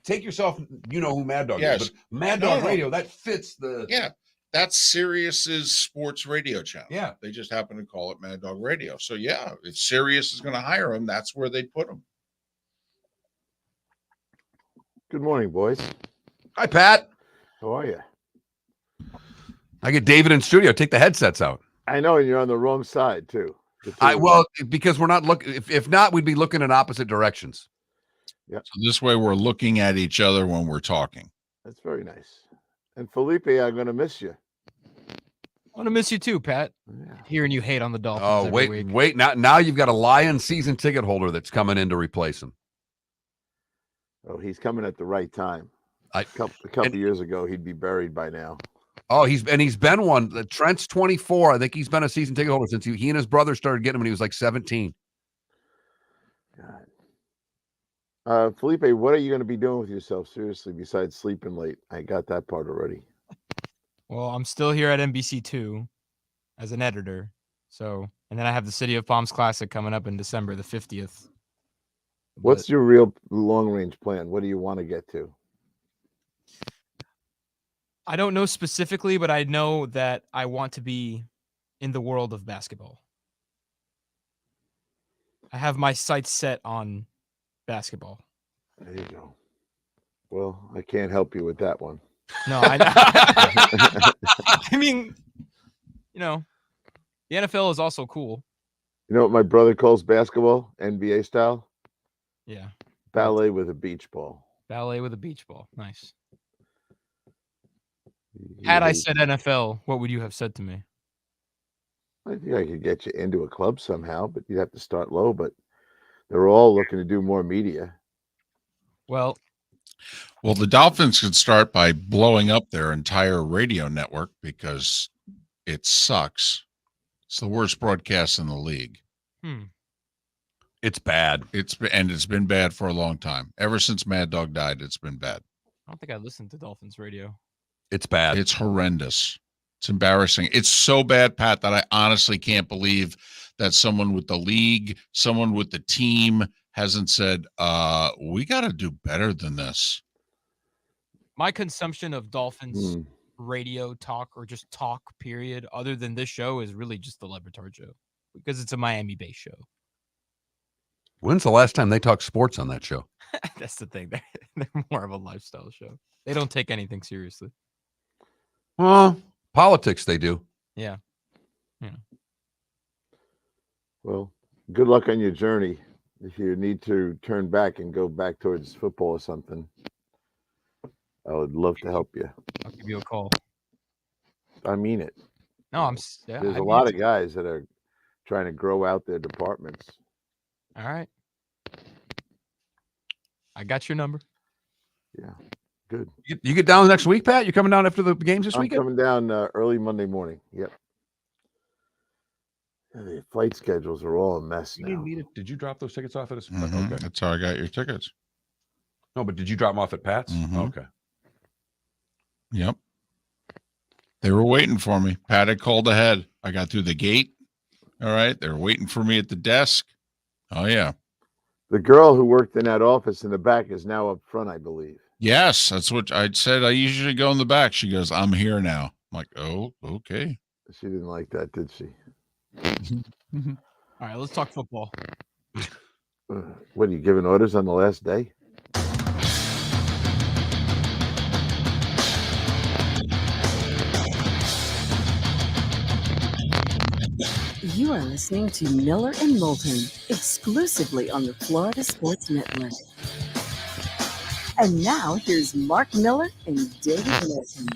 Take yourself, you know who Mad Dog Yes. is, but Mad Dog Radio, that fits the... Yeah, that's Sirius's sports radio channel. Yeah. They just happen to call it Mad Dog Radio. So, yeah, if Sirius is going to hire him, that's where they put him. Good morning, boys. Hi, Pat. How are you? I get David in studio. Take the headsets out. I know, and you're on the wrong side, too. Well, because we're not looking... If not, we'd be looking in opposite directions. Yep. So this way we're looking at each other when we're talking. That's very nice. And Felipe, I'm going to miss you. I'm going to miss you too, Pat. Yeah. Hearing you hate on the Dolphins Oh, every week. wait. Now you've got a Lions season ticket holder that's coming in to replace him. Oh, he's coming at the right time. A couple years ago, he'd be buried by now. Oh, he's been one. Trent's 24. I think he's been a season ticket holder since he and his brother started getting him when he was like 17. Felipe, what are you going to be doing with yourself, seriously, besides sleeping late? I got that part already. Well, I'm still here at NBC2 as an editor. So, and then I have the City of Palms Classic coming up in December the 50th. What's your real long-range plan? What do you want to get to? I don't know specifically, but I know that I want to be in the world of basketball. I have my sights set on basketball. There you go. Well, I can't help you with that one. No, I I mean, the NFL is also cool. You know what my brother calls basketball, NBA style? Yeah. Ballet with a beach ball. Ballet with a beach ball. Nice. Had I said NFL, what would you have said to me? I think I could get you into a club somehow, but you'd have to start low. But they're all looking to do more media. Well, the Dolphins could start by blowing up their entire radio network because it sucks. It's the worst broadcast in the league. It's bad. It's been bad for a long time. Ever since Mad Dog died, it's been bad. I don't think I listened to Dolphins radio. It's bad. It's horrendous. It's embarrassing. It's so bad, Pat, that I honestly can't believe that someone with the league, someone with the team hasn't said, we got to do better than this. My consumption of Dolphins radio talk or just talk, period, other than this show is really just the Lebertard show because it's a Miami-based show. When's the last time they talked sports on that show? That's the thing. They're more of a lifestyle show. They don't take anything seriously. Well, politics they do. Yeah. Well, good luck on your journey. If you need to turn back and go back towards football or something, I would love to help you. I'll give you a call. I mean it. No, There's a lot of guys that are trying to grow out their departments. All right. I got your number. Yeah. Good. You get down next week, Pat? You coming down after the games this I'm weekend? coming down early Monday morning. Yep. Yeah, the flight schedules are all a mess now. Did you drop those tickets off at us? Okay. That's how I got your tickets. No, but did you drop them off at Pat's? Okay. Yep. They were waiting for me. Pat had called ahead. I got through the gate. All right. They were waiting for me at the desk. Oh, yeah. The girl who worked in that office in the back is now up front, I believe. Yes, that's what I said. I usually go in the back. She goes, I'm here now. I'm like, oh, okay. She didn't like that, did she? All right, let's talk football. What, are you giving orders on the last day? You are listening to Miller and Moulton, exclusively on the Florida Sports Network. And now here's Mark Miller and David Moulton.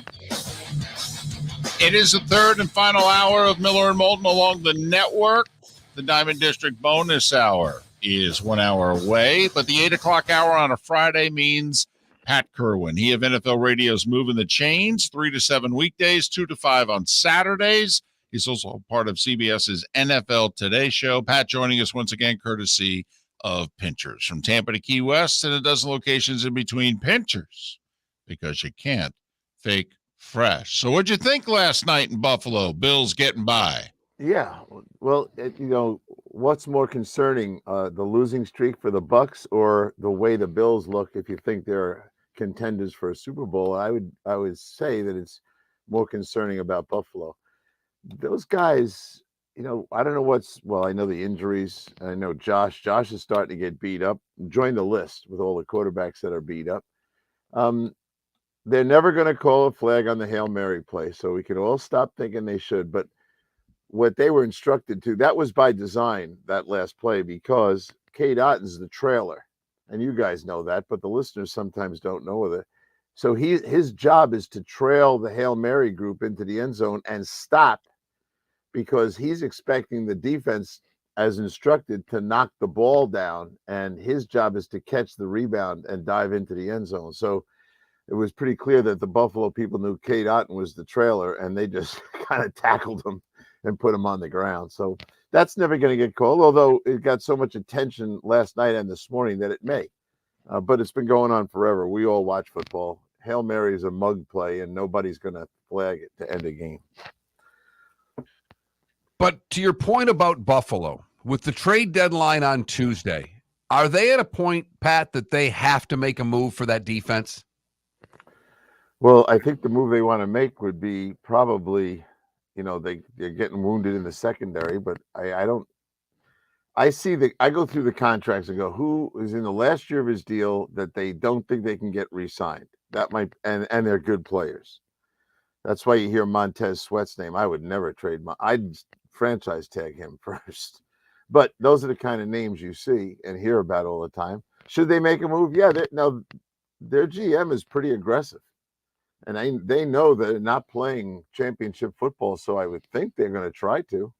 It is the third and final hour of Miller and Moulton along the network. The Diamond District bonus hour is 1 hour away, but the 8 o'clock hour on a Friday means Pat Kirwan. He of NFL Radio's Moving the Chains, 3 to 7 weekdays, 2 to 5 on Saturdays. He's also part of CBS's NFL Today show. Pat joining us once again, courtesy of Pinchers. From Tampa to Key West and a dozen locations in between. Pinchers, because you can't fake fresh. So what'd you think last night in Buffalo? Bills getting by. Yeah. Well, what's more concerning, the losing streak for the Bucks or the way the Bills look if you think they're contenders for a Super Bowl? I would say that it's more concerning about Buffalo. Those guys, I don't know I know the injuries. I know Josh is starting to get beat up. Join the list with all the quarterbacks that are beat up. They're never going to call a flag on the Hail Mary play, so we can all stop thinking they should. But what they were instructed to, that was by design, that last play, because Cade Otton's the trailer. And you guys know that, but the listeners sometimes don't know it. So his job is to trail the Hail Mary group into the end zone and stop, because he's expecting the defense, as instructed, to knock the ball down, and his job is to catch the rebound and dive into the end zone. So it was pretty clear that the Buffalo people knew Kate Otten was the trailer, and they just kind of tackled him and put him on the ground. So that's never going to get called, although it got so much attention last night and this morning that it may. But it's been going on forever. We all watch football. Hail Mary is a mug play, and nobody's going to flag it to end a game. But to your point about Buffalo, with the trade deadline on Tuesday, are they at a point, Pat, that they have to make a move for that defense? Well, I think the move they want to make would be probably, they're getting wounded in the secondary, but I go through the contracts and go, who is in the last year of his deal that they don't think they can get re-signed? That might, and they're good players. That's why you hear Montez Sweat's name. I would never trade I'd franchise tag him first. But those are the kind of names you see and hear about all the time. Should they make a move? Yeah, their GM is pretty aggressive. And they know they're not playing championship football, so I would think they're going to try to.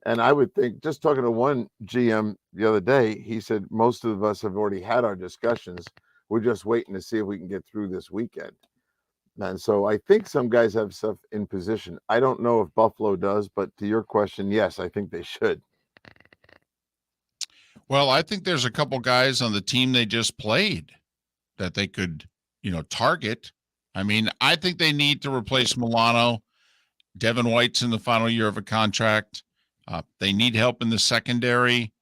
And I would think, just talking to one GM the other day, he said most of us have already had our discussions. We're just waiting to see if we can get through this weekend. And so I think some guys have stuff in position. I don't know if Buffalo does, but to your question, yes, I think they should. Well, I think there's a couple guys on the team they just played that they could, target. I mean, I think they need to replace Milano. Devin White's in the final year of a contract. They need help in the secondary.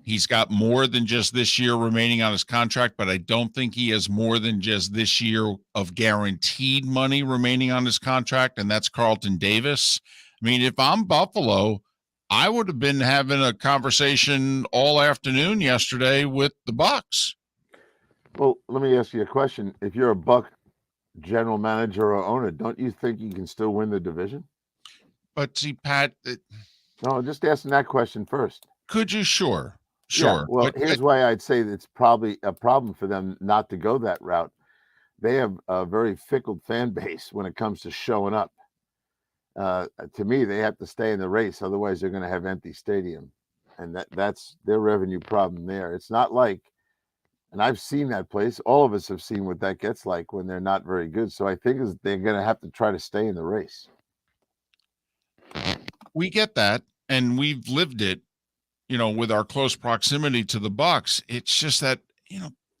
He's got more than just this year remaining on his contract, but I don't think he has more than just this year of guaranteed money remaining on his contract, and that's Carlton Davis. I mean, if I'm Buffalo, I would have been having a conversation all afternoon yesterday with the Bucs. Well, let me ask you a question. If you're a Buck general manager or owner, don't you think you can still win the division? But see, Pat, no, just asking that question first. Could you? Sure. Yeah, well, here's why I'd say that it's probably a problem for them not to go that route. They have a very fickle fan base when it comes to showing up. To me, they have to stay in the race. Otherwise, they're going to have empty stadium. And that's their revenue problem there. It's not like, and I've seen that place. All of us have seen what that gets like when they're not very good. So I think they're going to have to try to stay in the race. We get that, and we've lived it, with our close proximity to the Bucs. It's just that,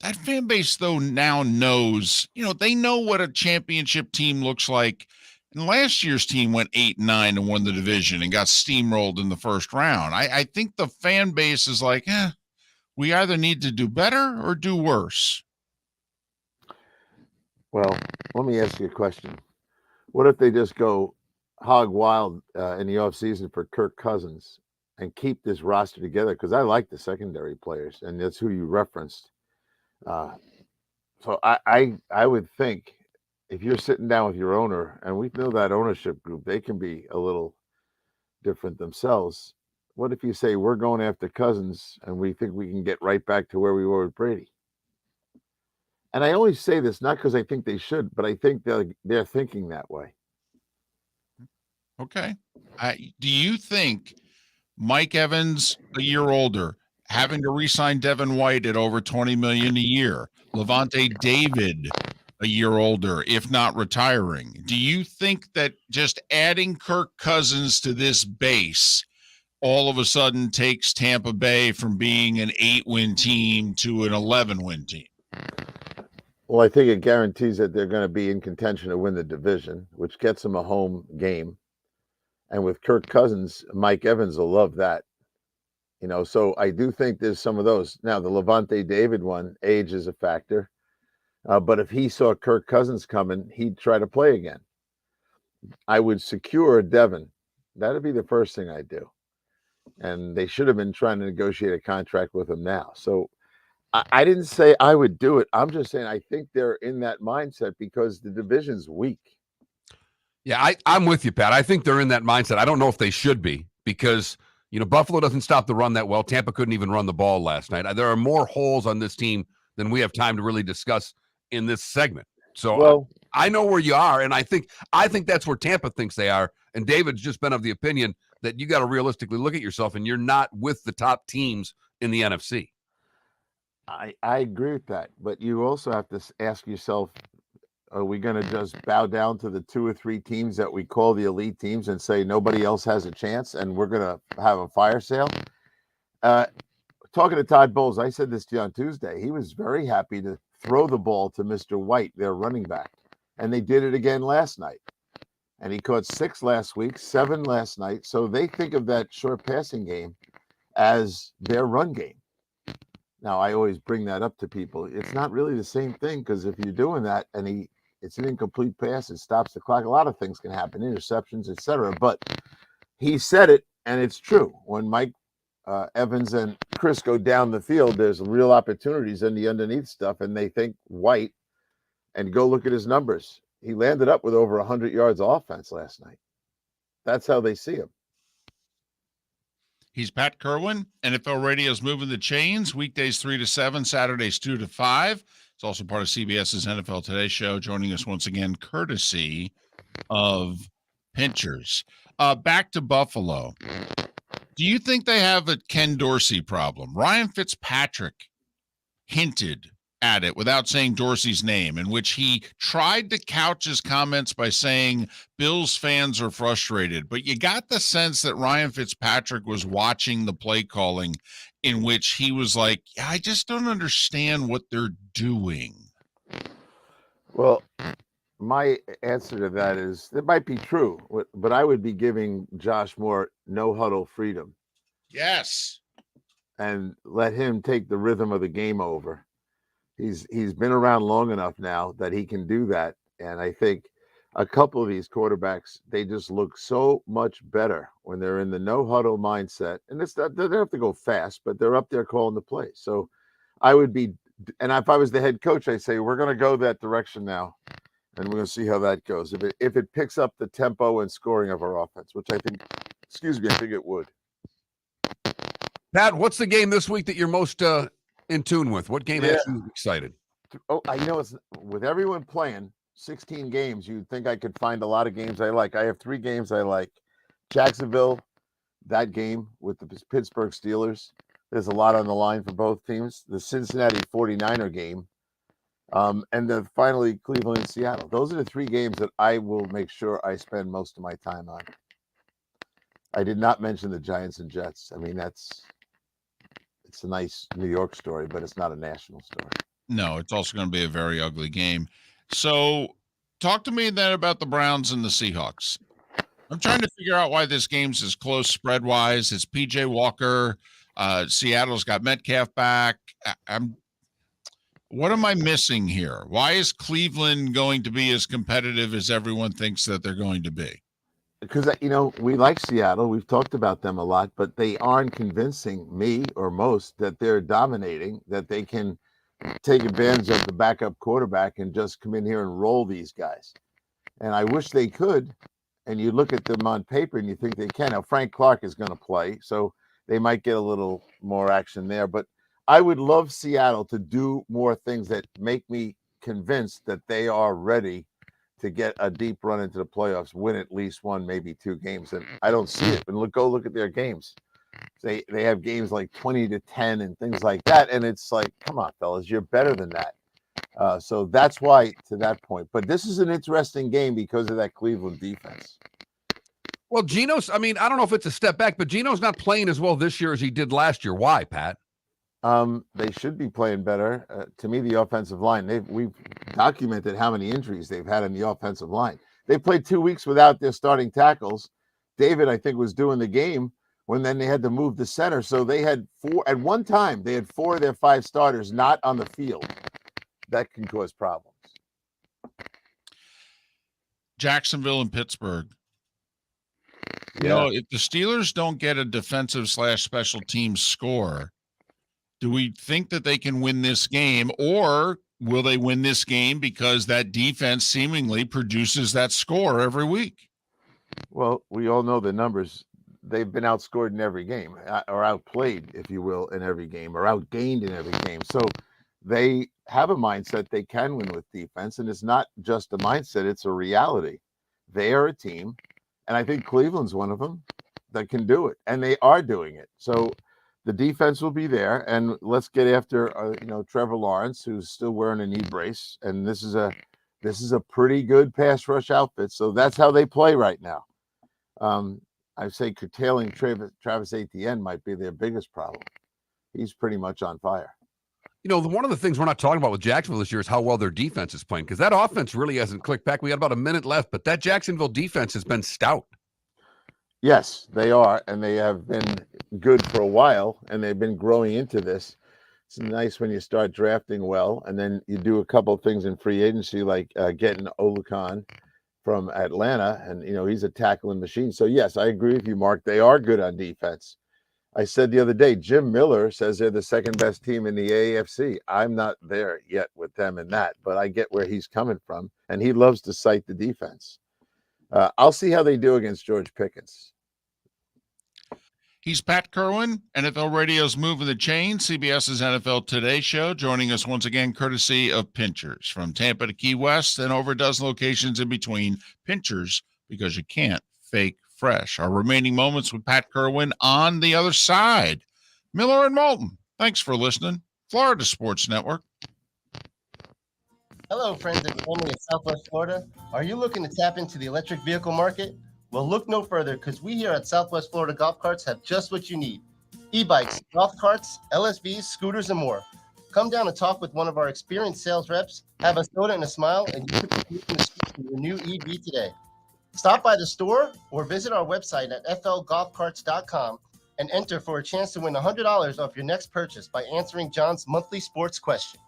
that fan base, though, now knows, they know what a championship team looks like. And last year's team went 8-9 and won the division and got steamrolled in the first round. I think the fan base is like, we either need to do better or do worse. Well, let me ask you a question. What if they just go hog wild in the offseason for Kirk Cousins and keep this roster together? Because I like the secondary players, and that's who you referenced. So I would think if you're sitting down with your owner, and we know that ownership group, they can be a little different themselves. What if you say, we're going after Cousins, and we think we can get right back to where we were with Brady? And I only say this not because I think they should, but I think they're thinking that way. Okay. Do you think Mike Evans, a year older, having to re-sign Devin White at over $20 million a year, Levante David, a year older, if not retiring, do you think that just adding Kirk Cousins to this base all of a sudden takes Tampa Bay from being an 8-win team to an 11-win team? Well, I think it guarantees that they're going to be in contention to win the division, which gets them a home game. And with Kirk Cousins, Mike Evans will love that. So I do think there's some of those. Now, the Levante David one, age is a factor. But if he saw Kirk Cousins coming, he'd try to play again. I would secure Devin. That'd be the first thing I'd do. And they should have been trying to negotiate a contract with him now. So I didn't say I would do it. I'm just saying I think they're in that mindset because the division's weak. Yeah, I'm with you, Pat. I think they're in that mindset. I don't know if they should be because, Buffalo doesn't stop the run that well. Tampa couldn't even run the ball last night. There are more holes on this team than we have time to really discuss in this segment. So I know where you are, and I think that's where Tampa thinks they are. And David's just been of the opinion that you got to realistically look at yourself, and you're not with the top teams in the NFC. I agree with that, but you also have to ask yourself, Are we going to just bow down to the 2 or 3 teams that we call the elite teams and say nobody else has a chance and we're going to have a fire sale? Talking to Todd Bowles, I said this to you on Tuesday. He was very happy to throw the ball to Mr. White, their running back. And they did it again last night. And he caught 6 last week, 7 last night. So they think of that short passing game as their run game. Now, I always bring that up to people. It's not really the same thing, because if you're doing that and it's an incomplete pass, it stops the clock. A lot of things can happen, interceptions, etc. But he said it, and it's true. When Mike Evans and Chris go down the field, there's real opportunities in the underneath stuff, and they think White, and go look at his numbers. He landed up with over 100 yards of offense last night. That's how they see him. He's Pat Kirwan. NFL Radio's Moving the Chains, weekdays 3 to 7, Saturdays 2 to 5. It's also part of CBS's NFL Today show, joining us once again, courtesy of Pinchers. Back to Buffalo. Do you think they have a Ken Dorsey problem? Ryan Fitzpatrick hinted at it without saying Dorsey's name, in which he tried to couch his comments by saying Bills fans are frustrated. But you got the sense that Ryan Fitzpatrick was watching the play calling, in which he was like, I just don't understand what they're doing. Well, my answer to that is it might be true, but I would be giving Josh Moore no huddle freedom. Yes. And let him take the rhythm of the game over. He's been around long enough now that he can do that. And I think a couple of these quarterbacks, they just look so much better when they're in the no huddle mindset. And it's not, they don't have to go fast, but they're up there calling the play. So I would be, and if I was the head coach, I'd say, we're going to go that direction now. And we're going to see how that goes. If it picks up the tempo and scoring of our offense, which I think, I think it would. Pat, what's the game this week that you're most in tune with? What game has you excited? Oh, I know it's with everyone playing 16 games. You'd think I could find a lot of games I like. I have 3 games I like. Jacksonville, that game with the Pittsburgh Steelers. There's a lot on the line for both teams. The Cincinnati 49er game. And then finally Cleveland and Seattle. Those are the 3 games that I will make sure I spend most of my time on. I did not mention the Giants and Jets. I mean, it's a nice New York story, but it's not a national story. No, it's also going to be a very ugly game. So talk to me then about the Browns and the Seahawks. I'm trying to figure out why this game's as close spread-wise. It's P.J. Walker. Seattle's got Metcalf back. What am I missing here? Why is Cleveland going to be as competitive as everyone thinks that they're going to be? Because, we like Seattle. We've talked about them a lot, but they aren't convincing me or most that they're dominating, that they can take advantage of the backup quarterback and just come in here and roll these guys. And I wish they could. And you look at them on paper and you think they can. Now, Frank Clark is going to play, so they might get a little more action there. But I would love Seattle to do more things that make me convinced that they are ready to get a deep run into the playoffs, win at least 1, maybe 2 games. And I don't see it. And go look at their games. They have games like 20-10 and things like that. And it's like, come on, fellas, you're better than that. So that's why, to that point. But this is an interesting game because of that Cleveland defense. Well, Geno's, I don't know if it's a step back, but Geno's not playing as well this year as he did last year. Why, Pat? They should be playing better. To me, the offensive line, we've documented how many injuries they've had in the offensive line. They played 2 weeks without their starting tackles. David, I think, was doing the game when then they had to move the center. So they had 4 at one time. They had 4 of their 5 starters not on the field. That can cause problems. Jacksonville and Pittsburgh. Yeah. If the Steelers don't get a defensive/special teams score, do we think that they can win this game, or will they win this game because that defense seemingly produces that score every week? Well, we all know the numbers. They've been outscored in every game, or outplayed, if you will, in every game, or outgained in every game. So they have a mindset they can win with defense, and it's not just a mindset, it's a reality. They are a team, and I think Cleveland's one of them that can do it, and they are doing it. So the defense will be there, and let's get after Trevor Lawrence, who's still wearing a knee brace, and this is a this is a pretty good pass rush outfit. So that's how they play right now. I say curtailing Travis Etienne might be their biggest problem. He's pretty much on fire. One of the things we're not talking about with Jacksonville this year is how well their defense is playing, because that offense really hasn't clicked back. We got about a minute left, but that Jacksonville defense has been stout. Yes, they are, and they have been good for a while, and they've been growing into this. It's nice when you start drafting well, and then you do a couple of things in free agency, like getting Olukan from Atlanta, and he's a tackling machine. So yes, I agree with you, Mark. They are good on defense. I said the other day, Jim Miller says they're the second best team in the AFC. I'm not there yet with them in that, but I get where he's coming from, and he loves to cite the defense. I'll see how they do against George Pickens. He's Pat Kirwan, NFL Radio's Moving the Chain, CBS's NFL Today show, joining us once again courtesy of Pinchers. From Tampa to Key West and over a dozen locations in between. Pinchers, because you can't fake fresh. Our remaining moments with Pat Kirwan on the other side. Miller and Moulton, thanks for listening. Florida Sports Network. Hello, friends and family of Southwest Florida. Are you looking to tap into the electric vehicle market? Well, look no further, because we here at Southwest Florida Golf Carts have just what you need. E-bikes, golf carts, LSVs, scooters, and more. Come down and talk with one of our experienced sales reps, have a soda and a smile, and you can be your new EV today. Stop by the store or visit our website at flgolfcarts.com and enter for a chance to win $100 off your next purchase by answering John's monthly sports question.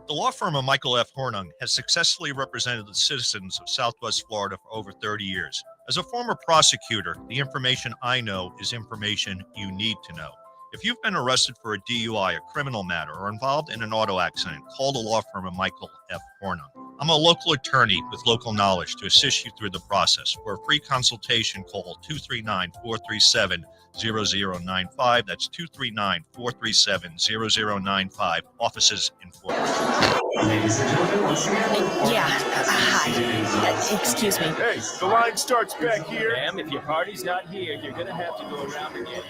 The law firm of Michael F. Hornung has successfully represented the citizens of Southwest Florida for over 30 years. As a former prosecutor, the information I know is information you need to know. If you've been arrested for a DUI, a criminal matter, or involved in an auto accident, call the law firm of Michael F. Hornung. I'm a local attorney with local knowledge to assist you through the process. For a free consultation, call 239-437-0095. That's 239-437-0095. Offices in Fort Worth. Yeah. Hi. Excuse me. Hey, the line starts back here. Ma'am, if your party's not here, you're gonna have to go around again.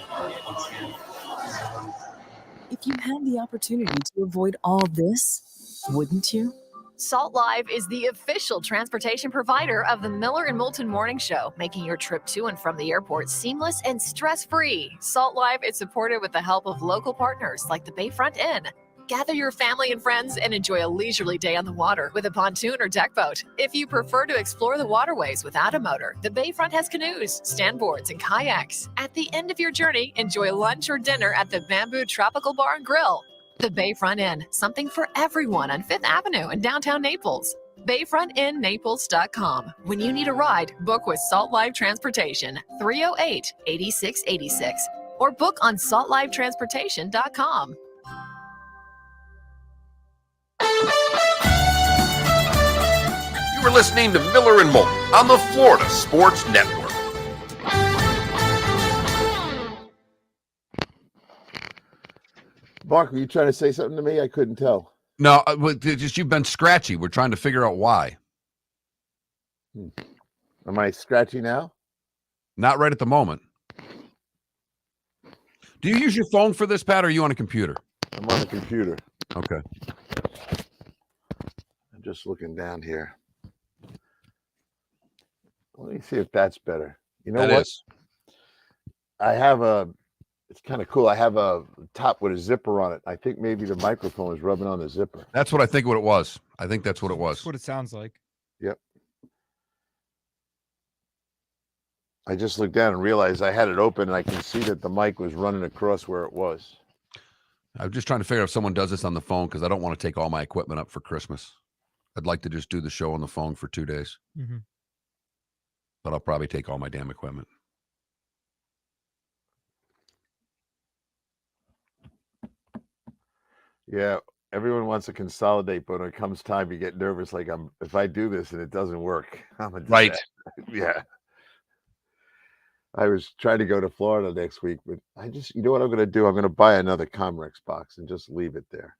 If you had the opportunity to avoid all this, wouldn't you? Salt Live is the official transportation provider of the Miller and Moulton Morning Show, making your trip to and from the airport seamless and stress-free. Salt Live is supported with the help of local partners like the Bayfront Inn. Gather your family and friends and enjoy a leisurely day on the water with a pontoon or deck boat. If you prefer to explore the waterways without a motor, the Bayfront has canoes, standboards, and kayaks. At the end of your journey, enjoy lunch or dinner at the Bamboo Tropical Bar and Grill. The Bayfront Inn, something for everyone on 5th Avenue in downtown Naples. BayfrontInNaples.com. When you need a ride, book with Salt Live Transportation, 308-8686, or book on saltlivetransportation.com. You were listening to Miller and Moulton on the Florida Sports Network. Mark, were you trying to say something to me? I couldn't tell. No, just you've been scratchy. We're trying to figure out why. Am I scratchy now? Not right at the moment. Do you use your phone for this, Pat, or are you on a computer? I'm on the computer. Okay. I'm just looking down here. Let me see if that's better. You know what? I have it's kind of cool. I have a top with a zipper on it. I think maybe the microphone is rubbing on the zipper. That's what I think what it was. I think that's what it was. That's what it sounds like. Yep. I just looked down and realized I had it open and I can see that the mic was running across where it was. I'm just trying to figure out if someone does this on the phone because I don't want to take all my equipment up for Christmas. I'd like to just do the show on the phone for 2 days. Mm-hmm. But I'll probably take all my damn equipment. Yeah, everyone wants to consolidate, but when it comes time, you get nervous. Like if I do this and it doesn't work, I'm a right. Yeah. I was trying to go to Florida next week, but you know what I'm going to do? I'm going to buy another Comrex box and just leave it there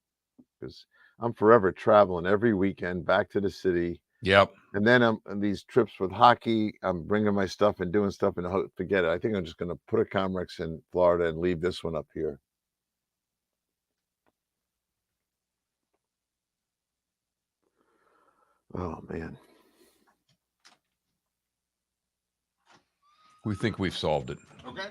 because I'm forever traveling every weekend back to the city. Yep. And then I'm on these trips with hockey. I'm bringing my stuff and doing stuff and forget it. I think I'm just going to put a Comrex in Florida and leave this one up here. Oh man. We think we've solved it. Okay.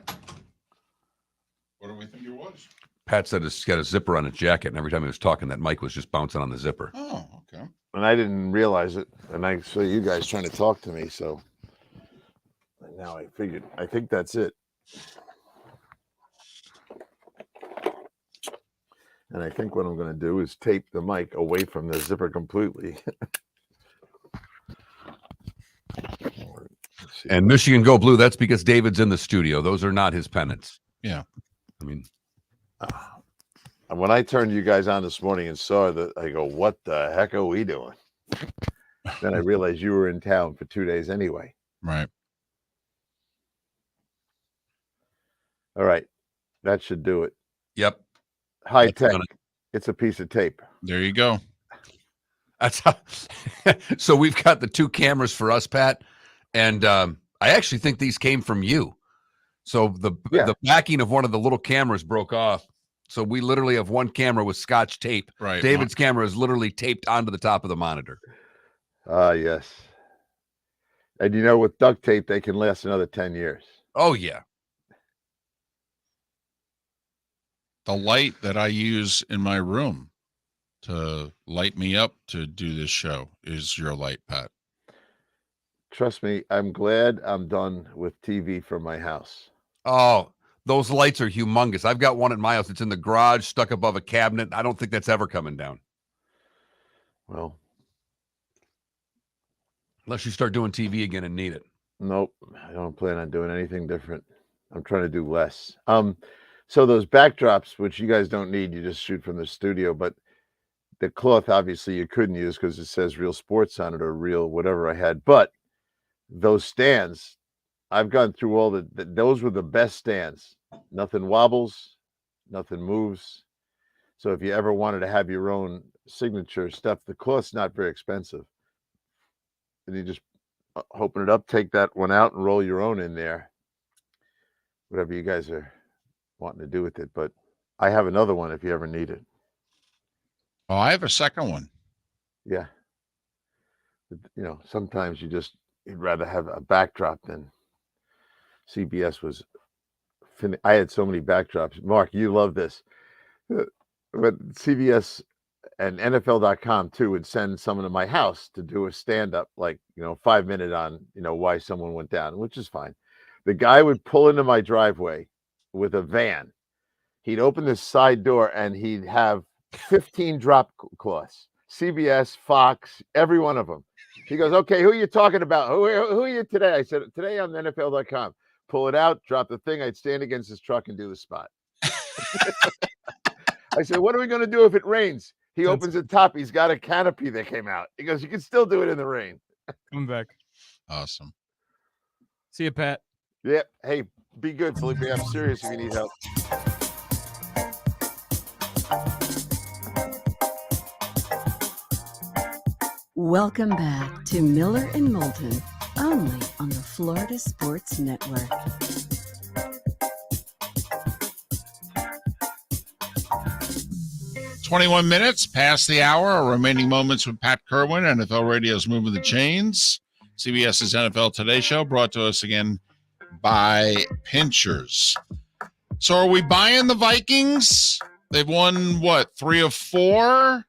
What do we think it was? Pat said it's got a zipper on his jacket, and every time he was talking, that mic was just bouncing on the zipper. Oh, okay. And I didn't realize it, and I saw you guys trying to talk to me, so now I figured. I think that's it. And I think what I'm going to do is tape the mic away from the zipper completely. And Michigan Go Blue, that's because David's in the studio. Those are not his pennants. Yeah. I mean, and when I turned you guys on this morning and saw that, I go, what the heck are we doing? Then I realized you were in town for 2 days anyway. Right. All right. That should do it. Yep. High tech. It's a piece of tape. There you go. That's how. So we've got the 2 cameras for us, Pat. And I actually think these came from you. So the backing of one of the little cameras broke off. So we literally have one camera with Scotch tape. Right. David's camera is literally taped onto the top of the monitor. Yes. And you know, with duct tape, they can last another 10 years. Oh, yeah. The light that I use in my room to light me up to do this show is your light, Pat. Trust me, I'm glad I'm done with TV from my house. Oh, those lights are humongous. I've got one at my house. It's in the garage, stuck above a cabinet. I don't think that's ever coming down. Well, unless you start doing TV again and need it. Nope. I don't plan on doing anything different. I'm trying to do less. So those backdrops, which you guys don't need, you just shoot from the studio, but the cloth, obviously you couldn't use because it says Real Sports on it or Real whatever I had. But those stands, I've gone through all those were the best stands. Nothing wobbles, nothing moves. So if you ever wanted to have your own signature stuff, the cloth's not very expensive. And you just open it up, take that one out and roll your own in there. Whatever you guys are wanting to do with it. But I have another one if you ever need it. Oh, I have a second one. Yeah. But, you know, sometimes you'd rather have a backdrop than CBS was. I had so many backdrops. Mark, you love this. But CBS and NFL.com too would send someone to my house to do a stand-up, like, 5-minute on, why someone went down, which is fine. The guy would pull into my driveway with a van. He'd open the side door and he'd have 15 drop cloths. CBS, Fox, every one of them. He goes, okay, who are you talking about? Who are you today? I said, today on NFL.com. Pull it out, drop the thing. I'd stand against his truck and do the spot. I said, what are we going to do if it rains? He opens the top. He's got a canopy that came out. He goes, you can still do it in the rain. Come back. Awesome. See you, Pat. Yeah. Hey, be good, Felipe. I'm serious if you need help. Welcome back to Miller and Moulton, only on the Florida Sports Network. "21 minutes past the hour. Our remaining moments with Pat Kirwan, NFL Radio's Moving the Chains. CBS's NFL Today Show, brought to us again by Pinchers. So are we buying the Vikings? They've won, 3 of 4?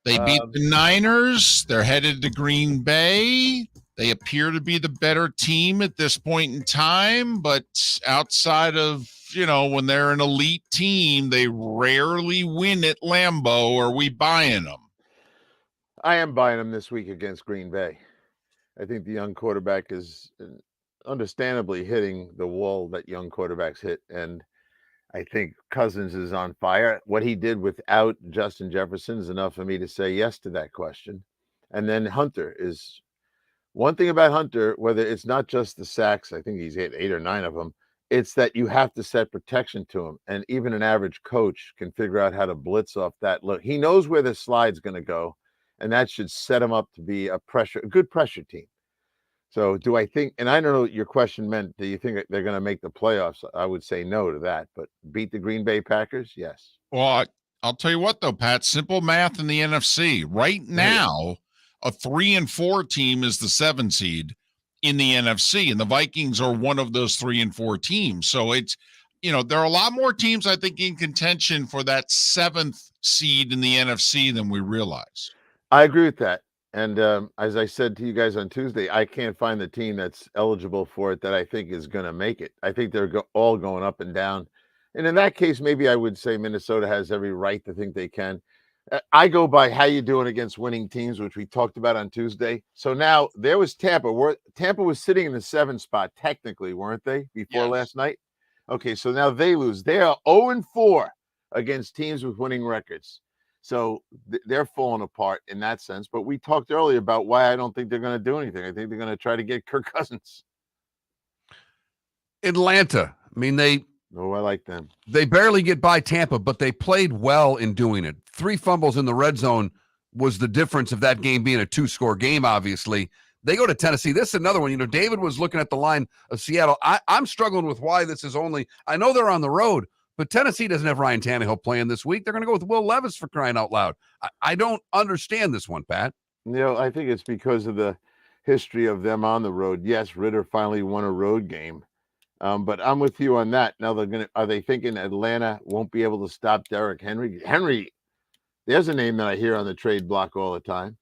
They beat the Niners. They're headed to Green Bay. They appear to be the better team at this point in time, but outside of, when they're an elite team, they rarely win at Lambeau. Are we buying them? I am buying them this week against Green Bay. I think the young quarterback is understandably hitting the wall that young quarterbacks hit, and I think Cousins is on fire. What he did without Justin Jefferson is enough for me to say yes to that question. And then Hunter is one thing about Hunter, whether it's not just the sacks, I think he's hit 8 or 9 of them. It's that you have to set protection to him. And even an average coach can figure out how to blitz off that look. He knows where the slide's going to go, and that should set him up to be a good pressure team. So do I think, and I don't know what your question meant, do you think they're going to make the playoffs? I would say no to that, but beat the Green Bay Packers? Yes. Well, I'll tell you what, though, Pat, simple math in the NFC. Right now, a 3-4 team is the 7 seed in the NFC, and the Vikings are one of those 3 and 4 teams. So it's, there are a lot more teams, I think, in contention for that 7th seed in the NFC than we realize. I agree with that. And as I said to you guys on Tuesday, I can't find the team that's eligible for it that I think is going to make it. I think they're all going up and down. And in that case, maybe I would say Minnesota has every right to think they can. I go by how you doing against winning teams, which we talked about on Tuesday. So now there was Tampa. Tampa was sitting in the 7th spot, technically, weren't they, before last night? Okay, so now they lose. They are 0-4 against teams with winning records. So they're falling apart in that sense. But we talked earlier about why I don't think they're going to do anything. I think they're going to try to get Kirk Cousins. Atlanta. I mean, I like them. They barely get by Tampa, but they played well in doing it. 3 fumbles in the red zone was the difference of that game being a 2-score game, obviously. They go to Tennessee. This is another one. David was looking at the line of Seattle. I'm struggling with why this is only – I know they're on the road, but Tennessee doesn't have Ryan Tannehill playing this week. They're going to go with Will Levis, for crying out loud. I don't understand this one, Pat. I think it's because of the history of them on the road. Yes, Ritter finally won a road game. But I'm with you on that. Now are they thinking Atlanta won't be able to stop Derrick Henry? Henry, there's a name that I hear on the trade block all the time.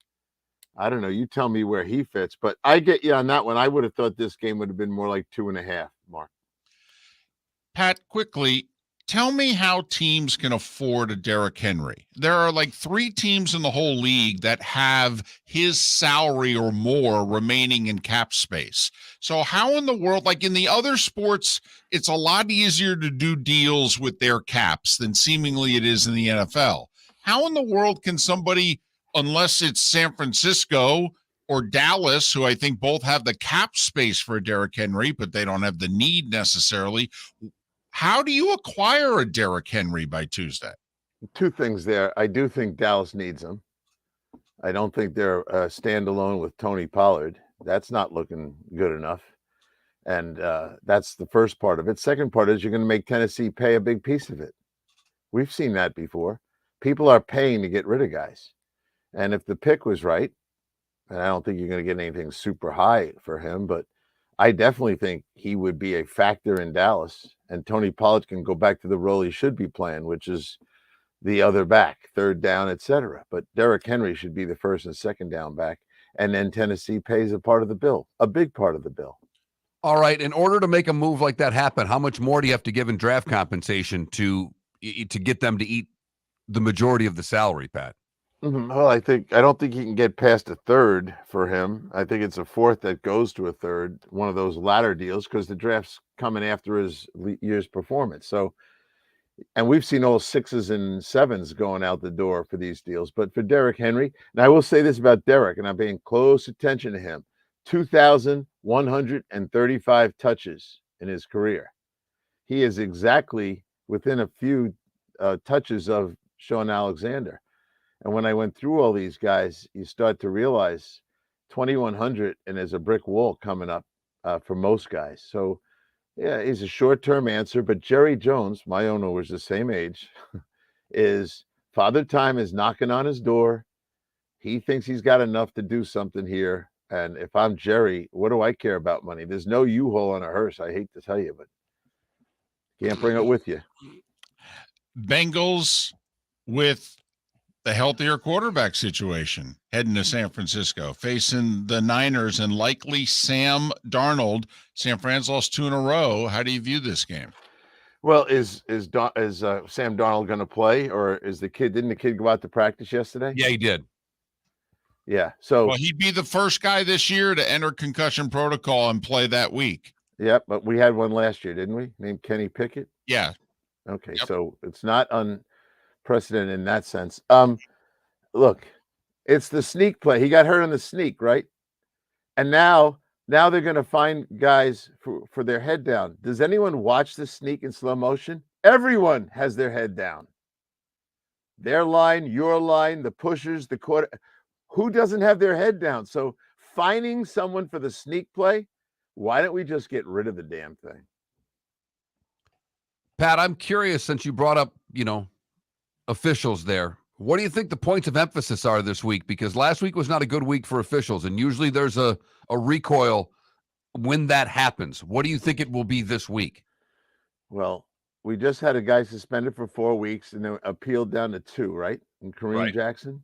I don't know. You tell me where he fits, but I get you on that one. I would have thought this game would have been more like 2.5, Mark. Pat, quickly, tell me how teams can afford a Derrick Henry. There are like 3 teams in the whole league that have his salary or more remaining in cap space. So how in the world, like in the other sports, it's a lot easier to do deals with their caps than seemingly it is in the NFL. How in the world can somebody, unless it's San Francisco or Dallas, who I think both have the cap space for Derrick Henry, but they don't have the need necessarily, how do you acquire a Derrick Henry by Tuesday? 2 things there. I do think Dallas needs him. I don't think they're standalone with Tony Pollard. That's not looking good enough. And that's the first part of it. Second part is you're going to make Tennessee pay a big piece of it. We've seen that before. People are paying to get rid of guys. And if the pick was right, and I don't think you're going to get anything super high for him, but I definitely think he would be a factor in Dallas, and Tony Pollard can go back to the role he should be playing, which is the other back, 3rd down, etc. But Derrick Henry should be the 1st and 2nd down back, and then Tennessee pays a part of the bill, a big part of the bill. All right. In order to make a move like that happen, how much more do you have to give in draft compensation to get them to eat the majority of the salary, Pat? Well, I don't think you can get past a 3rd for him. I think it's a 4th that goes to a 3rd, one of those ladder deals, because the draft's coming after his year's performance. So, and we've seen all 6s and 7s going out the door for these deals. But for Derrick Henry, and I will say this about Derrick, and I'm paying close attention to him, 2,135 touches in his career. He is exactly within a few touches of Sean Alexander. And when I went through all these guys, you start to realize 2,100 and there's a brick wall coming up for most guys. So, yeah, he's a short-term answer. But Jerry Jones, my owner was the same age, is Father Time is knocking on his door. He thinks he's got enough to do something here. And if I'm Jerry, what do I care about money? There's no U-Haul on a hearse. I hate to tell you, but can't bring it with you. Bengals with the healthier quarterback situation heading to San Francisco, facing the Niners and likely Sam Darnold. San Fran's lost 2 in a row. How do you view this game? Well, is Sam Darnold going to play, or didn't the kid go out to practice yesterday? Yeah, he did. Yeah. So well, he'd be the first guy this year to enter concussion protocol and play that week. Yeah, but we had one last year, didn't we? Named Kenny Pickett. Yeah. Okay, yep. So it's not unprecedented in that sense. Look, it's the sneak play. He got hurt on the sneak, right? And now they're going to find guys for their head down. Does anyone watch the sneak in slow motion? Everyone has their head down. Their line, your line, the pushers, the quarter. Who doesn't have their head down? So finding someone for the sneak play, why don't we just get rid of the damn thing? Pat, I'm curious, since you brought up, officials there, What do you think the points of emphasis are this week? Because last week was not a good week for officials, and usually there's a recoil when that happens. What do you think it will be this week? Well, we just had a guy suspended for 4 weeks and then appealed down to 2, right? And Kareem Right. Jackson.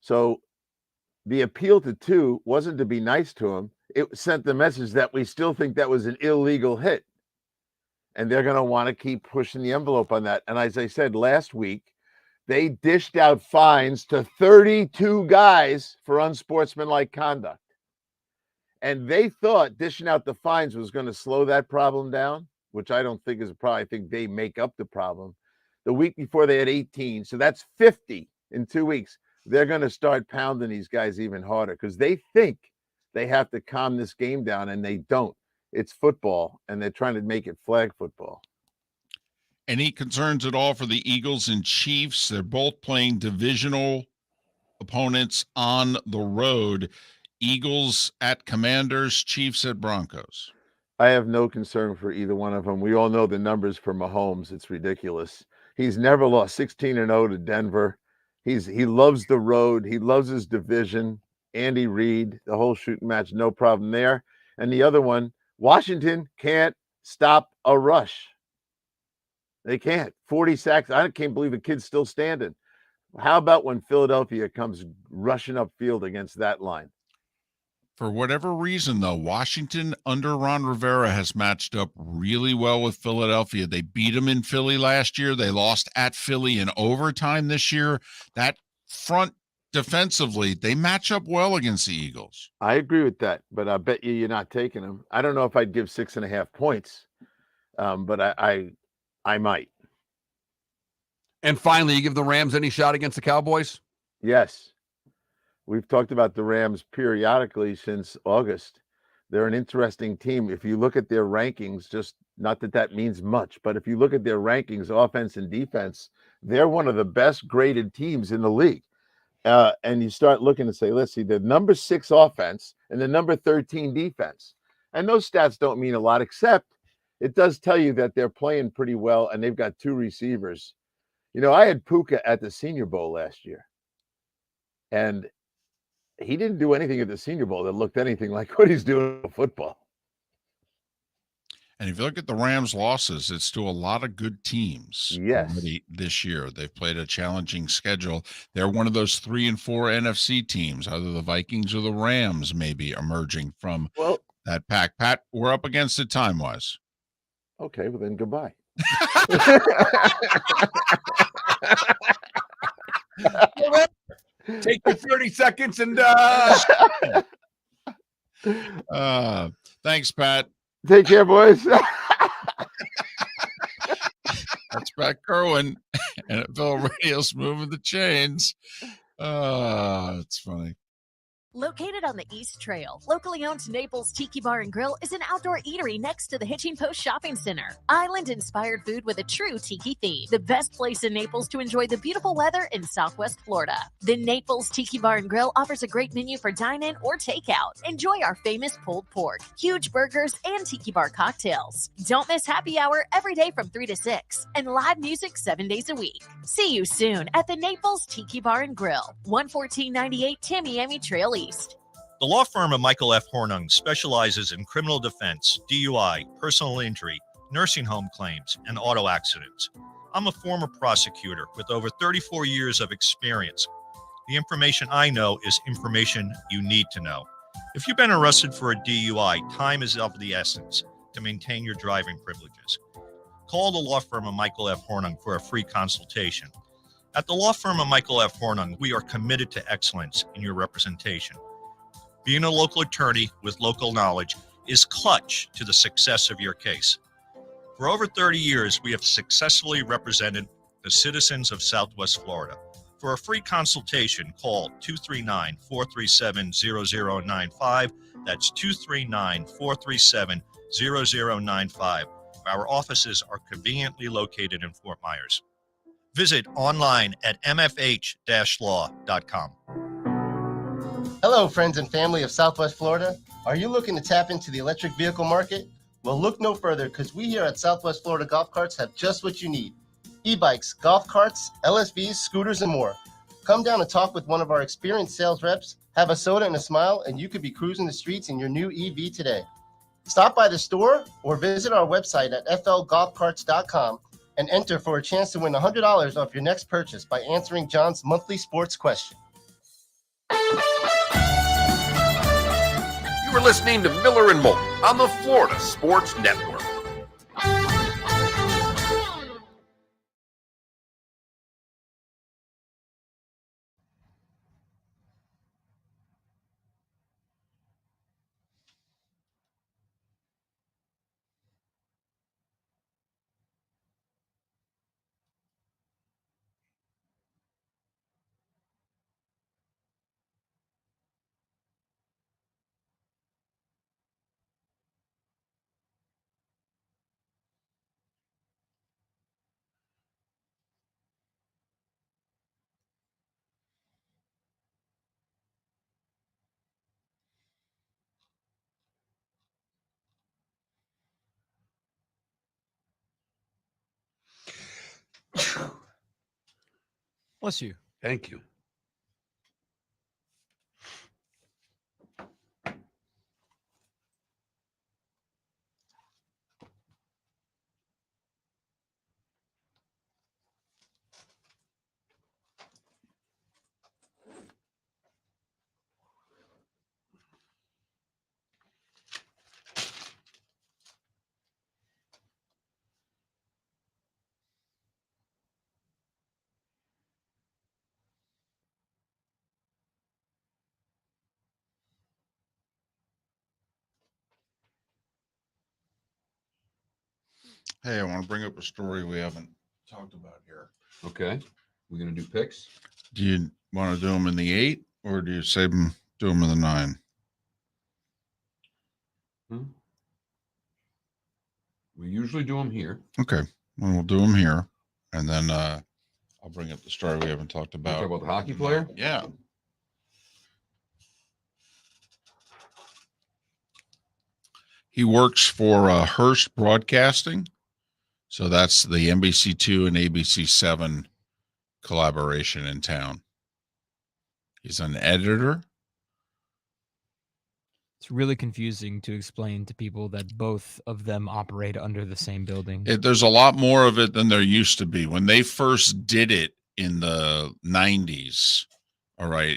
So the appeal to 2 wasn't to be nice to him. It sent the message that we still think that was an illegal hit. And they're going to want to keep pushing the envelope on that. And as I said last week, they dished out fines to 32 guys for unsportsmanlike conduct. And they thought dishing out the fines was going to slow that problem down, which I don't think is a problem. I think they make up the problem. The week before they had 18. So that's 50 in 2 weeks. They're going to start pounding these guys even harder because they think they have to calm this game down, and they don't. It's football, and they're trying to make it flag football. Any concerns at all for the Eagles and Chiefs? They're both playing divisional opponents on the road. Eagles at Commanders, Chiefs at Broncos. I have no concern for either one of them. We all know the numbers for Mahomes. It's ridiculous. He's never lost. 16-0 to Denver. He loves the road. He loves his division. Andy Reid, the whole shooting match, no problem there. And the other one, Washington can't stop a rush. They can't. 40 sacks. I can't believe the kid's still standing. How about when Philadelphia comes rushing upfield against that line? For whatever reason, though, Washington under Ron Rivera has matched up really well with Philadelphia. They beat them in Philly last year. They lost at Philly in overtime this year. That front defensively, they match up well against the Eagles. I agree with that, but I bet you're not taking them. I don't know if I'd give 6.5 points, but I might. And finally, you give the Rams any shot against the Cowboys? Yes. We've talked about the Rams periodically since August. They're an interesting team. If you look at their rankings, just not that that means much, but if you look at their rankings, offense and defense, they're one of the best graded teams in the league. And you start looking and say, let's see, the number 6 offense and the number 13 defense. And those stats don't mean a lot, except it does tell you that they're playing pretty well and they've got 2 receivers. You know, I had Puka at the Senior Bowl last year, and he didn't do anything at the Senior Bowl that looked anything like what he's doing in football. And if you look at the Rams' losses, it's to a lot of good teams. Yes. Already this year. They've played a challenging schedule. They're one of those 3 and 4 NFC teams, either the Vikings or the Rams maybe emerging from that pack. Pat, we're up against it time-wise. Okay, well then goodbye. Take your 30 seconds and thanks, Pat. Take care, boys. That's Pat Kirwan. NFL Radio's moving the chains. It's funny. Located on the East Trail, locally owned Naples Tiki Bar and Grill is an outdoor eatery next to the Hitching Post Shopping Center. Island-inspired food with a true tiki theme. The best place in Naples to enjoy the beautiful weather in Southwest Florida. The Naples Tiki Bar and Grill offers a great menu for dine-in or takeout. Enjoy our famous pulled pork, huge burgers, and tiki bar cocktails. Don't miss happy hour every day from 3 to 6 and live music 7 days a week. See you soon at the Naples Tiki Bar and Grill, 11498 Tamiami Trail East. The law firm of Michael F. Hornung specializes in criminal defense, DUI, personal injury, nursing home claims, and auto accidents. I'm a former prosecutor with over 34 years of experience. The information I know is information you need to know. If you've been arrested for a DUI, time is of the essence to maintain your driving privileges. Call the law firm of Michael F. Hornung for a free consultation. At the law firm of Michael F. Hornung, we are committed to excellence in your representation. Being a local attorney with local knowledge is clutch to the success of your case. For over 30 years, we have successfully represented the citizens of Southwest Florida. For a free consultation, call 239-437-0095. That's 239-437-0095. Our offices are conveniently located in Fort Myers. Visit online at mfh-law.com. Hello, friends and family of Southwest Florida. Are you looking to tap into the electric vehicle market? Well, look no further, because we here at Southwest Florida Golf Carts have just what you need. E-bikes, golf carts, LSVs, scooters, and more. Come down and talk with one of our experienced sales reps, have a soda and a smile, and you could be cruising the streets in your new EV today. Stop by the store or visit our website at flgolfcarts.com and enter for a chance to win $100 off your next purchase by answering John's monthly sports question. You were listening to Miller and Moulton on the Florida Sports Network. Bless you. Thank you. Hey, I want to bring up a story we haven't talked about here. Okay. We're going to do picks. Do you want to do them in the 8 or do you save them, do them in the 9? We usually do them here. Okay. Well, we'll do them here. And then I'll bring up the story we haven't talked about. Talk about the hockey player? Yeah. He works for Hearst Broadcasting. So that's the NBC2 and ABC7 collaboration in town. He's an editor. It's really confusing to explain to people that both of them operate under the same building. There's a lot more of it than there used to be. When they first did it in the 90s, all right,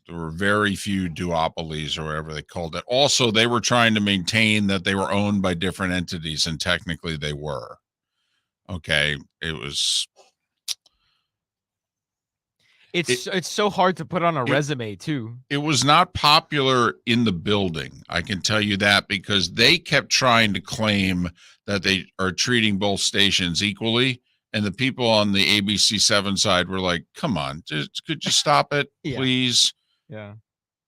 there were very few duopolies or whatever they called it. Also, they were trying to maintain that they were owned by different entities, and technically they were. Okay, It's so hard to put on a resume too. It was not popular in the building. I can tell you that because they kept trying to claim that they are treating both stations equally. And the people on the ABC7 side were like, come on, could you stop it, please? Yeah.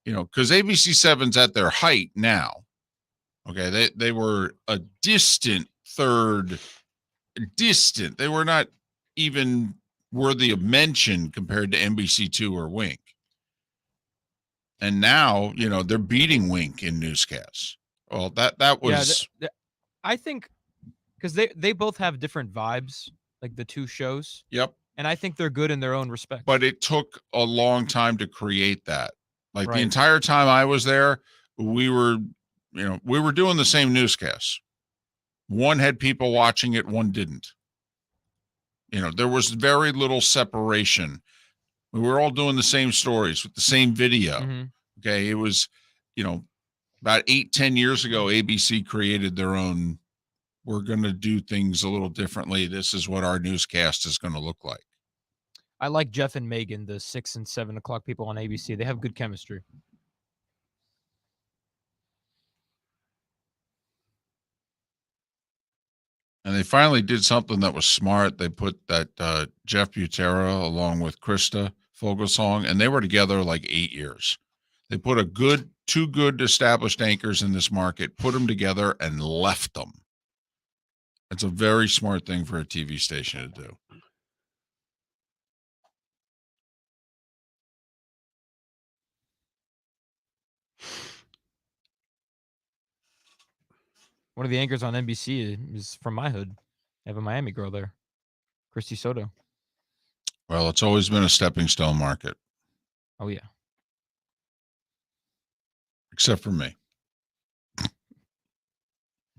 You know, because ABC7's at their height now. Okay. They were a distant third. They were not even worthy of mention compared to NBC2 or Wink. And now, you know, they're beating Wink in newscasts. Well, that was. Yeah, I think because they both have different vibes, like the two shows. Yep. And I think they're good in their own respect. But it took a long time to create that. Like Right. the entire time I was there, we were doing the same newscasts. One had people watching it, one didn't. You know, there was very little separation. We were all doing the same stories with the same video. Mm-hmm. Okay. It was, you know, about 8-10 years ago, ABC created their own, we're going to do things a little differently. This is what our newscast is going to look like. I like Jeff and Megan, the 6 and 7 o'clock people on ABC. They have good chemistry. And they finally did something that was smart. They put that Jeff Butera along with Krista Fogelsong, and they were together like 8 years. They put two good established anchors in this market, put them together, and left them. It's a very smart thing for a TV station to do. One of the anchors on NBC is from my hood. I have a Miami girl there, Christy Soto. Well, it's always been a stepping stone market, Oh yeah. except for me.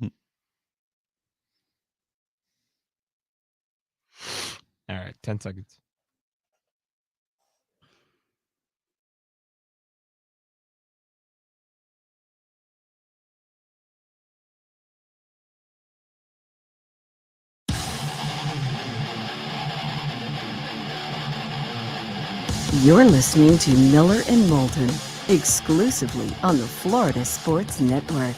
All right, 10 seconds. You're listening to Miller and Moulton, exclusively on the Florida Sports Network.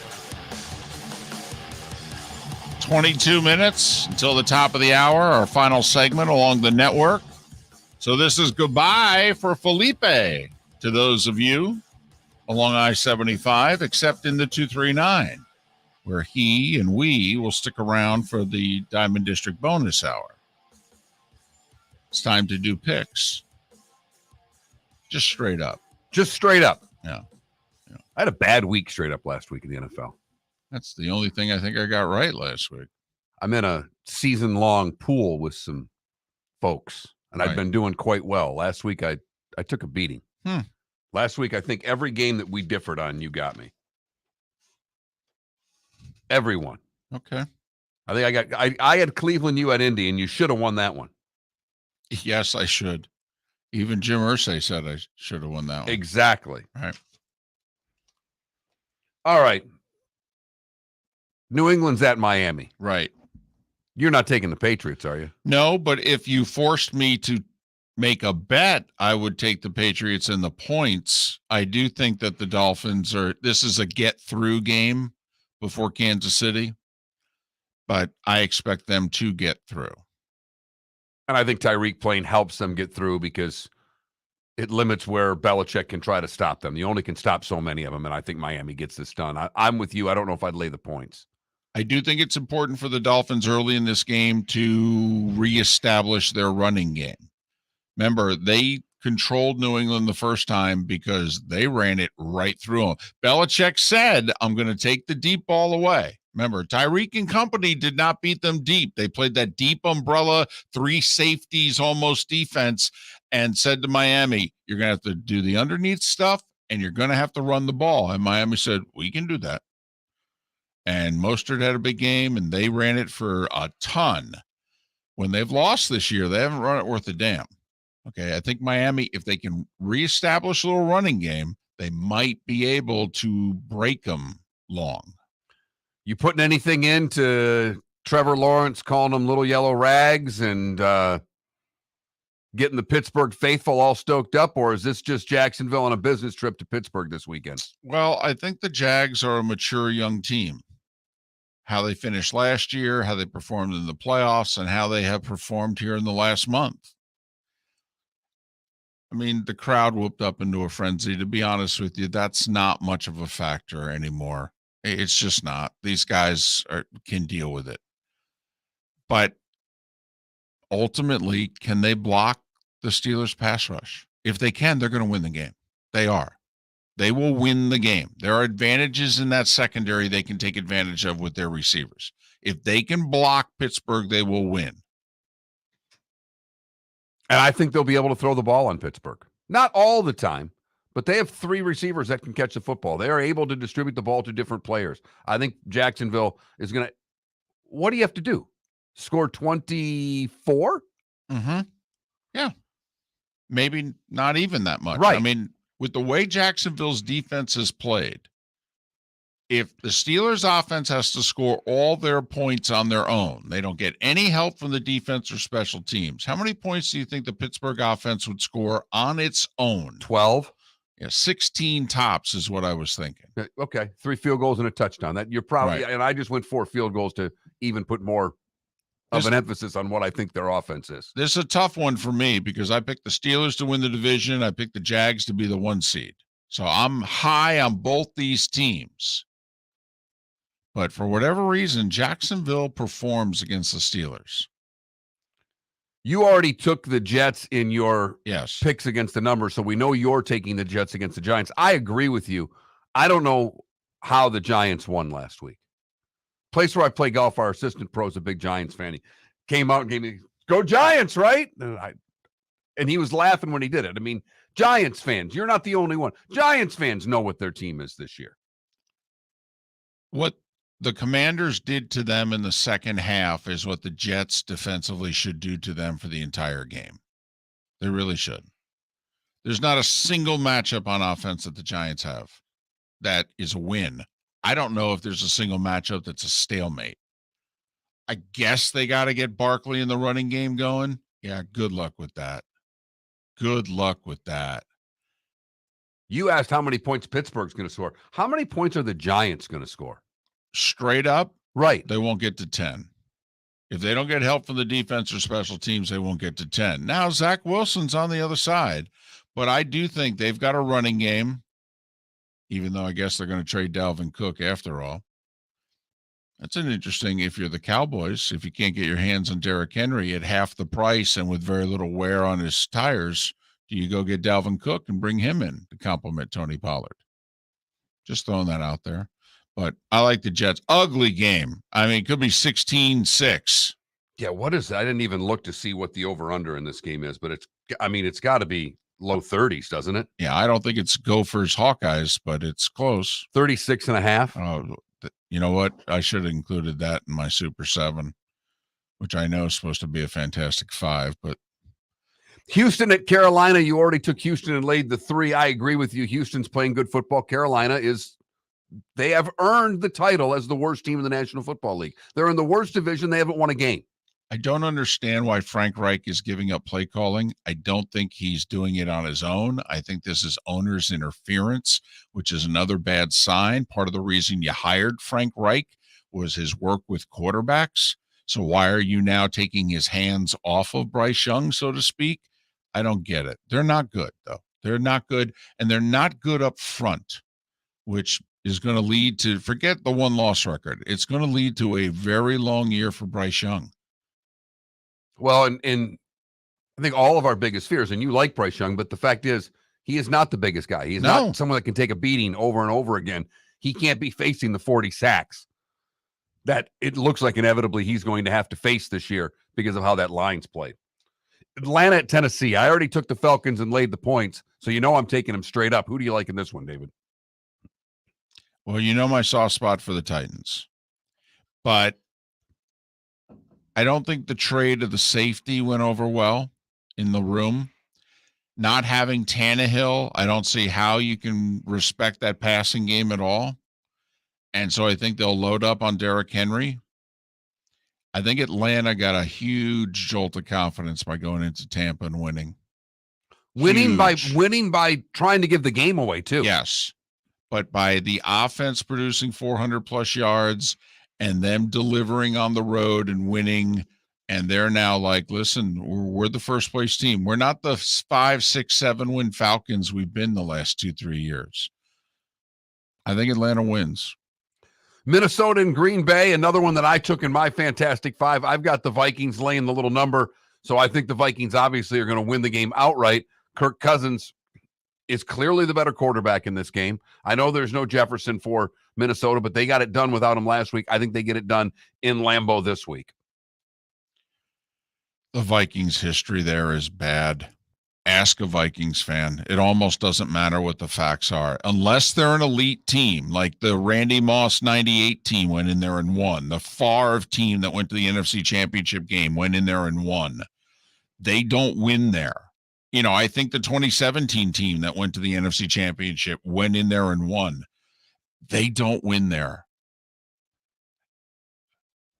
22 minutes until the top of the hour, our final segment along the network. So this is goodbye for Felipe to those of you along I-75, except in the 239, where he and we will stick around for the Diamond District bonus hour. It's time to do picks. Just straight up. Just straight up. Yeah. I had a bad week straight up last week in the NFL. That's the only thing I think I got right last week. I'm in a season-long pool with some folks, and I've been doing quite well. Last week, I took a beating. Last week, I think every game that we differed on, you got me. Everyone. Okay. I think I had Cleveland, you had Indy, and you should have won that one. Yes, I should. Even Jim Irsay said I should have won that one. Exactly. Right. All right. New England's at Miami. Right. You're not taking the Patriots, are you? No, but if you forced me to make a bet, I would take the Patriots and the points. I do think that the Dolphins this is a get-through game before Kansas City, but I expect them to get through. And I think Tyreek playing helps them get through because it limits where Belichick can try to stop them. You only can stop so many of them, and I think Miami gets this done. I'm with you. I don't know if I'd lay the points. I do think it's important for the Dolphins early in this game to reestablish their running game. Remember, they controlled New England the first time because they ran it right through them. Belichick said, I'm going to take the deep ball away. Remember, Tyreek and company did not beat them deep. They played that deep umbrella, 3 safeties almost defense, and said to Miami, you're going to have to do the underneath stuff, and you're going to have to run the ball. And Miami said, we can do that. And Mostert had a big game, and they ran it for a ton. When they've lost this year, they haven't run it worth a damn. Okay, I think Miami, if they can reestablish a little running game, they might be able to break them long. You putting anything into Trevor Lawrence calling them little yellow rags and getting the Pittsburgh faithful all stoked up, or is this just Jacksonville on a business trip to Pittsburgh this weekend? Well, I think the Jags are a mature young team. How they finished last year, how they performed in the playoffs, and how they have performed here in the last month. I mean, the crowd whooped up into a frenzy. To be honest with you, that's not much of a factor anymore. It's just not. These guys can deal with it. But ultimately, can they block the Steelers' pass rush? If they can, they're going to win the game. They are. They will win the game. There are advantages in that secondary they can take advantage of with their receivers. If they can block Pittsburgh, they will win. And I think they'll be able to throw the ball on Pittsburgh. Not all the time, but they have 3 receivers that can catch the football. They are able to distribute the ball to different players. I think Jacksonville is going to – what do you have to do? Score 24? Mm-hmm. Yeah. Maybe not even that much. Right. I mean, with the way Jacksonville's defense has played, if the Steelers' offense has to score all their points on their own, they don't get any help from the defense or special teams. How many points do you think the Pittsburgh offense would score on its own? 12. Yeah, 16 tops is what I was thinking. Okay, 3 field goals and a touchdown. That you're probably Right. And I just went 4 field goals to even put more of an emphasis on what I think their offense is. This is a tough one for me because I picked the Steelers to win the division. I picked the Jags to be the 1 seed. So I'm high on both these teams. But for whatever reason, Jacksonville performs against the Steelers. You already took the Jets in your Yes. picks against the numbers, so we know you're taking the Jets against the Giants. I agree with you. I don't know how the Giants won last week. Place where I play golf, our assistant pro is a big Giants fan. He came out and gave me, go Giants, right? And And he was laughing when he did it. I mean, Giants fans, you're not the only one. Giants fans know what their team is this year. What the Commanders did to them in the second half is what the Jets defensively should do to them for the entire game. They really should. There's not a single matchup on offense that the Giants have that is a win. I don't know if there's a single matchup that's a stalemate. I guess they got to get Barkley in the running game going. Yeah, good luck with that. Good luck with that. You asked how many points Pittsburgh's going to score. How many points are the Giants going to score? Straight up, right? They won't get to 10. If they don't get help from the defense or special teams, they won't get to 10. Now, Zach Wilson's on the other side, but I do think they've got a running game, even though I guess they're going to trade Dalvin Cook after all. That's an interesting, if you're the Cowboys, if you can't get your hands on Derrick Henry at half the price and with very little wear on his tires, do you go get Dalvin Cook and bring him in to complement Tony Pollard? Just throwing that out there. But I like the Jets. Ugly game. I mean, it could be 16-6. Yeah, what is that? I didn't even look to see what the over-under in this game is, but it's got to be low 30s, doesn't it? Yeah, I don't think it's Gophers Hawkeyes, but it's close. 36.5. Oh, you know what? I should have included that in my Super 7, which I know is supposed to be a fantastic 5, but Houston at Carolina. You already took Houston and laid the 3. I agree with you. Houston's playing good football. Carolina they have earned the title as the worst team in the National Football League. They're in the worst division. They haven't won a game. I don't understand why Frank Reich is giving up play calling. I don't think he's doing it on his own. I think this is owner's interference, which is another bad sign. Part of the reason you hired Frank Reich was his work with quarterbacks. So why are you now taking his hands off of Bryce Young, so to speak? I don't get it. They're not good, though. They're not good, and they're not good up front, which is going to lead to, forget the one-loss record. It's going to lead to a very long year for Bryce Young. Well, and I think all of our biggest fears, and you like Bryce Young, but the fact is he is not the biggest guy. He's not someone that can take a beating over and over again. He can't be facing the 40 sacks that it looks like inevitably he's going to have to face this year because of how that line's played. Atlanta at Tennessee. I already took the Falcons and laid the points, so you know I'm taking them straight up. Who do you like in this one, David? Well, you know my soft spot for the Titans, but I don't think the trade of the safety went over well in the room. Not having Tannehill, I don't see how you can respect that passing game at all. And so I think they'll load up on Derrick Henry. I think Atlanta got a huge jolt of confidence by going into Tampa and winning. Winning by trying to give the game away too. Yes. But by the offense producing 400 plus yards and them delivering on the road and winning, and they're now like, listen, we're the first place team. We're not the 5, 6, 7 win Falcons we've been the last 2-3 years. I think Atlanta wins. Minnesota and Green Bay, another one that I took in my Fantastic 5. I've got the Vikings laying the little number, so I think the Vikings obviously are going to win the game outright. Kirk Cousins is clearly the better quarterback in this game. I know there's no Jefferson for Minnesota, but they got it done without him last week. I think they get it done in Lambeau this week. The Vikings history there is bad. Ask a Vikings fan. It almost doesn't matter what the facts are. Unless they're an elite team, like the Randy Moss 98 team went in there and won. The Favre team that went to the NFC Championship game went in there and won. They don't win there. You know, I think the 2017 team that went to the NFC Championship went in there and won. They don't win there.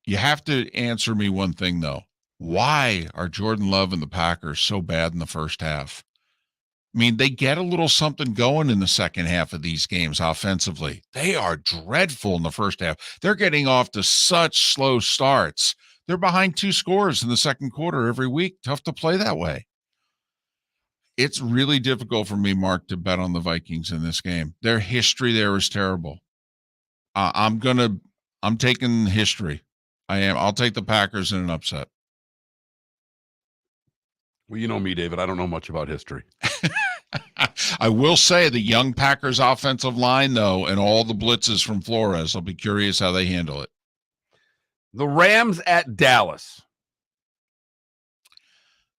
You have to answer me one thing, though. Why are Jordan Love and the Packers so bad in the first half? I mean, they get a little something going in the second half of these games offensively. They are dreadful in the first half. They're getting off to such slow starts. They're behind 2 scores in the second quarter every week. Tough to play that way. It's really difficult for me, Mark, to bet on the Vikings in this game. Their history there is terrible. I'm taking history. I am. I'll take the Packers in an upset. Well, you know me, David. I don't know much about history. I will say the young Packers offensive line, though, and all the blitzes from Flores, I'll be curious how they handle it. The Rams at Dallas.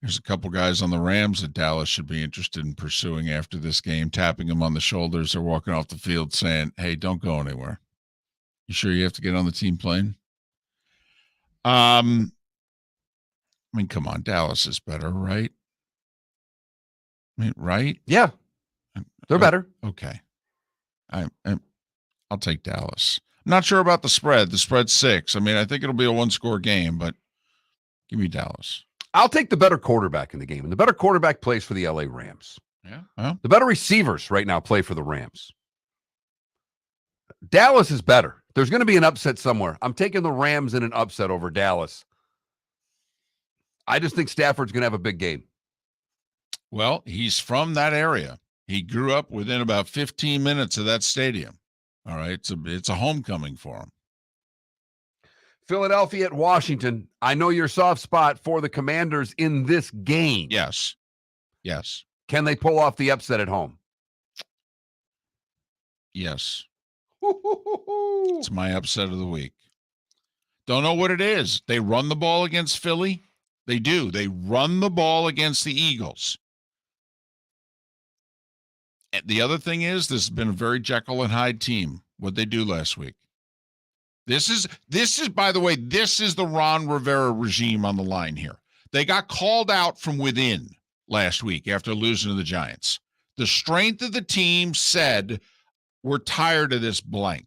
There's a couple guys on the Rams that Dallas should be interested in pursuing after this game, tapping them on the shoulders or walking off the field saying, hey, don't go anywhere. You sure you have to get on the team plane? I mean, come on. Dallas is better, right? I mean, right? Yeah. They're better. Okay. I'll take Dallas. I'm not sure about the spread. The spread's 6. I mean, I think it'll be a 1-score game, but give me Dallas. I'll take the better quarterback in the game, and the better quarterback plays for the LA Rams. Yeah. Well, the better receivers right now play for the Rams. Dallas is better. There's going to be an upset somewhere. I'm taking the Rams in an upset over Dallas. I just think Stafford's going to have a big game. Well, he's from that area. He grew up within about 15 minutes of that stadium. All right. It's a homecoming for him. Philadelphia at Washington. I know your soft spot for the Commanders in this game. Yes. Yes. Can they pull off the upset at home? Yes. It's my upset of the week. Don't know what it is. They run the ball against Philly. They do. They run the ball against the Eagles. And the other thing is, this has been a very Jekyll and Hyde team. What'd they do last week? This is, by the way, this is the Ron Rivera regime on the line here. They got called out from within last week after losing to the Giants. The strength of the team said, we're tired of this blank.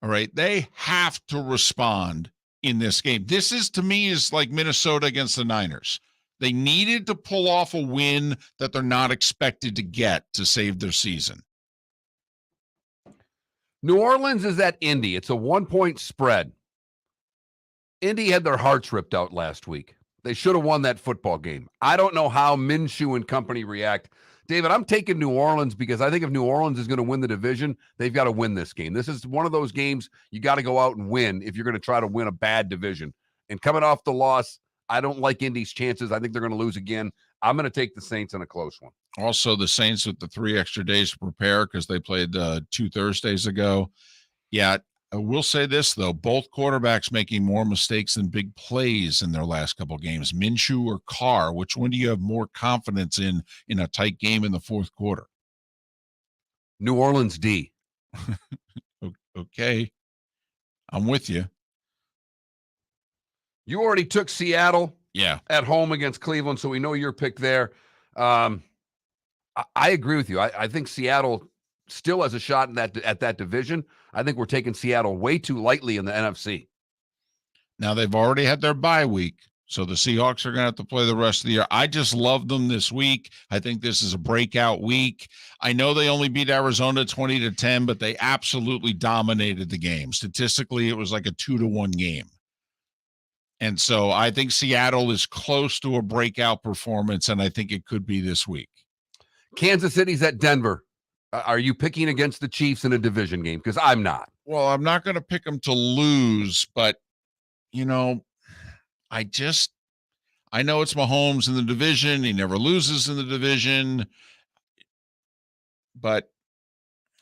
All right. They have to respond in this game. This is, to me, is like Minnesota against the Niners. They needed to pull off a win that they're not expected to get to save their season. New Orleans is at Indy. It's a 1-point spread. Indy had their hearts ripped out last week. They should have won that football game. I don't know how Minshew and company react. David, I'm taking New Orleans because I think if New Orleans is going to win the division, they've got to win this game. This is one of those games you got to go out and win if you're going to try to win a bad division. And coming off the loss, I don't like Indy's chances. I think they're going to lose again. I'm going to take the Saints in a close one. Also, the Saints with the 3 extra days to prepare because they played 2 Thursdays ago. Yeah, I will say this, though. Both quarterbacks making more mistakes than big plays in their last couple of games. Minshew or Carr, which one do you have more confidence in a tight game in the fourth quarter? New Orleans D. Okay. I'm with you. You already took Seattle at home against Cleveland, so we know your pick there. I agree with you. I think Seattle still has a shot at that division. I think we're taking Seattle way too lightly in the NFC. Now, they've already had their bye week, so the Seahawks are going to have to play the rest of the year. I just love them this week. I think this is a breakout week. I know they only beat Arizona 20-10, but they absolutely dominated the game. Statistically, it was like a 2-1 game. And so I think Seattle is close to a breakout performance, and I think it could be this week. Kansas City's at Denver. Are you picking against the Chiefs in a division game? Because I'm not. Well, I'm not going to pick them to lose, but, I know it's Mahomes in the division. He never loses in the division. But,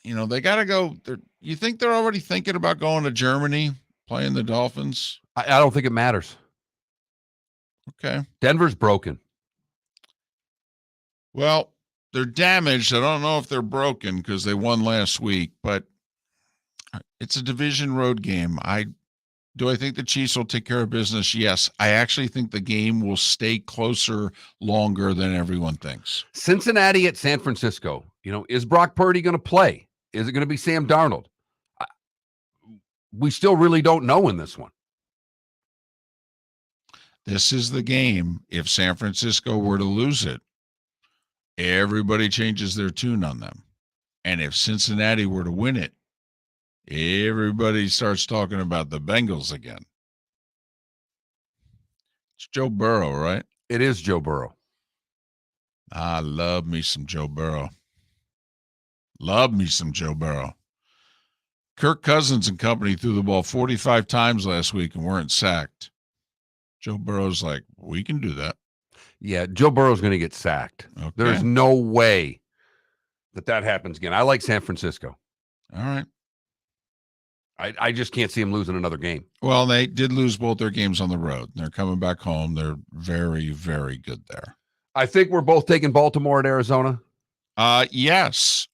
they got to go. You think they're already thinking about going to Germany, playing the Dolphins? I don't think it matters. Okay. Denver's broken. Well, they're damaged. I don't know if they're broken because they won last week, but it's a division road game. Do I think the Chiefs will take care of business? Yes. I actually think the game will stay closer longer than everyone thinks. Cincinnati at San Francisco. Is Brock Purdy going to play? Is it going to be Sam Darnold? We still really don't know in this one. This is the game. If San Francisco were to lose it, everybody changes their tune on them. And if Cincinnati were to win it, everybody starts talking about the Bengals again. It's Joe Burrow, right? It is Joe Burrow. I love me some Joe Burrow. Love me some Joe Burrow. Kirk Cousins and company threw the ball 45 times last week and weren't sacked. Joe Burrow's like, we can do that. Yeah, Joe Burrow's going to get sacked. Okay. There's no way that happens again. I like San Francisco. All right. I just can't see them losing another game. Well, they did lose both their games on the road. They're coming back home. They're very, very good there. I think we're both taking Baltimore at Arizona. Yes.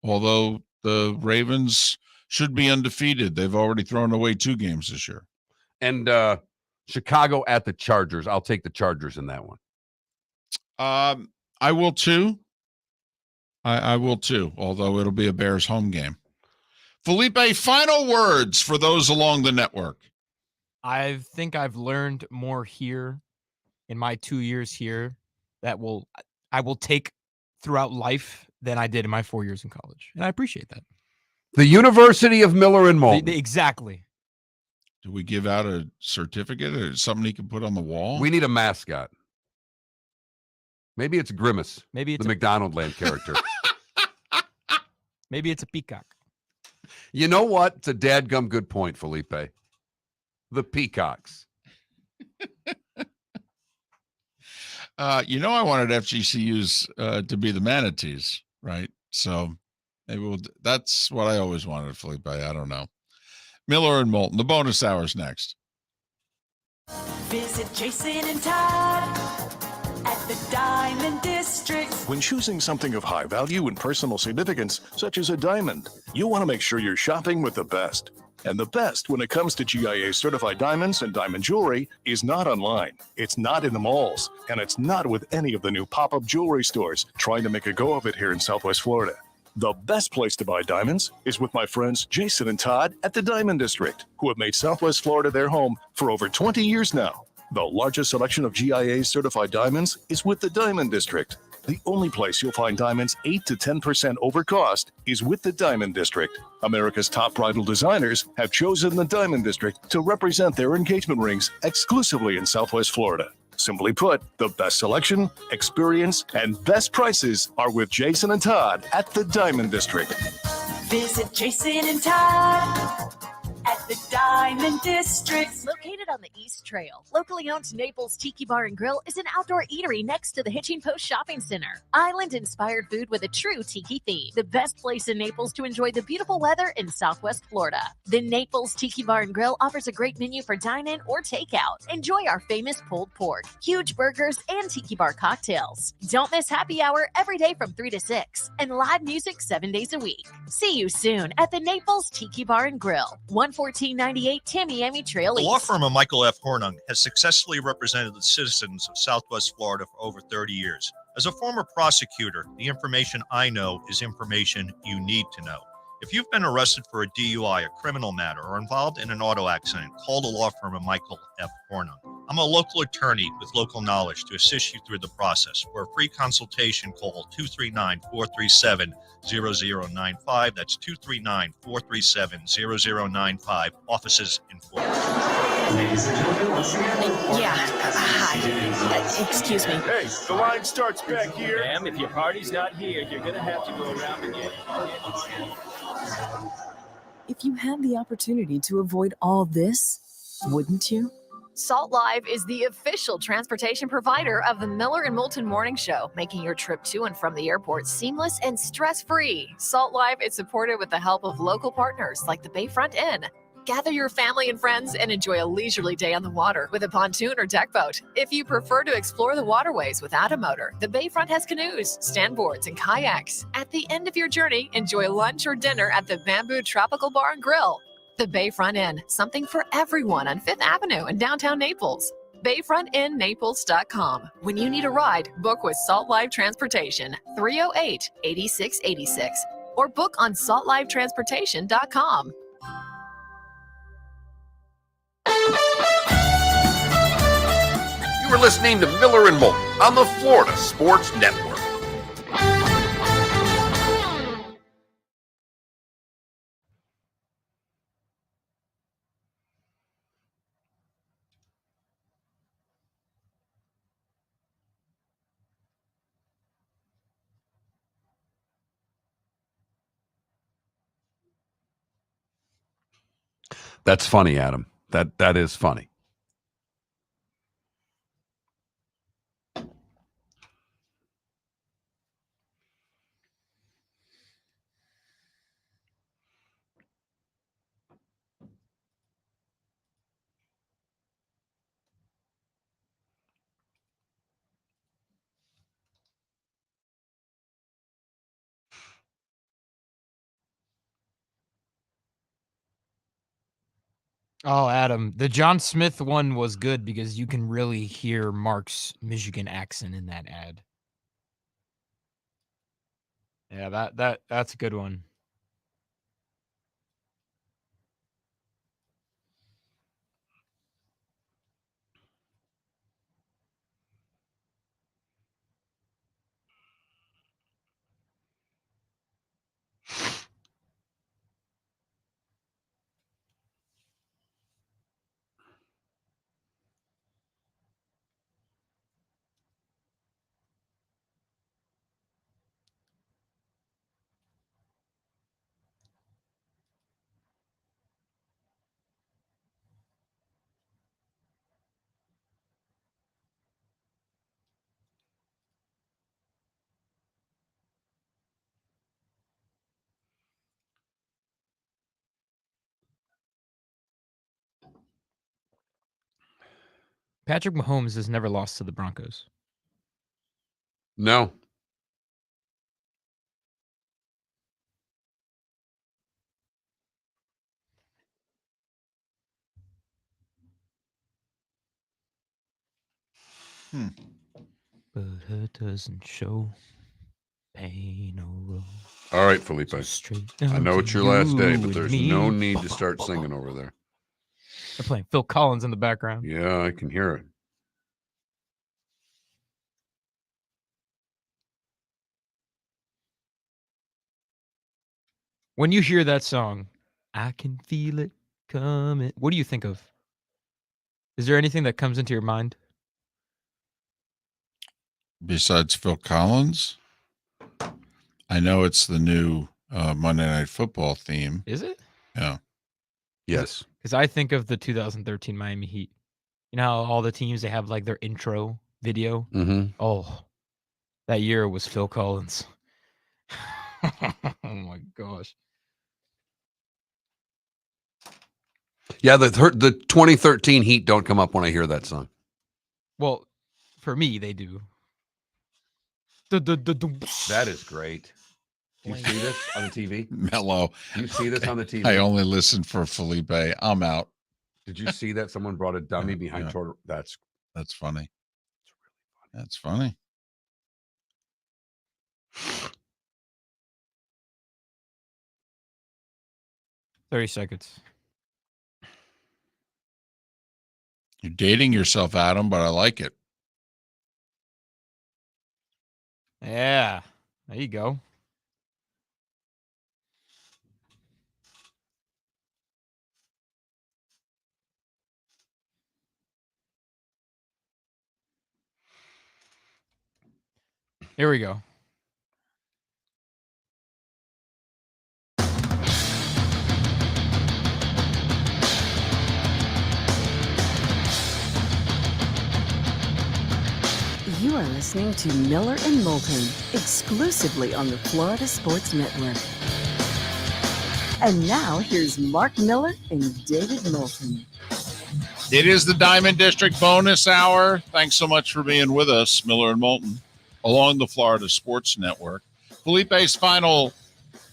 Although the Ravens should be undefeated. They've already thrown away 2 games this year. And Chicago at the Chargers. I'll take the Chargers in that one. I will too. I will too, although it'll be a Bears home game. Felipe, final words for those along the network. I think I've learned more here in my 2 years here that I will take throughout life than I did in my 4 years in college. And I appreciate that. The University of Miller and Moulton. Exactly. Do we give out a certificate or something he can put on the wall? We need a mascot. Maybe it's Grimace. Maybe it's the McDonaldland character. Maybe it's a peacock. You know what? It's a dadgum good point, Felipe. The Peacocks. I wanted FGCUs to be the Manatees, right? So maybe that's what I always wanted, Felipe. I don't know. Miller and Moulton. The bonus hour's next. Visit Jason and Todd at the Diamond District. When choosing something of high value and personal significance, such as a diamond, you want to make sure you're shopping with the best. And the best when it comes to GIA certified diamonds and diamond jewelry is not online. It's not in the malls. And it's not with any of the new pop-up jewelry stores trying to make a go of it here in Southwest Florida. The best place to buy diamonds is with my friends Jason and Todd at the Diamond District, who have made Southwest Florida their home for over 20 years now. The largest selection of GIA certified diamonds is with the Diamond District. The only place you'll find diamonds 8 to 10% over cost is with the Diamond District. America's top bridal designers have chosen the Diamond District to represent their engagement rings exclusively in Southwest Florida. Simply put, the best selection, experience, and best prices are with Jason and Todd at the Diamond District. Visit Jason and Todd at the Diamond District. Located on the East Trail, locally owned Naples Tiki Bar and Grill is an outdoor eatery next to the Hitching Post Shopping Center. Island-inspired food with a true tiki theme. The best place in Naples to enjoy the beautiful weather in Southwest Florida. The Naples Tiki Bar and Grill offers a great menu for dine-in or takeout. Enjoy our famous pulled pork, huge burgers, and tiki bar cocktails. Don't miss happy hour every day from 3 to 6 and live music 7 days a week. See you soon at the Naples Tiki Bar and Grill, 11498 Tamiami Trail The East. law firm of Michael F. Hornung has successfully represented the citizens of Southwest Florida for over 30 years. As a former prosecutor, the information I know is information you need to know. If you've been arrested for a DUI, a criminal matter, or involved in an auto accident, call the law firm of Michael F. Hornung. I'm a local attorney with local knowledge to assist you through the process. For a free consultation, call 239-437-0095. That's 239-437-0095. Offices in Florida. Ladies and gentlemen, once again. Hi. Excuse me. Hey, the line starts back here. Ma'am, if your party's not here, you're going to have to go around again. If you had the opportunity to avoid all this, wouldn't you? Salt Live is the official transportation provider of the Miller and Moulton Morning Show, making your trip to and from the airport seamless and stress-free. Salt Live is supported with the help of local partners like the Bayfront Inn. Gather your family and friends and enjoy a leisurely day on the water with a pontoon or deck boat. If you prefer to explore the waterways without a motor, the Bayfront has canoes, standboards, and kayaks. At the end of your journey, enjoy lunch or dinner at the Bamboo Tropical Bar and Grill. The Bayfront Inn, something for everyone on 5th Avenue in downtown Naples. BayfrontInNaples.com. When you need a ride, book with Salt Live Transportation, 308-8686, or book on saltlivetransportation.com. You were listening to Miller and Moulton on the Florida Sports Network. That's funny, Adam. That is funny. Oh, Adam, the John Smith one was good because you can really hear Mark's Michigan accent in that ad. Yeah, that's a good one. Patrick Mahomes has never lost to the Broncos. No. But it doesn't show. Pain no road. All right, Felipe. I know it's your last day, but you there's and no me. need to start singing over there. They're playing Phil Collins in the background. Yeah, I can hear it. When you hear that song, I can feel it coming. What do you think of? Is there anything that comes into your mind? Besides Phil Collins, I know it's the new Monday Night Football theme. Is it? Yeah. Yes. Because I think of the 2013 Miami Heat. You know how all the teams, they have like their intro video? Mm-hmm. Oh, that year was Phil Collins. Oh my gosh. Yeah, the 2013 Heat don't come up when I hear that song. Well, for me, they do. That is great. Do you see this on the TV? Mellow. Do you see this on the TV? I only listen for Felipe. I'm out. Did you see that? Someone brought a dummy behind Jordan. That's funny. That's funny. $30 seconds. You're dating yourself, Adam, but I like it. Yeah. There you go. Here we go. You are listening to Miller and Moulton, exclusively on the Florida Sports Network. And now here's Mark Miller and David Moulton. It is the Diamond District bonus hour. Thanks so much for being with us, Miller and Moulton, along the Florida Sports Network. Felipe's final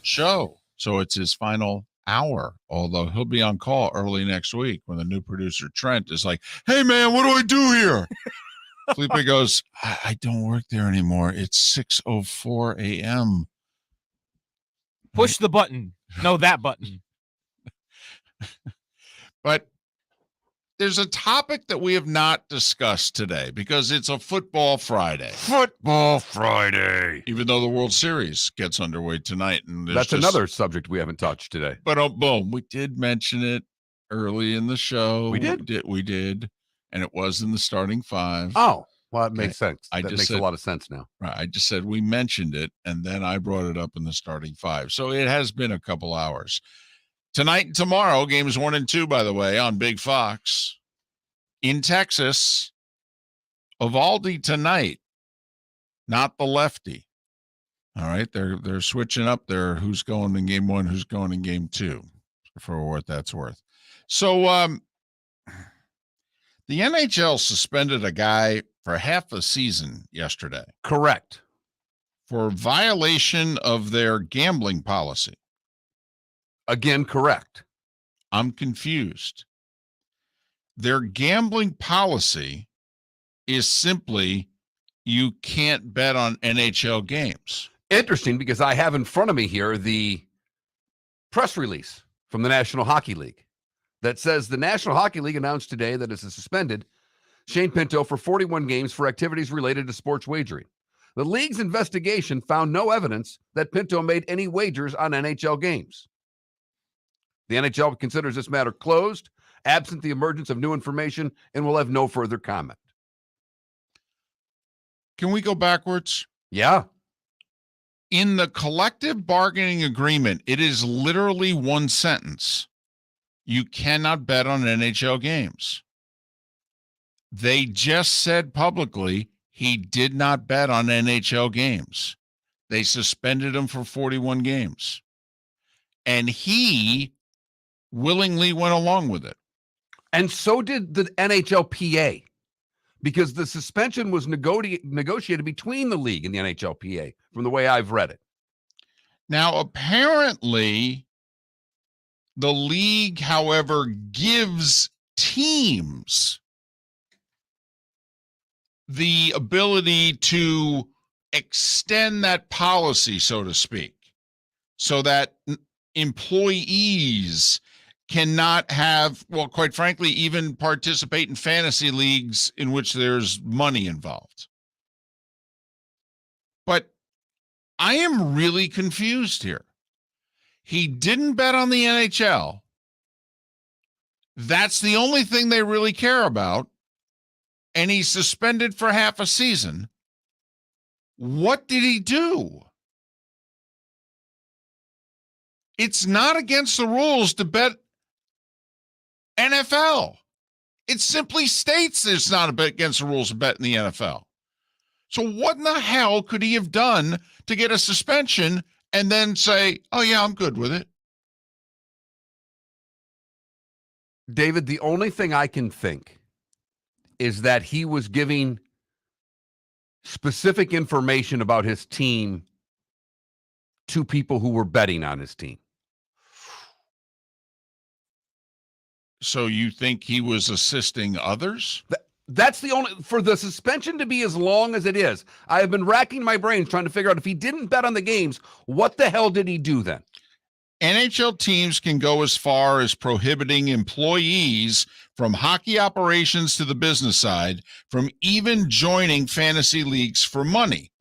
show, so it's his final hour, although he'll be on call early next week when the new producer, Trent, is like, hey, man, what do I do here? Felipe goes, I don't work there anymore. It's 6:04 a.m. Push the button. No, that button. But there's a topic that we have not discussed today because it's a football Friday. Football Friday. Even though the World Series gets underway tonight. And That's another subject we haven't touched today. But boom, we did mention it early in the show. We did? We did. And it was in the starting five. Oh, well, that makes sense. That makes a lot of sense now. Right. I just said we mentioned it, and then I brought it up in the starting five. So it has been a couple hours. Tonight and tomorrow, games 1 and 2, by the way, on Big Fox. In Texas, Evaldi tonight, not the lefty. All right. They're switching up there. Who's going in game 1, who's going in game 2, for what that's worth. So, the NHL suspended a guy for half a season yesterday. Correct. For violation of their gambling policy. Again, correct. I'm confused. Their gambling policy is simply you can't bet on NHL games. Interesting, because I have in front of me here the press release from the National Hockey League that says the National Hockey League announced today that it has suspended Shane Pinto for 41 games for activities related to sports wagering. The league's investigation found no evidence that Pinto made any wagers on NHL games. The NHL considers this matter closed, absent the emergence of new information, and will have no further comment. Can we go backwards? Yeah. In the collective bargaining agreement, it is literally one sentence. You cannot bet on NHL games. They just said publicly he did not bet on NHL games. They suspended him for 41 games. And he willingly went along with it. And so did the NHLPA, because the suspension was negotiated between the league and the NHLPA, from the way I've read it. Now, apparently, the league, however, gives teams the ability to extend that policy, so to speak, so that employees cannot have, well, quite frankly, even participate in fantasy leagues in which there's money involved. But I am really confused here. He didn't bet on the NHL. That's the only thing they really care about. And he's suspended for half a season. What did he do? It's not against the rules to bet NFL. It simply states it's not against the rules to bet in the NFL. So what in the hell could he have done to get a suspension and then say, oh, yeah, I'm good with it? David, the only thing I can think is that he was giving specific information about his team to people who were betting on his team. So you think he was assisting others? That's the only, for the suspension to be as long as it is, I have been racking my brains trying to figure out if he didn't bet on the games, what the hell did he do then? NHL teams can go as far as prohibiting employees from hockey operations to the business side from even joining fantasy leagues for money.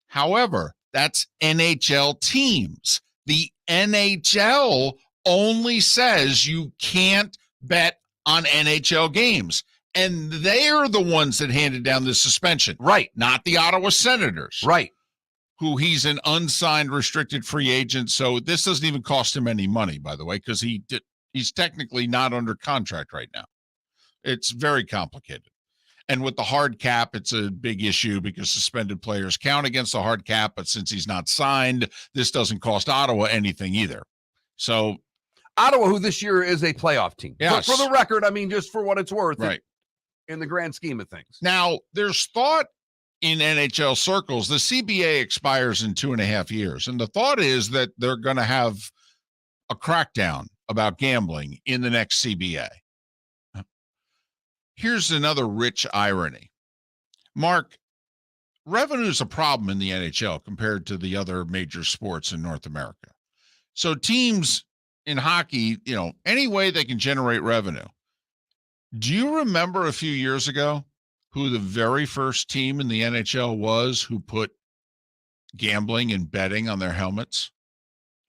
However, that's NHL teams. The NHL only says you can't bet on NHL games. And they're the ones that handed down the suspension. Right. Not the Ottawa Senators. Right. Who he's an unsigned restricted free agent. So this doesn't even cost him any money, by the way, because he's technically not under contract right now. It's very complicated. And with the hard cap, it's a big issue because suspended players count against the hard cap. But since he's not signed, this doesn't cost Ottawa anything either. So Ottawa, who this year is a playoff team. Yes. For the record, I mean, just for what it's worth. Right. In the grand scheme of things. Now, there's thought in NHL circles, the CBA expires in 2.5 years. And the thought is that they're going to have a crackdown about gambling in the next CBA. Here's another rich irony. Mark, revenue is a problem in the NHL compared to the other major sports in North America. So teams in hockey, any way they can generate revenue. Do you remember a few years ago who the very first team in the NHL was who put gambling and betting on their helmets?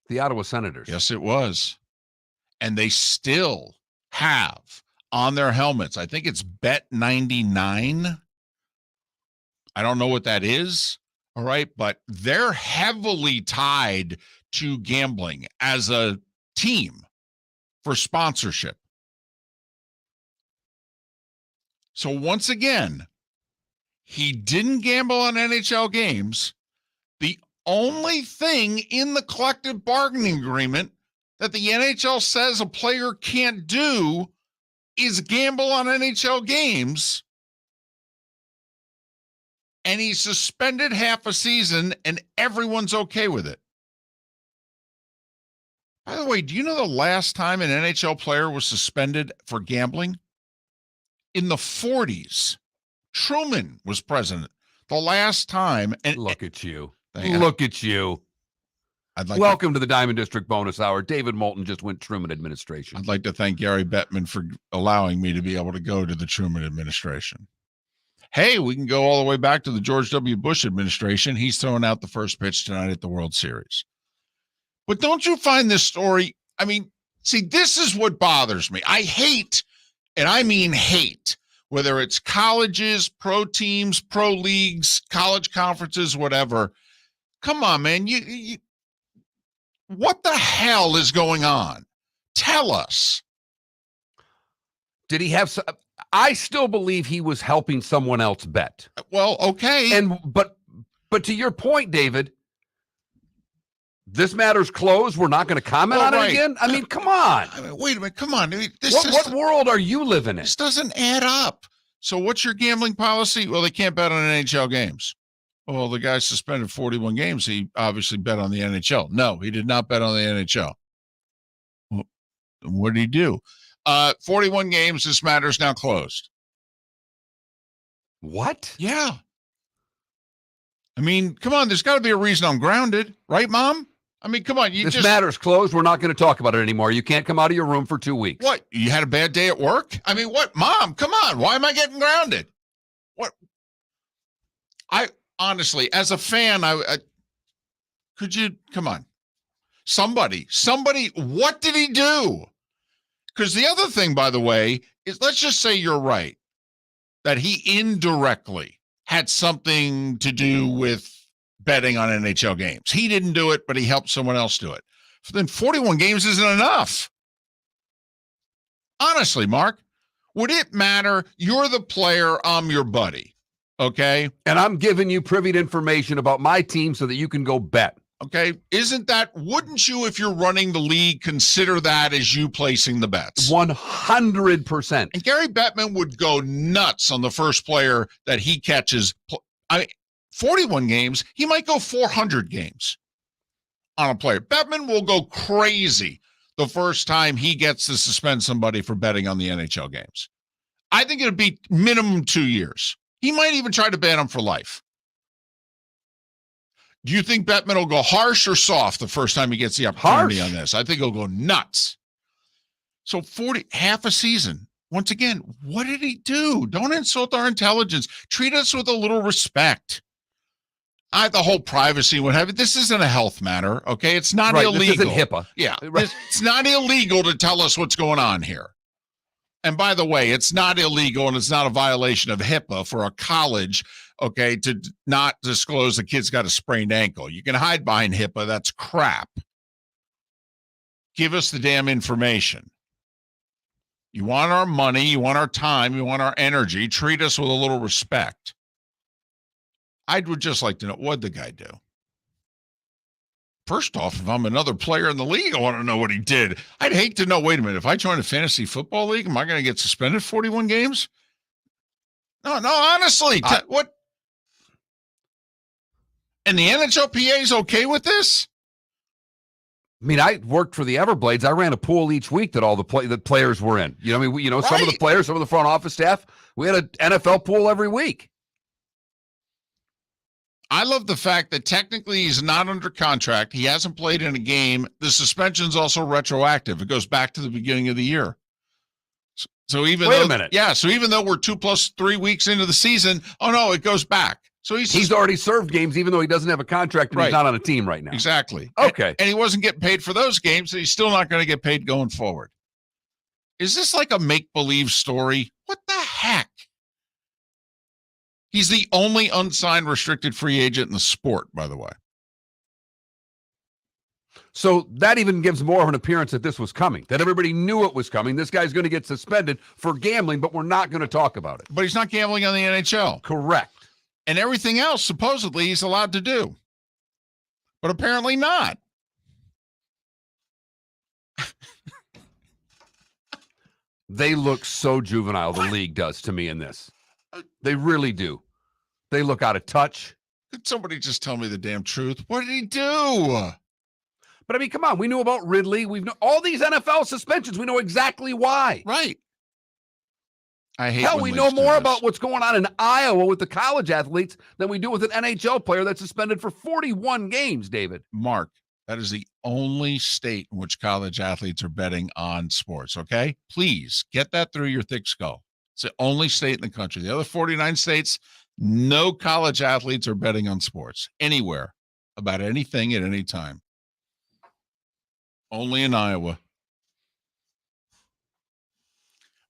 The Ottawa Senators. Yes, it was. And they still have on their helmets, I think it's Bet 99. I don't know what that is. All right. But they're heavily tied to gambling as a team for sponsorship. So once again, he didn't gamble on NHL games. The only thing in the collective bargaining agreement that the NHL says a player can't do is gamble on NHL games. And he's suspended half a season and everyone's okay with it. By the way, do you know the last time an NHL player was suspended for gambling? in the 40s. Truman was president the last time. And look at you. Hang on. Look at you. I'd like Welcome to the Diamond District bonus hour. David Moulton just went Truman administration. I'd like to thank Gary Bettman for allowing me to be able to go to the Truman administration. Hey, we can go all the way back to the George W. Bush administration. He's throwing out the first pitch tonight at the World Series. But don't you find this story? I mean, see, this is what bothers me. I hate, and I mean hate, whether it's colleges, pro teams, pro leagues, college conferences, whatever. Come on, man. You what the hell is going on? Tell us. Did he have some? I still believe he was helping someone else bet. Well, okay. But to your point, David, this matter's closed. We're not going to comment on it again. I mean, come on. Wait a minute. Come on. What world are you living in? This doesn't add up. So what's your gambling policy? Well, they can't bet on NHL games. Well, the guy suspended 41 games. He obviously bet on the NHL. No, he did not bet on the NHL. Well, what did he do? 41 games. This matter is now closed. What? Yeah. I mean, come on. There's got to be a reason I'm grounded, right, Mom? I mean, come on. This matter's closed. We're not going to talk about it anymore. You can't come out of your room for 2 weeks. What? You had a bad day at work? I mean, what? Mom, come on. Why am I getting grounded? What? Honestly, as a fan, I could you come on? Somebody, what did he do? Because the other thing, by the way, is let's just say you're right, that he indirectly had something to do with betting on NHL games. He didn't do it, but he helped someone else do it. Then 41 games isn't enough. Honestly, Mark, would it matter? You're the player, I'm your buddy. Okay. And I'm giving you privy information about my team so that you can go bet. Okay. Wouldn't you, if you're running the league, consider that as you placing the bets? 100%. And Gary Bettman would go nuts on the first player that he catches. 41 games, he might go 400 games on a player. Bettman will go crazy the first time he gets to suspend somebody for betting on the NHL games. I think it'd be minimum 2 years. He might even try to ban him for life. Do you think Bettman will go harsh or soft the first time he gets the opportunity on this? I think he'll go nuts. So half a season. Once again, what did he do? Don't insult our intelligence. Treat us with a little respect. The whole privacy, what have you. This isn't a health matter, okay? It's not illegal. This isn't HIPAA. Yeah, Right. It's not illegal to tell us what's going on here. And by the way, it's not illegal and it's not a violation of HIPAA for a college, okay, to not disclose the kid's got a sprained ankle. You can hide behind HIPAA. That's crap. Give us the damn information. You want our money, you want our time, you want our energy. Treat us with a little respect. I would just like to know, what'd the guy do? First off, if I'm another player in the league, I want to know what he did. I'd hate to know, wait a minute, if I join a fantasy football league, am I going to get suspended 41 games? No, honestly. What? And the NHLPA is okay with this? I mean, I worked for the Everblades. I ran a pool each week that all the players were in. You know, I mean, some of the players, some of the front office staff, we had an NFL pool every week. I love the fact that technically he's not under contract. He hasn't played in a game. The suspension's also retroactive. It goes back to the beginning of the year. So even Wait a minute. Yeah, so even though we're 2 + 3 weeks into the season, oh no, it goes back. So he's already served games, even though he doesn't have a contract and he's not on a team right now. Exactly. Okay. And he wasn't getting paid for those games, so he's still not going to get paid going forward. Is this like a make-believe story? What the heck? He's the only unsigned restricted free agent in the sport, by the way. So that even gives more of an appearance that this was coming, that everybody knew it was coming. This guy's going to get suspended for gambling, but we're not going to talk about it. But he's not gambling on the NHL. Correct. And everything else, supposedly, he's allowed to do. But apparently not. They look so juvenile, the league does to me in this. They really do. They look out of touch. Could somebody just tell me the damn truth? What did he do? But I mean, come on. We knew about Ridley. We've known all these NFL suspensions. We know exactly why. Right. I hate Hell, when we leagues know do more this. about what's going on in Iowa with the college athletes than we do with an NHL player that's suspended for 41 games, David. Mark, that is the only state in which college athletes are betting on sports, okay? Please get that through your thick skull. It's the only state in the country. The other 49 states, no college athletes are betting on sports anywhere about anything at any time. Only in Iowa.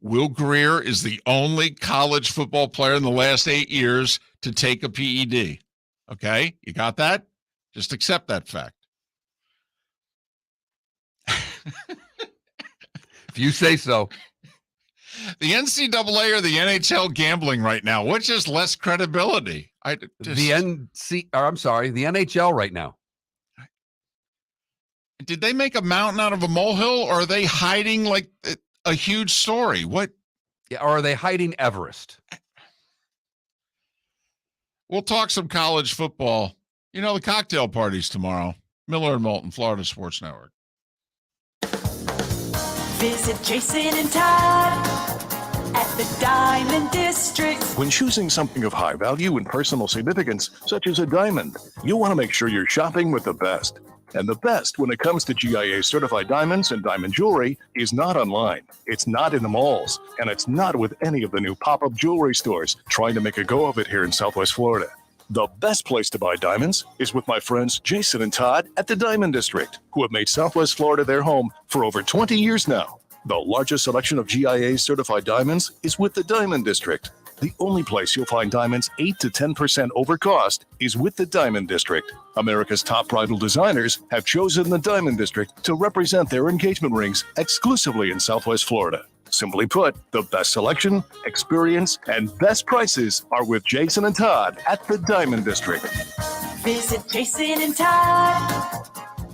Will Greer is the only college football player in the last 8 years to take a PED. Okay? You got that? Just accept that fact. If you say so. The NCAA or the NHL gambling right now, which is less credibility? The NHL right now. Did they make a mountain out of a molehill, or are they hiding like a huge story? What? Yeah, or are they hiding Everest? We'll talk some college football. You know, the cocktail parties tomorrow. Miller and Moulton, Florida Sports Network. Visit Jason and Todd at the Diamond District. When choosing something of high value and personal significance, such as a diamond, you want to make sure you're shopping with the best. And the best when it comes to GIA certified diamonds and diamond jewelry is not online. It's not in the malls. And it's not with any of the new pop-up jewelry stores trying to make a go of it here in Southwest Florida. The best place to buy diamonds is with my friends Jason and Todd at the Diamond District, who have made Southwest Florida their home for over 20 years now. The largest selection of GIA certified diamonds is with the Diamond District. The only place you'll find diamonds 8 to 10% over cost is with the Diamond District. America's top bridal designers have chosen the Diamond District to represent their engagement rings exclusively in Southwest Florida. Simply put, the best selection, experience, and best prices are with Jason and Todd at the Diamond District. Visit Jason and Todd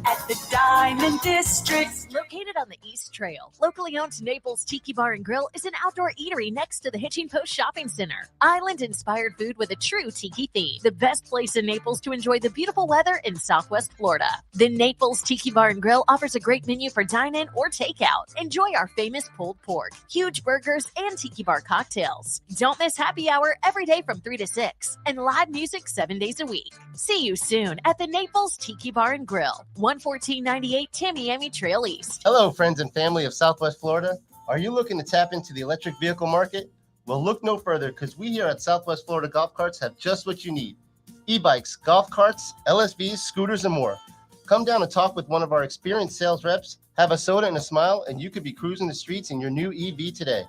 at the Diamond District. Located on the East Trail, locally owned Naples Tiki Bar and Grill is an outdoor eatery next to the Hitching Post Shopping Center. Island-inspired food with a true tiki theme. The best place in Naples to enjoy the beautiful weather in Southwest Florida. The Naples Tiki Bar and Grill offers a great menu for dine-in or takeout. Enjoy our famous pulled pork, huge burgers, and tiki bar cocktails. Don't miss happy hour every day from 3 to 6 and live music 7 days a week. See you soon at the Naples Tiki Bar and Grill, 11498 Tamiami Trail East. Hello, friends and family of Southwest Florida. Are you looking to tap into the electric vehicle market? Well, look no further, because we here at Southwest Florida Golf Carts have just what you need. E-bikes, golf carts, LSVs, scooters, and more. Come down and talk with one of our experienced sales reps, have a soda and a smile, and you could be cruising the streets in your new EV today.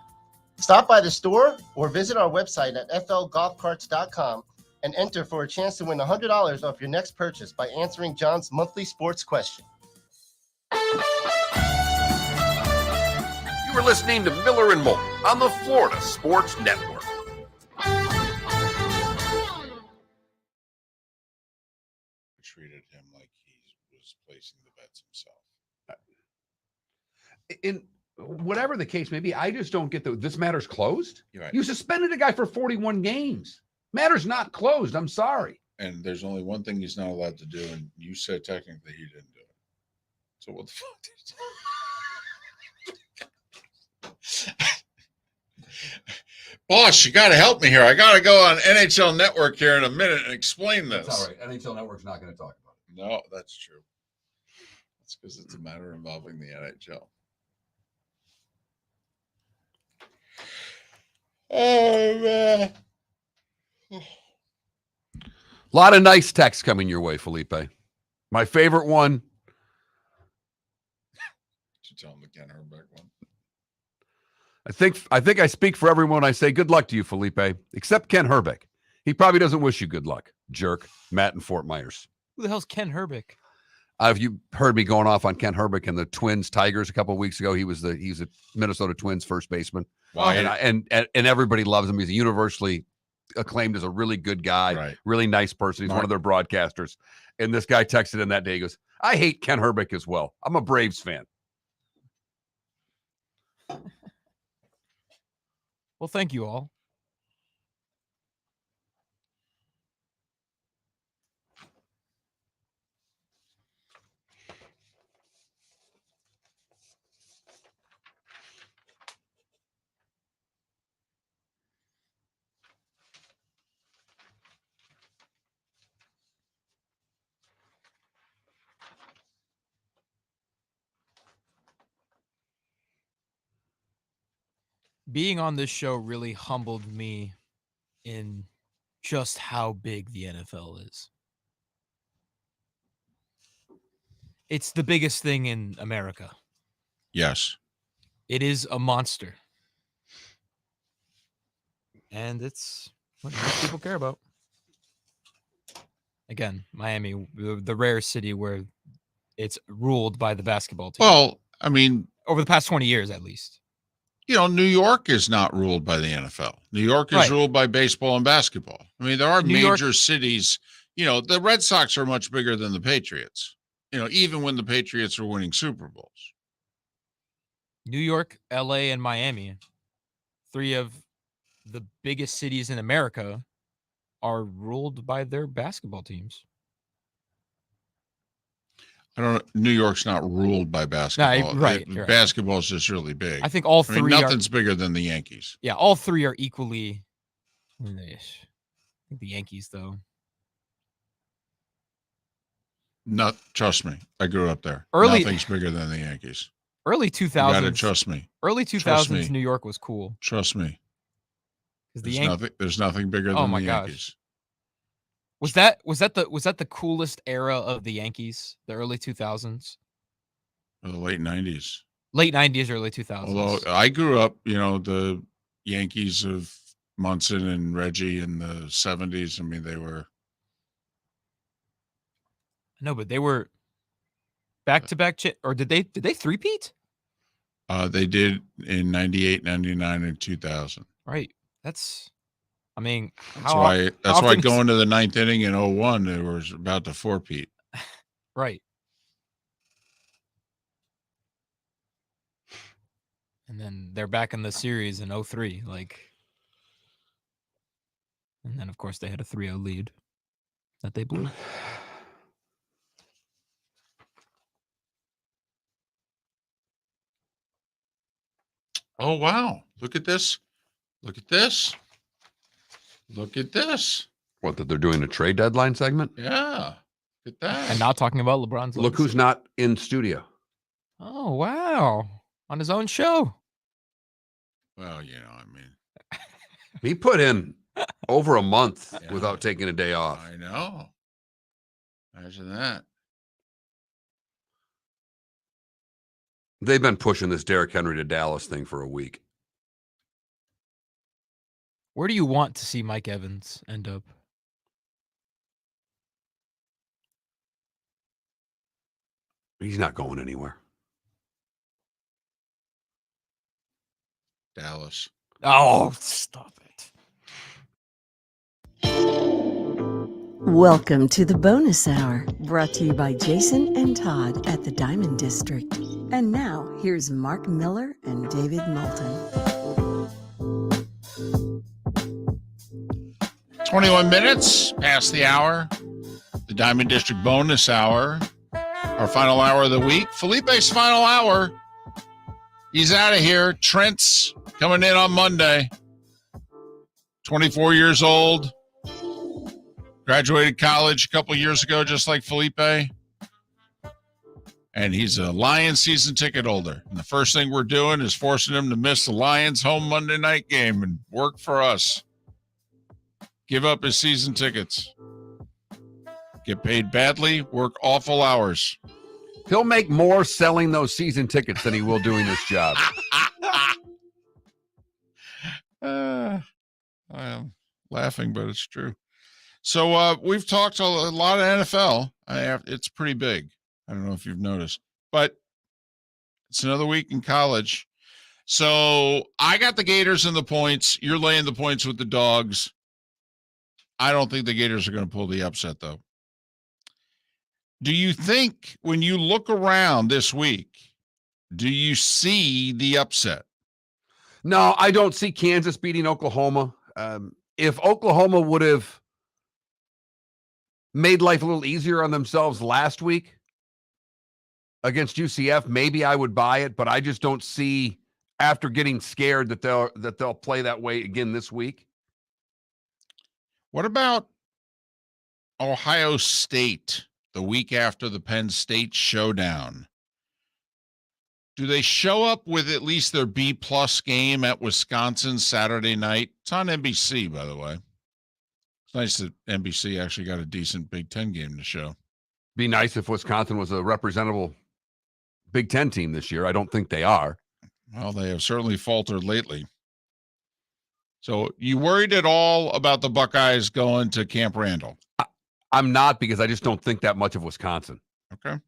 Stop by the store or visit our website at flgolfcarts.com and enter for a chance to win $100 off your next purchase by answering John's monthly sports question. You were listening to Miller and Moulton on the Florida Sports Network. Treated him like he was placing the bets himself. In whatever the case may be, I just don't get this matter's closed. You're right. You suspended a guy for 41 games. Matter's not closed. I'm sorry. And there's only one thing he's not allowed to do, and you said technically he didn't do it. So what the fuck did Boss, you got to help me here. I got to go on NHL Network here in a minute and explain this. That's all right. NHL Network's not going to talk about it. No, that's true. That's because it's a matter involving the NHL. Oh, man. A lot of nice texts coming your way, Felipe. My favorite one. Did you tell him the Ken Herbeck one? I think I speak for everyone. I say good luck to you, Felipe, except Ken Herbeck. He probably doesn't wish you good luck, jerk. Matt in Fort Myers. Who the hell's Ken Herbeck? You heard me going off on Ken Herbeck and the Twins Tigers a couple of weeks ago. He's a Minnesota Twins first baseman. Wow. And everybody loves him. He's universally acclaimed as a really good guy, Right. Really nice person. He's one of their broadcasters. And this guy texted in that day. He goes, I hate Ken Herbeck as well. I'm a Braves fan. Well, thank you all. being on this show really humbled me in just how big the NFL is. It's the biggest thing in America. Yes. It is a monster. And it's what most people care about. Again, Miami, the rare city where it's ruled by the basketball team. Well, I mean, over the past 20 years, at least. You know, New York is not ruled by the NFL. New York is Right. ruled by baseball and basketball. I mean, there are New York- major cities. You know, the Red Sox are much bigger than the Patriots. You know, even when the Patriots are winning Super Bowls. New York, LA, and Miami, three of the biggest cities in America, are ruled by their basketball teams. I don't. New York's not ruled by basketball. right, you're right. Basketball is just really big. I think all I mean, three are- nothing's bigger than the Yankees. Yeah, all three are equally. I think the Yankees, though. Not trust me. I grew up there. Early- Nothing's bigger than the Yankees. Early You 2000s. gotta trust me. Early Trust 2000s, me. New York was cool. Trust me. 'Cause the There's nothing bigger Oh than my the gosh. Yankees. Was that the coolest era of the Yankees? The early 2000s, The late 90s. late 90s, early 2000s. Although I grew up, you know, the Yankees of Munson and Reggie in the 70s. I mean, they were. No, but they were back-to-back or did they three-peat? They did in 98, 99, and 2000. Right. That's. I mean, That's why going to the ninth inning in 01, it was about to four-peat. Right. And then they're back in the series in 03, and then of course they had a 3-0 lead that they blew. Oh, wow. Look at this. Look at this. Look at this. What, that they're doing a trade deadline segment? Yeah. Look at that. And not talking about LeBron's. Look who's not in studio. Oh, wow. On his own show. Well, you know, I mean. He put in over a month without taking a day off. I know. Imagine that. They've been pushing this Derrick Henry to Dallas thing for a week. Where do you want to see Mike Evans end up? He's not going anywhere. Dallas. Oh, stop it. Welcome to the bonus hour, brought to you by Jason and Todd at the Diamond District. And now, here's Mark Miller and David Moulton. 21 minutes past the hour. The Diamond District bonus hour. Our final hour of the week. Felipe's final hour. He's out of here. Trent's coming in on Monday. 24 years old. Graduated college a couple years ago, just like Felipe. And he's a Lions season ticket holder. And the first thing we're doing is forcing him to miss the Lions home Monday night game and work for us. Give up his season tickets. Get paid badly, work awful hours. He'll make more selling those season tickets than he will doing this job. I am laughing, but it's true. So we've talked a lot of NFL. It's pretty big. I don't know if you've noticed, but it's another week in college. So I got the Gators in the points. You're laying the points with the Dogs. I don't think the Gators are going to pull the upset, though. Do you think when you look around this week, do you see the upset? No, I don't see Kansas beating Oklahoma. If Oklahoma would have made life a little easier on themselves last week against UCF, maybe I would buy it, but I just don't see, after getting scared, that they'll play that way again this week. What about Ohio State the week after the Penn State showdown? Do they show up with at least their B-plus game at Wisconsin Saturday night? It's on NBC, by the way. It's nice that NBC actually got a decent Big Ten game to show. Be nice if Wisconsin was a representable Big Ten team this year. I don't think they are. Well, they have certainly faltered lately. So you worried at all about the Buckeyes going to Camp Randall? I'm not, because I just don't think that much of Wisconsin. Okay.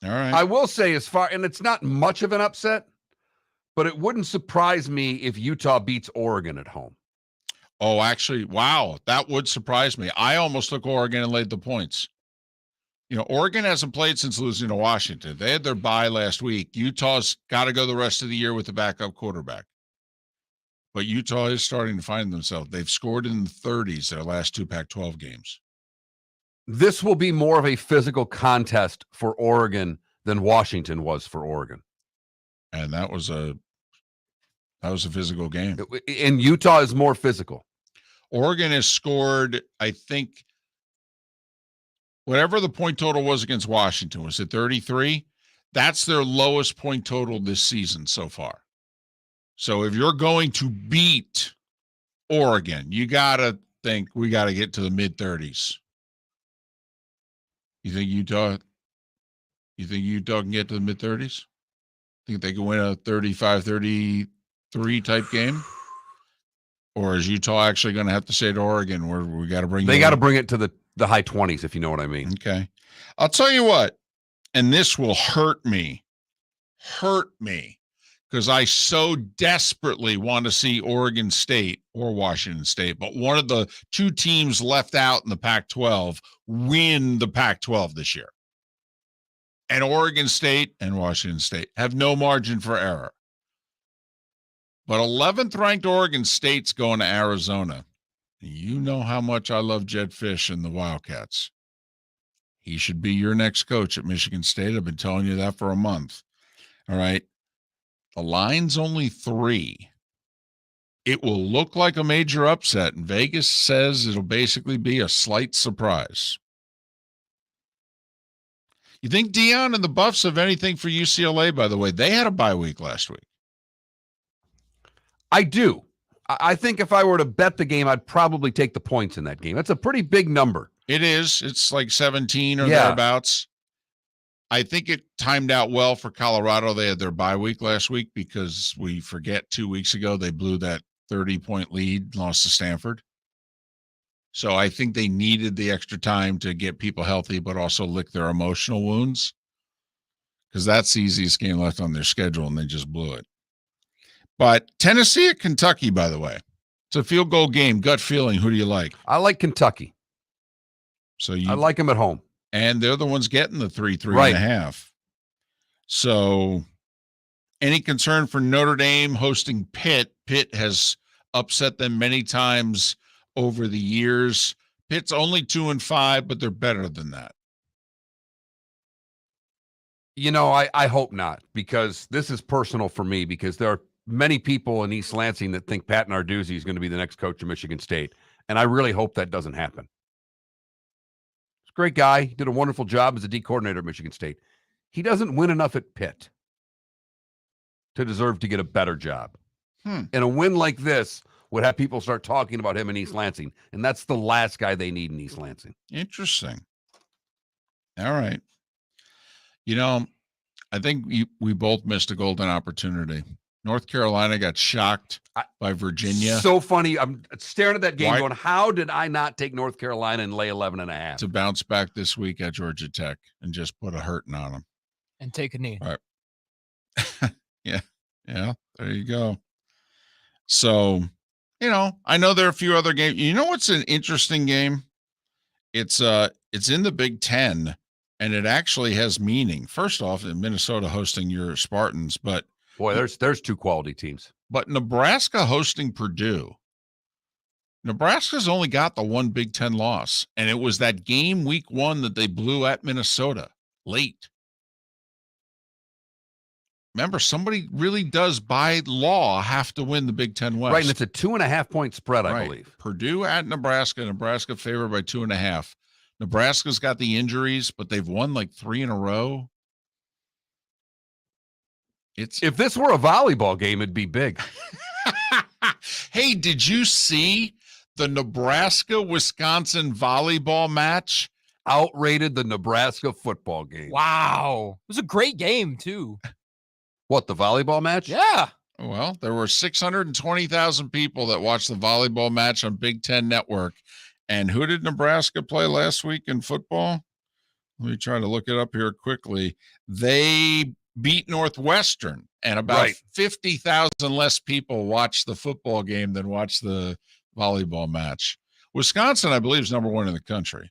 All right. I will say, and it's not much of an upset, but it wouldn't surprise me if Utah beats Oregon at home. Oh, actually, wow. That would surprise me. I almost took Oregon and laid the points. Oregon hasn't played since losing to Washington. They had their bye last week. Utah's got to go the rest of the year with the backup quarterback. But Utah is starting to find themselves. They've scored in the 30s their last 2 Pac-12 games. This will be more of a physical contest for Oregon than Washington was for Oregon. And that was a physical game. And Utah is more physical. Oregon has scored, I think, whatever the point total was against Washington, was it 33? That's their lowest point total this season so far. So if you're going to beat Oregon, you got to think we got to get to the mid-30s. You think Utah can get to the mid-30s? Think they can win a 35-33 type game? Or is Utah actually going to have to say to Oregon, where we got to bring They got to bring it to the high 20s, if you know what I mean. Okay. I'll tell you what, and this will hurt me, because I so desperately want to see Oregon State or Washington State, but one of the two teams left out in the Pac-12 win the Pac-12 this year. And Oregon State and Washington State have no margin for error. But 11th ranked Oregon State's going to Arizona. You know how much I love Jed Fish and the Wildcats. He should be your next coach at Michigan State. I've been telling you that for a month. All right. The line's only 3. It will look like a major upset, and Vegas says it'll basically be a slight surprise. You think Deion and the Buffs have anything for UCLA, by the way? They had a bye week last week. I do. I think if I were to bet the game, I'd probably take the points in that game. That's a pretty big number. It is. It's like 17 or thereabouts. I think it timed out well for Colorado. They had their bye week last week because we forget 2 weeks ago they blew that 30-point lead, lost to Stanford. So I think they needed the extra time to get people healthy, but also lick their emotional wounds, because that's the easiest game left on their schedule, and they just blew it. But Tennessee at Kentucky, by the way, it's a field goal game. Gut feeling. Who do you like? I like Kentucky. I like them at home. And they're the ones getting the 3.5. So any concern for Notre Dame hosting Pitt? Pitt has upset them many times over the years. Pitt's only 2-5, but they're better than that. I hope not, because this is personal for me, because there are many people in East Lansing that think Pat Narduzzi is going to be the next coach of Michigan State. And I really hope that doesn't happen. Great guy. Did a wonderful job as a D coordinator at Michigan State. He doesn't win enough at Pitt to deserve to get a better job. And a win like this would have people start talking about him in East Lansing. And that's the last guy they need in East Lansing. Interesting. All right. I think we both missed a golden opportunity. North Carolina got shocked by Virginia. So funny. I'm staring at that game going, how did I not take North Carolina and lay 11.5? To bounce back this week at Georgia Tech and just put a hurting on them. And take a knee. All right. Yeah. There you go. So, I know there are a few other games. You know what's an interesting game? It's in the Big Ten, and it actually has meaning. First off, in Minnesota hosting your Spartans, but boy, there's 2 quality teams. But Nebraska hosting Purdue. Nebraska's only got the 1 Big Ten loss, and it was that game week 1 that they blew at Minnesota late. Remember, somebody really does by law have to win the Big Ten West. Right, and it's a 2.5-point spread, I believe. Purdue at Nebraska. Nebraska favored by 2.5. Nebraska's got the injuries, but they've won like 3 in a row. If this were a volleyball game, it'd be big. Hey, did you see the Nebraska-Wisconsin volleyball match? Outrated the Nebraska football game. Wow. It was a great game, too. What, the volleyball match? Yeah. Well, there were 620,000 people that watched the volleyball match on Big Ten Network. And who did Nebraska play last week in football? Let me try to look it up here quickly. They beat Northwestern, and about 50,000 less people watched the football game than watched the volleyball match. Wisconsin, I believe, is number one in the country.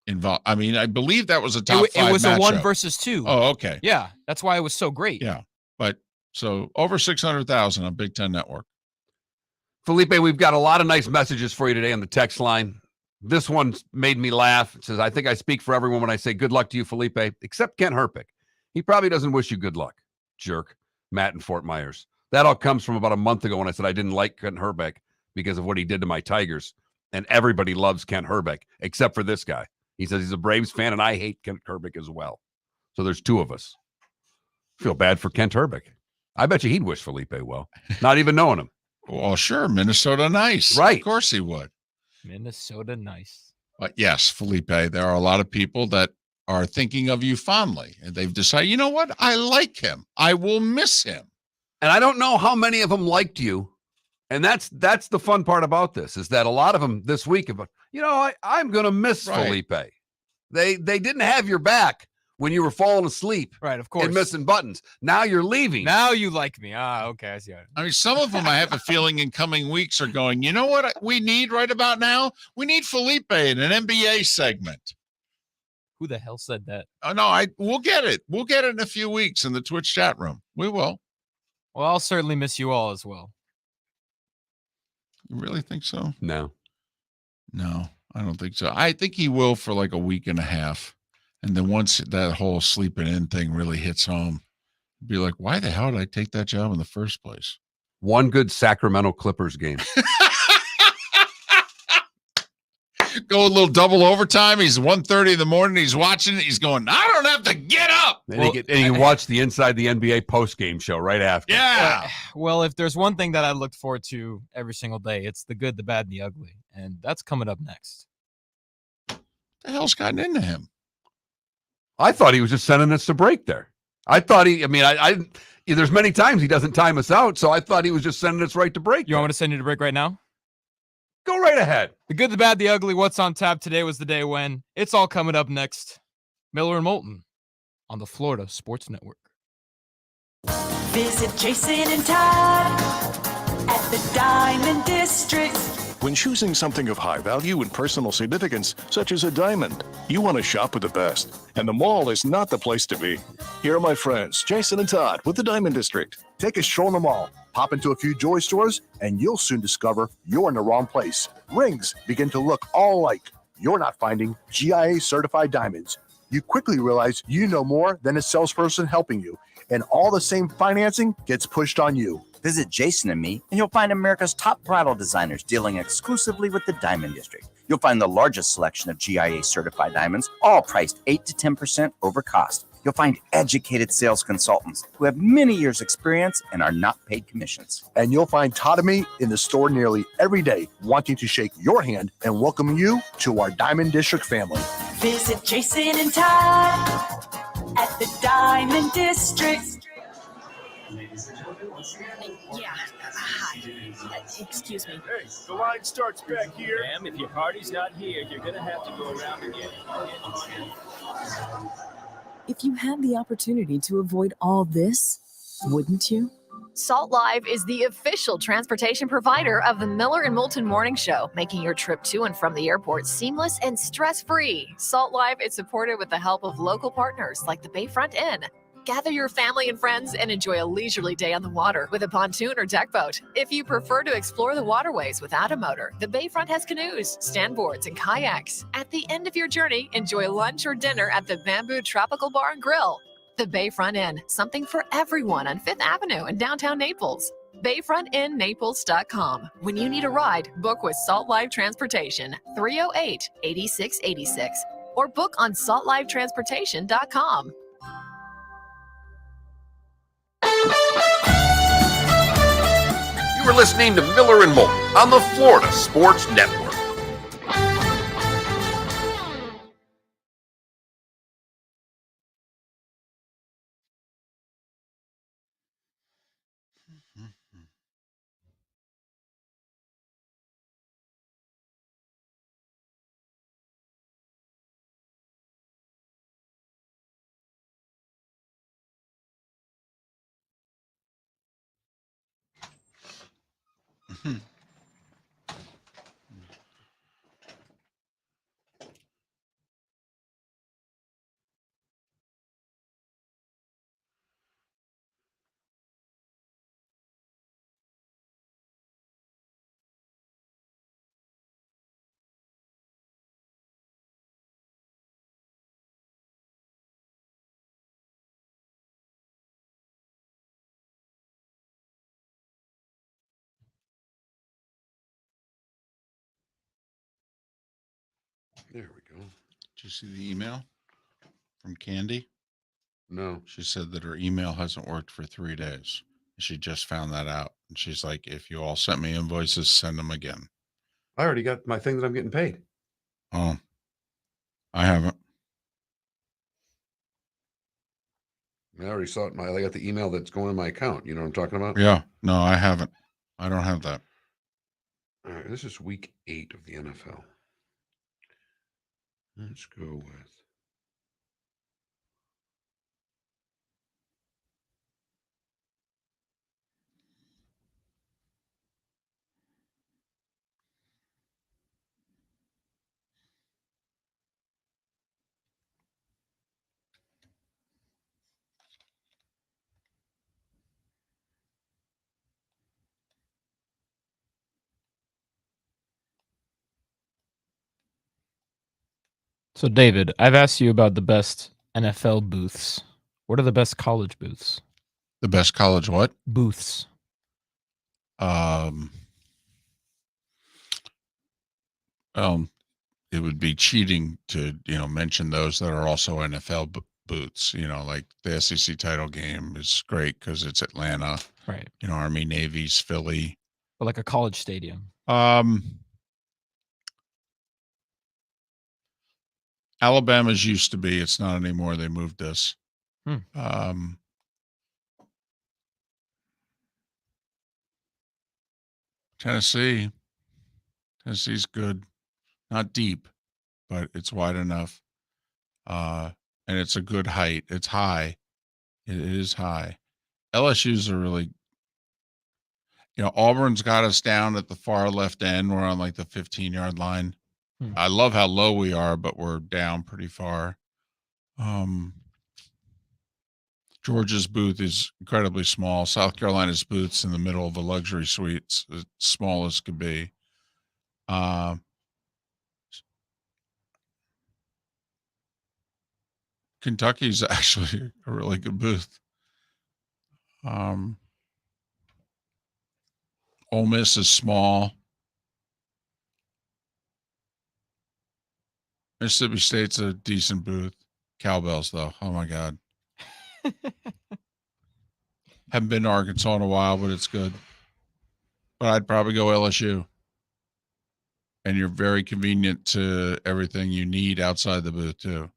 I believe that was a top five It was matchup. a 1 versus 2. Oh, okay. Yeah, that's why it was so great. Yeah, but so over 600,000 on Big Ten Network. Felipe, we've got a lot of nice messages for you today on the text line. This one made me laugh. It says, I think I speak for everyone when I say good luck to you, Felipe, except Kent Herpick. He probably doesn't wish you good luck, jerk. Matt in Fort Myers. That all comes from about a month ago when I said I didn't like Kent Herbeck because of what he did to my Tigers. And everybody loves Kent Herbeck, except for this guy. He says he's a Braves fan, and I hate Kent Herbeck as well. So there's two of us. Feel bad for Kent Herbeck. I bet you he'd wish Felipe well, not even knowing him. Well, sure. Minnesota nice. Right. Of course he would. Minnesota nice. But yes, Felipe, there are a lot of people that are thinking of you fondly. And they've decided, you know what? I like him. I will miss him. And I don't know how many of them liked you. And that's the fun part about this, is that a lot of them this week have, I'm going to miss Felipe. They didn't have your back when you were falling asleep. Right, of course. And missing buttons. Now you're leaving. Now you like me. Okay, I see. I mean, some of them, I have a feeling in coming weeks are going, you know what we need right about now? We need Felipe in an NBA segment. Who the hell said that? Oh, no, we'll get it. We'll get it in a few weeks in the Twitch chat room. We will. Well, I'll certainly miss you all as well. You really think so? No, I don't think so. I think he will for like a week and a half. And then once that whole sleeping in thing really hits home, be like, why the hell did I take that job in the first place? One good Sacramento Clippers game. Go a little double overtime. He's 1:30 in the morning. He's watching it. He's going, I don't have to get up. And you watch the Inside the NBA post-game show right after. Yeah. Well, if there's one thing that I looked forward to every single day, it's the good, the bad, and the ugly. And that's coming up next. What the hell's gotten into him? I thought he was just sending us to break there. I thought there's many times he doesn't time us out, so I thought he was just sending us right to break. You want me to send you to break right now? Go right ahead. The good, the bad, the ugly, what's on tap today was the day when. It's all coming up next. Miller and Moulton on the Florida Sports Network. Visit Jason and Todd at the Diamond District. When choosing something of high value and personal significance, such as a diamond, you want to shop with the best. And the mall is not the place to be. Here are my friends, Jason and Todd with the Diamond District. Take a stroll in the mall, pop into a few jewelry stores, and you'll soon discover you're in the wrong place. Rings begin to look all alike. You're not finding GIA certified diamonds. You quickly realize you know more than a salesperson helping you, and all the same financing gets pushed on you. Visit Jason and me, and you'll find America's top bridal designers dealing exclusively with the Diamond District. You'll find the largest selection of GIA certified diamonds, all priced 8 to 10% over cost. You'll find educated sales consultants who have many years' experience and are not paid commissions. And you'll find Todd and me in the store nearly every day, wanting to shake your hand and welcome you to our Diamond District family. Visit Jason and Todd at the Diamond District. Yeah. Hi. Excuse me. Hey, the line starts back here. Ma'am, if your party's not here, you're going to have to go around again. If you had the opportunity to avoid all this, wouldn't you? Salt Live is the official transportation provider of the Miller and Moulton Morning Show, making your trip to and from the airport seamless and stress-free. Salt Live is supported with the help of local partners like the Bayfront Inn. Gather your family and friends and enjoy a leisurely day on the water with a pontoon or deck boat. If you prefer to explore the waterways without a motor, the Bayfront has canoes, standboards, and kayaks. At the end of your journey, enjoy lunch or dinner at the Bamboo Tropical Bar and Grill. The Bayfront Inn, something for everyone on 5th Avenue in downtown Naples. BayfrontInNaples.com. When you need a ride, book with Salt Live Transportation, 308-8686, or book on saltlivetransportation.com. You're listening to Miller and Moulton on the Florida Sports Network. There we go. Did you see the email from Candy? No. She said that her email hasn't worked for 3 days. She just found that out. And she's like, if you all sent me invoices, send them again. I already got my thing that I'm getting paid. Oh, I haven't. I already saw it. I got the email that's going in my account. You know what I'm talking about? Yeah. No, I haven't. I don't have that. All right. This is week 8 of the NFL. Let's go with. So, David, I've asked you about the best NFL booths. What are the best college booths? The best college what? Booths. It would be cheating to, mention those that are also NFL booths, like the SEC title game is great because it's Atlanta, Right. Army, Navy's Philly. But like a college stadium. Alabama's used to be. It's not anymore. They moved this. Tennessee's good. Not deep, but it's wide enough. And it's a good height. It's high. It is high. LSU's are really, Auburn's got us down at the far left end. We're on like the 15-yard line. I love how low we are, but we're down pretty far. Georgia's booth is incredibly small. South Carolina's booth's in the middle of a luxury suite. It's as small as could be. Kentucky's actually a really good booth. Ole Miss is small. Mississippi State's a decent booth. Cowbells, though. Oh, my God. Haven't been to Arkansas in a while, but it's good. But I'd probably go LSU. And you're very convenient to everything you need outside the booth, too.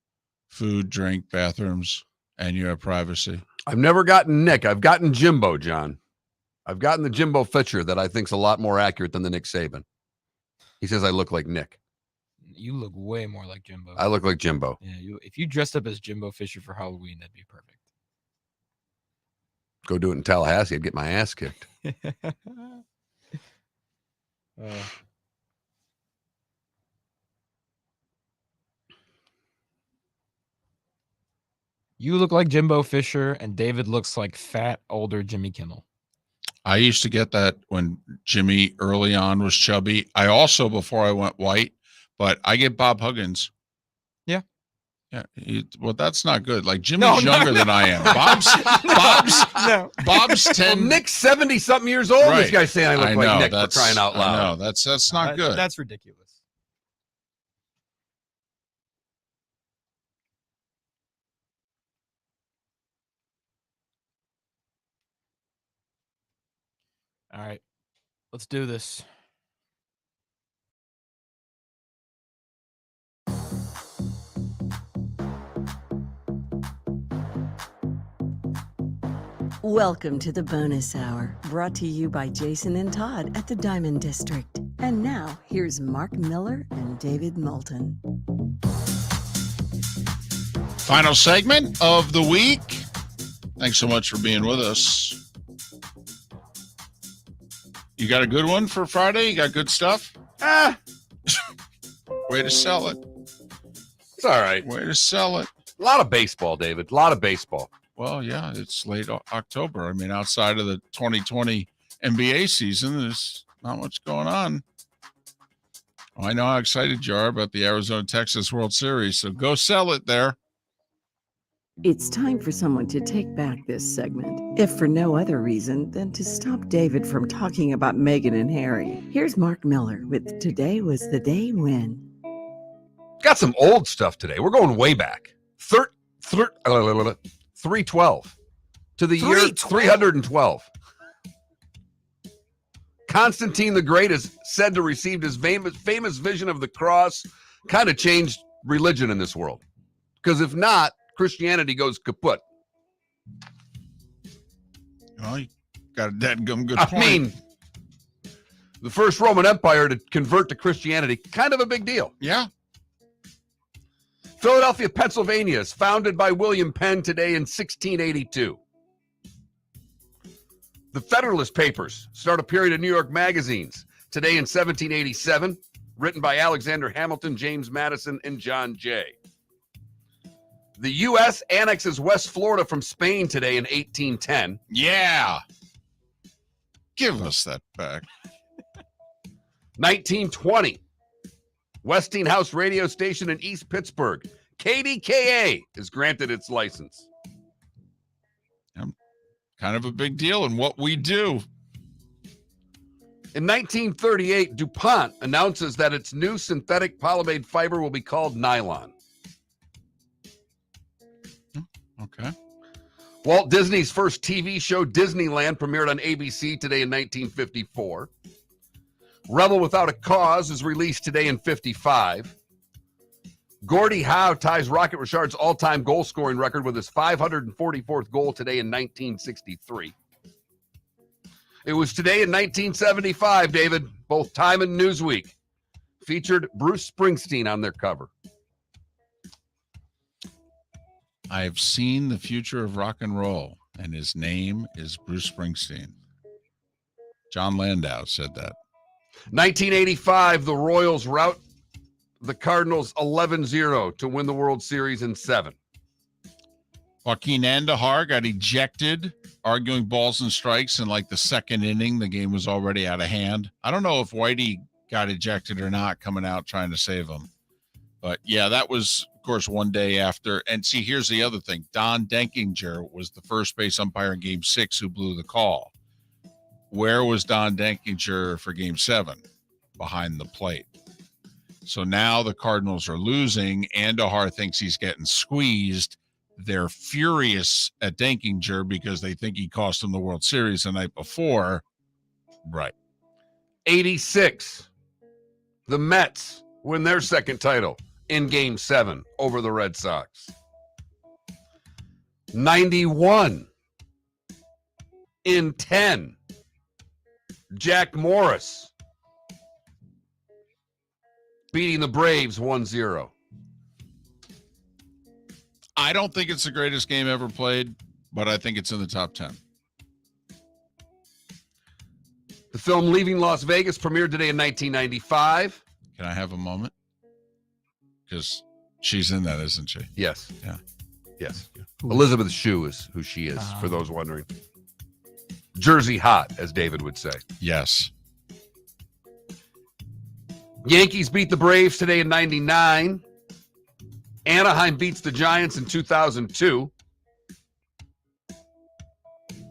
Food, drink, bathrooms, and you have privacy. I've never gotten Nick. I've gotten Jimbo, John. I've gotten the Jimbo Fisher that I think's a lot more accurate than the Nick Saban. He says I look like Nick. You look way more like Jimbo. I look like Jimbo. Yeah, if you dressed up as Jimbo Fisher for Halloween, that'd be perfect. Go do it in Tallahassee. I'd get my ass kicked. You look like Jimbo Fisher, and David looks like fat, older Jimmy Kimmel. I used to get that when Jimmy early on was chubby. I also, before I went white, but I get Bob Huggins. Yeah. Yeah. Well, that's not good. Like Jimmy's younger than I am. Bob's 10. Well, Nick's 70-something years old. Right. This guy's saying I look like Nick for crying out loud. No, that's not good. That's ridiculous. All right. Let's do this. Welcome to the bonus hour, brought to you by Jason and Todd at the Diamond District. And now, here's Mark Miller and David Moulton. Final segment of the week. Thanks so much for being with us. You got a good one for Friday? You got good stuff? Way to sell it. It's all right. Way to sell it. A lot of baseball, David. A lot of baseball. Well, yeah, it's late October. I mean, outside of the 2020 NBA season, there's not much going on. Well, I know how excited you are about the Arizona-Texas World Series, so go sell it there. It's time for someone to take back this segment, if for no other reason than to stop David from talking about Meghan and Harry. Here's Mark Miller with Today Was the Day When. Got some old stuff today. We're going way back. 312 to the year 312. Constantine the Great is said to receive his famous vision of the cross. Kind of changed religion in this world. Because if not, Christianity goes kaput. Well, you got a dadgum good point. I mean, the first Roman Empire to convert to Christianity, kind of a big deal. Yeah. Philadelphia, Pennsylvania is founded by William Penn today in 1682. The Federalist Papers start appearing in New York magazines today in 1787, written by Alexander Hamilton, James Madison, and John Jay. The U.S. annexes West Florida from Spain today in 1810. Yeah. Give us that back. 1920. Westinghouse radio station in East Pittsburgh, KDKA, is granted its license. Kind of a big deal in what we do. In 1938, DuPont announces that its new synthetic polyamide fiber will be called nylon. Okay. Walt Disney's first TV show, Disneyland, premiered on ABC today in 1954. Rebel Without a Cause is released today in 55. Gordie Howe ties Rocket Richard's all-time goal-scoring record with his 544th goal today in 1963. It was today in 1975, David, both Time and Newsweek featured Bruce Springsteen on their cover. I've seen the future of rock and roll, and his name is Bruce Springsteen. John Landau said that. 1985, the Royals rout the Cardinals 11-0 to win the World Series in 7. Joaquin Andahar got ejected, arguing balls and strikes in like the second inning. The game was already out of hand. I don't know if Whitey got ejected or not, coming out trying to save him. But yeah, that was, of course, one day after. And see, here's the other thing. Don Denkinger was the first base umpire in Game 6 who blew the call. Where was Don Denkinger for Game 7? Behind the plate. So now the Cardinals are losing. Andahar thinks he's getting squeezed. They're furious at Denkinger because they think he cost them the World Series the night before. Right. 86, the Mets win their second title in Game 7 over the Red Sox. 91, in 10, Jack Morris beating the Braves 1-0. I don't think it's the greatest game ever played, but I think it's in the top 10. The film Leaving Las Vegas premiered today in 1995. Can I have a moment? Because she's in that, isn't she? Yes. Yeah. Yes. Elizabeth Shue is who she is, for those wondering. Jersey hot, as David would say. Yes. Yankees beat the Braves today in 99. Anaheim beats the Giants in 2002.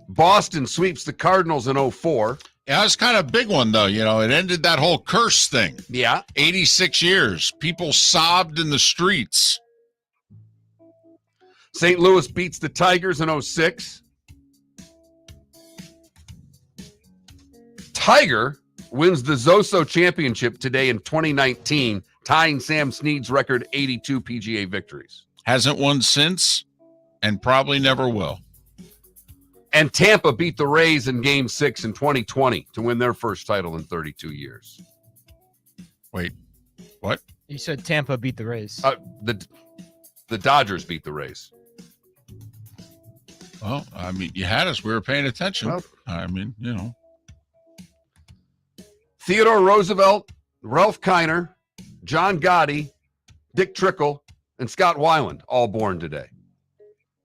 Boston sweeps the Cardinals in 04. Yeah, it's kind of a big one, though. You know, it ended that whole curse thing. Yeah. 86 years. People sobbed in the streets. St. Louis beats the Tigers in 06. Tiger wins the Zoso Championship today in 2019, tying Sam Snead's record 82 PGA victories. Hasn't won since and probably never will. And Tampa beat the Rays in Game 6 in 2020 to win their first title in 32 years. Wait, what? You said Tampa beat the Rays. The Dodgers beat the Rays. Well, I mean, you had us. We were paying attention. Well, I mean, you know. Theodore Roosevelt, Ralph Kiner, John Gotti, Dick Trickle, and Scott Weiland all born today.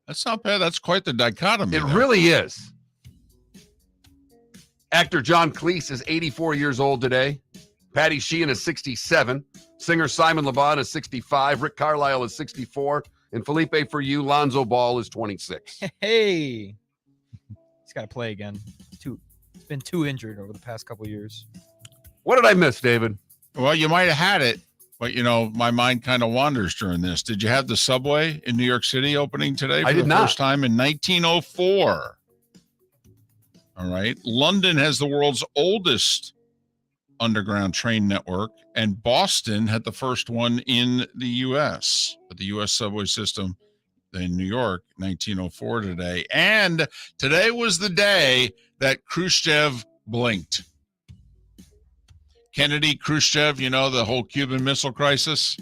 That's not bad. That's quite the dichotomy. It really is. Actor John Cleese is 84 years old today. Patty Sheehan is 67. Singer Simon LeBon is 65. Rick Carlisle is 64. And Felipe For You, Lonzo Ball is 26. Hey, he's got to play again. He's been too injured over the past couple of years. What did I miss, David? Well, you might have had it, but, you know, my mind kind of wanders during this. Did you have the subway in New York City opening today for the first time in 1904? All right. London has the world's oldest underground train network, and Boston had the first one in the U.S. But the U.S. subway system in New York, 1904 today. And today was the day that Khrushchev blinked. Kennedy, Khrushchev, you know, the whole Cuban Missile Crisis,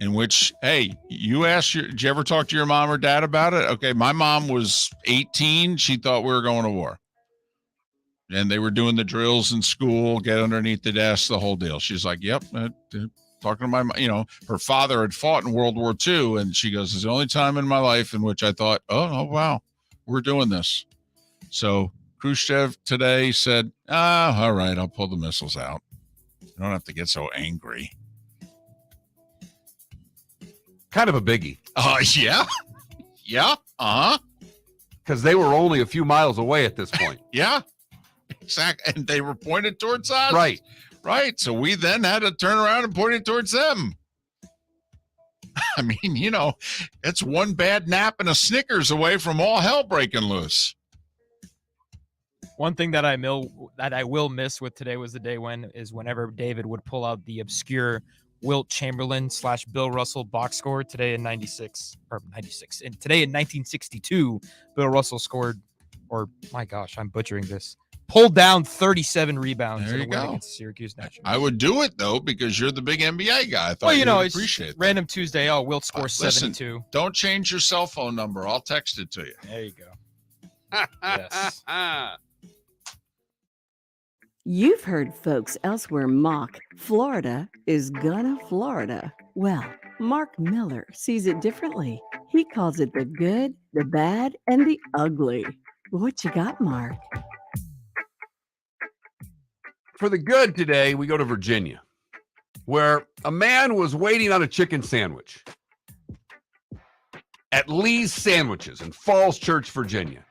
in which, hey, did you ever talk to your mom or dad about it? Okay, my mom was 18. She thought we were going to war. And they were doing the drills in school, get underneath the desk, the whole deal. She's like, yep, talking to my mom. You know, her father had fought in World War II, and she goes, it's the only time in my life in which I thought, oh, wow, we're doing this. So Khrushchev today said, all right, I'll pull the missiles out. You don't have to get so angry. Kind of a biggie. Yeah. Yeah. Because they were only a few miles away at this point. Yeah. Exactly. And they were pointed towards us. Right. Right. So we then had to turn around and point it towards them. I mean, you know, it's one bad nap and a Snickers away from all hell breaking loose. One thing that I will miss with today was the day whenever David would pull out the obscure Wilt Chamberlain / Bill Russell box score today in 96. And today in 1962, Bill Russell scored, or my gosh, I'm butchering this, pulled down 37 rebounds There in a you win go. against Syracuse Nationals. I would do it, though, because you're the big NBA guy. I thought Well, you know, would it's appreciate that. random Tuesday. Oh, Wilt scores Listen, 72. Don't change your cell phone number. I'll text it to you. There you go. Yes. You've heard folks elsewhere mock Florida is gonna Florida. Well, Mark Miller sees it differently. He calls it the good, the bad, and the ugly. What you got, Mark? For the good today, we go to Virginia, where a man was waiting on a chicken sandwich at Lee's Sandwiches in Falls Church, Virginia.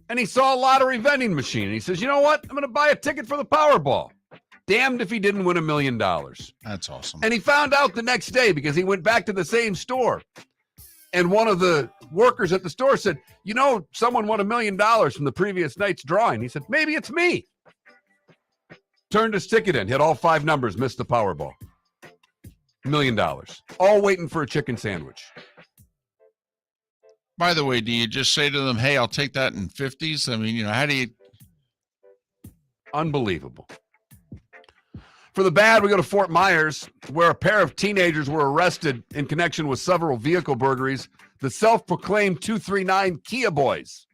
And he saw a lottery vending machine, and he says, you know what? I'm going to buy a ticket for the Powerball. Damned if he didn't win $1 million. That's awesome. And he found out the next day because he went back to the same store. And one of the workers at the store said, you know, someone won $1 million from the previous night's drawing. He said, maybe it's me. Turned his ticket in, hit all 5 numbers, missed the Powerball. $1 million. All waiting for a chicken sandwich. By the way, do you just say to them, hey, I'll take that in 50s? I mean, you know, how do you... Unbelievable. For the bad, we go to Fort Myers, where a pair of teenagers were arrested in connection with several vehicle burglaries. The self-proclaimed 239 Kia Boys.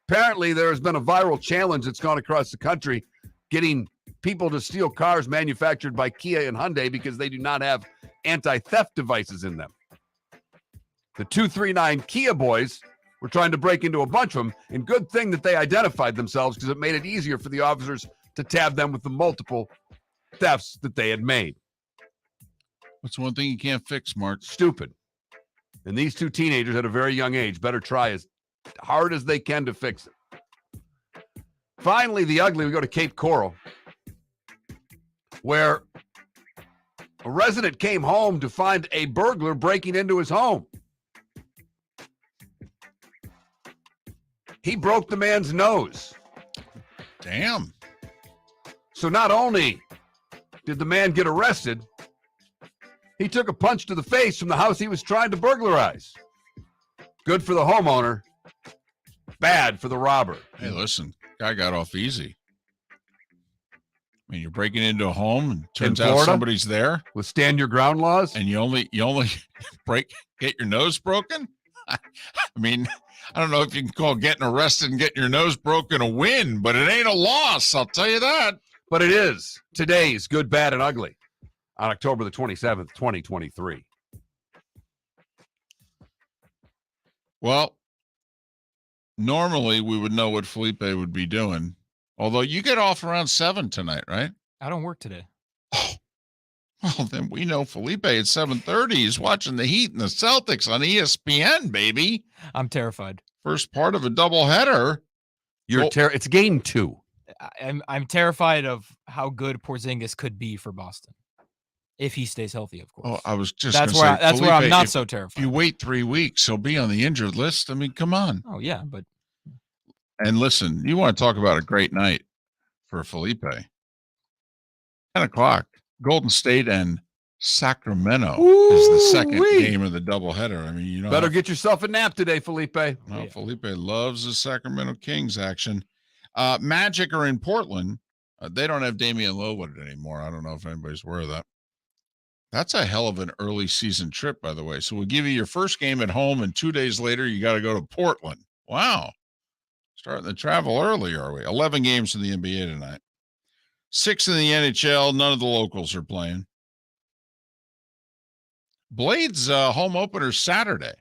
Apparently, there has been a viral challenge that's gone across the country, getting people to steal cars manufactured by Kia and Hyundai because they do not have anti-theft devices in them. The 239 Kia Boys were trying to break into a bunch of them, and good thing that they identified themselves because it made it easier for the officers to tab them with the multiple thefts that they had made. What's one thing you can't fix, Mark? Stupid. And these 2 teenagers at a very young age better try as hard as they can to fix it. Finally, the ugly, we go to Cape Coral, where a resident came home to find a burglar breaking into his home. He broke the man's nose. Damn. So not only did the man get arrested, he took a punch to the face from the house he was trying to burglarize. Good for the homeowner, bad for the robber. Hey, listen, guy got off easy. I mean, you're breaking into a home, and turns out somebody's there with stand your ground laws, and you only get your nose broken. I mean, I don't know if you can call getting arrested and getting your nose broken a win, but it ain't a loss. I'll tell you that. But it is today's Good, Bad, and Ugly on October the 27th, 2023. Well, normally we would know what Felipe would be doing. Although you get off around 7 tonight, right? I don't work today. Well, then we know Felipe at 7:30 is watching the Heat and the Celtics on ESPN, baby. I'm terrified. First part of a doubleheader. It's game 2. I'm terrified of how good Porzingis could be for Boston if he stays healthy, of course. Oh, I was just that's gonna say, where I'm Felipe, not so terrified. If you wait 3 weeks, he'll be on the injured list. I mean, come on. Oh yeah, but and listen, you want to talk about a great night for Felipe. 10:00, Golden State and Sacramento is the second game of the doubleheader. I mean, you know, better get yourself a nap today, Felipe. Well, Felipe loves the Sacramento Kings action. Magic are in Portland. They don't have Damian Lillard anymore. I don't know if anybody's aware of that. That's a hell of an early season trip, by the way. So we'll give you your first game at home, and 2 days later, you got to go to Portland. Wow. Starting the travel early, are we? 11 games in the NBA tonight. 6 in the NHL. None of the locals are playing. Blades home opener Saturday.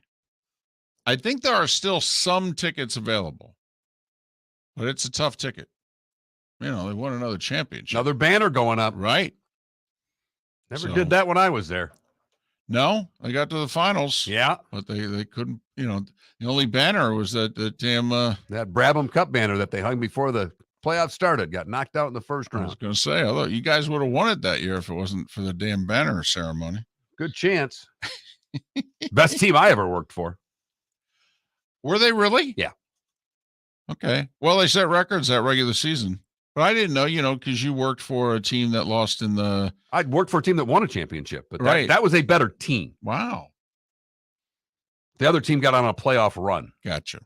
I think there are still some tickets available, but it's a tough ticket. You know, they won another championship. Another banner going up. Right. Never did that when I was there. No, they got to the finals. Yeah. But they couldn't, you know, the only banner was that damn that Brabham Cup banner that they hung before the playoffs started. Got knocked out in the first round. I was going to say, although you guys would have won it that year if it wasn't for the damn banner ceremony. Good chance. Best team I ever worked for. Were they really? Yeah. Okay. Well, they set records that regular season. But I didn't know, you know, because you worked for a team that lost in the... I'd worked for a team that won a championship, but Right. that was a better team. Wow. The other team got on a playoff run. Gotcha.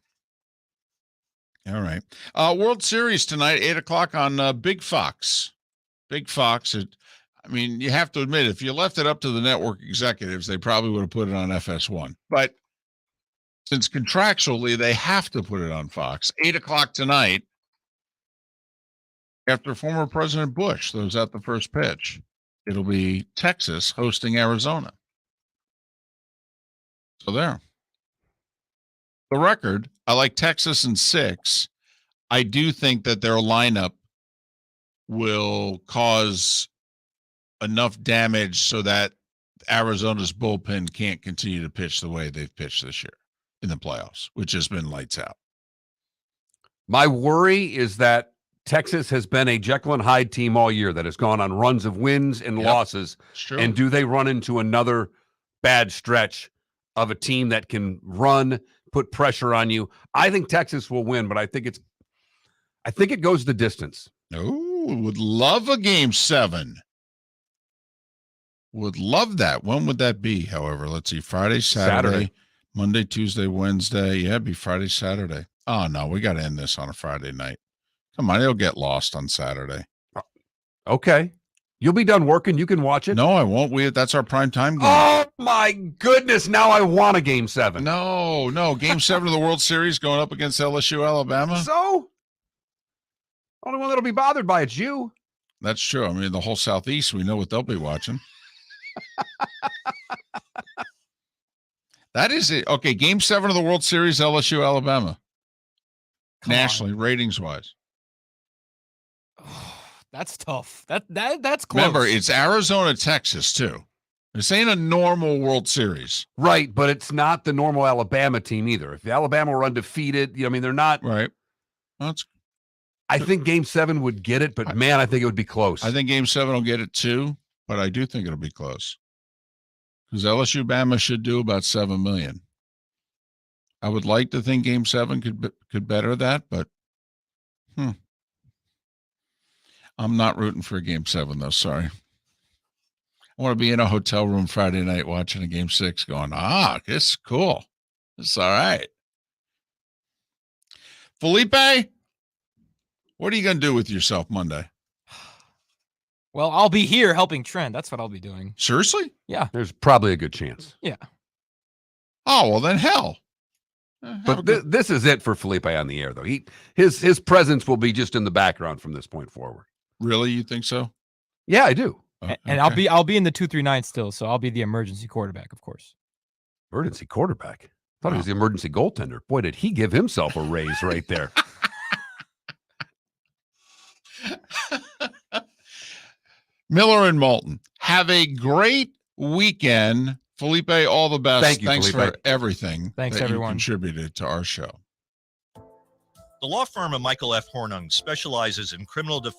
All right. World Series tonight, 8:00 on Big Fox. Big Fox. I mean, you have to admit, if you left it up to the network executives, they probably would have put it on FS1. But since contractually they have to put it on Fox, 8:00 tonight, after former President Bush throws out the first pitch, it'll be Texas hosting Arizona. So there. The record, I like Texas in 6. I do think that their lineup will cause enough damage so that Arizona's bullpen can't continue to pitch the way they've pitched this year in the playoffs, which has been lights out. My worry is that Texas has been a Jekyll and Hyde team all year that has gone on runs of wins and losses. Sure. And do they run into another bad stretch of a team that can run, put pressure on you? I think Texas will win, but I think it goes the distance. Oh, would love a game 7. Would love that. When would that be? However, let's see. Friday, Saturday. Monday, Tuesday, Wednesday. Yeah, it'd be Friday, Saturday. Oh no, we got to end this on a Friday night. Come on, it'll get lost on Saturday. Okay. You'll be done working. You can watch it. No, I won't. That's our prime time game. Oh my goodness. Now I want a game 7. No. Game 7 of the World Series going up against LSU, Alabama. So? Only one that'll be bothered by it's you. That's true. I mean, the whole Southeast, we know what they'll be watching. That is it. Okay, game 7 of the World Series, LSU, Alabama. Nationally, ratings-wise. That's tough. That's close. Remember, it's Arizona, Texas, too. This ain't a normal World Series. Right, but it's not the normal Alabama team either. If Alabama were undefeated, I mean, they're not. Right. I think game 7 would get it, but man, I think it would be close. I think game 7 will get it too, but I do think it'll be close. Because LSU Bama should do about 7 million. I would like to think game 7 could better that, but I'm not rooting for a game 7, though. Sorry. I want to be in a hotel room Friday night watching a game 6 going, this is cool. This is all right. Felipe, what are you going to do with yourself Monday? Well, I'll be here helping Trent. That's what I'll be doing. Seriously? Yeah. There's probably a good chance. Yeah. Oh, well, then hell. But this is it for Felipe on the air, though. His presence will be just in the background from this point forward. Really? You think so? Yeah, I do. And okay. I'll be in the 239 still, so I'll be the emergency quarterback, of course. Emergency quarterback. I thought he was the emergency goaltender. Boy, did he give himself a raise right there. Miller and Moulton, have a great weekend. Felipe, all the best. Thank you, Thanks Felipe. for everything. Thanks, that everyone. You contributed to our show. The law firm of Michael F. Hornung specializes in criminal defense.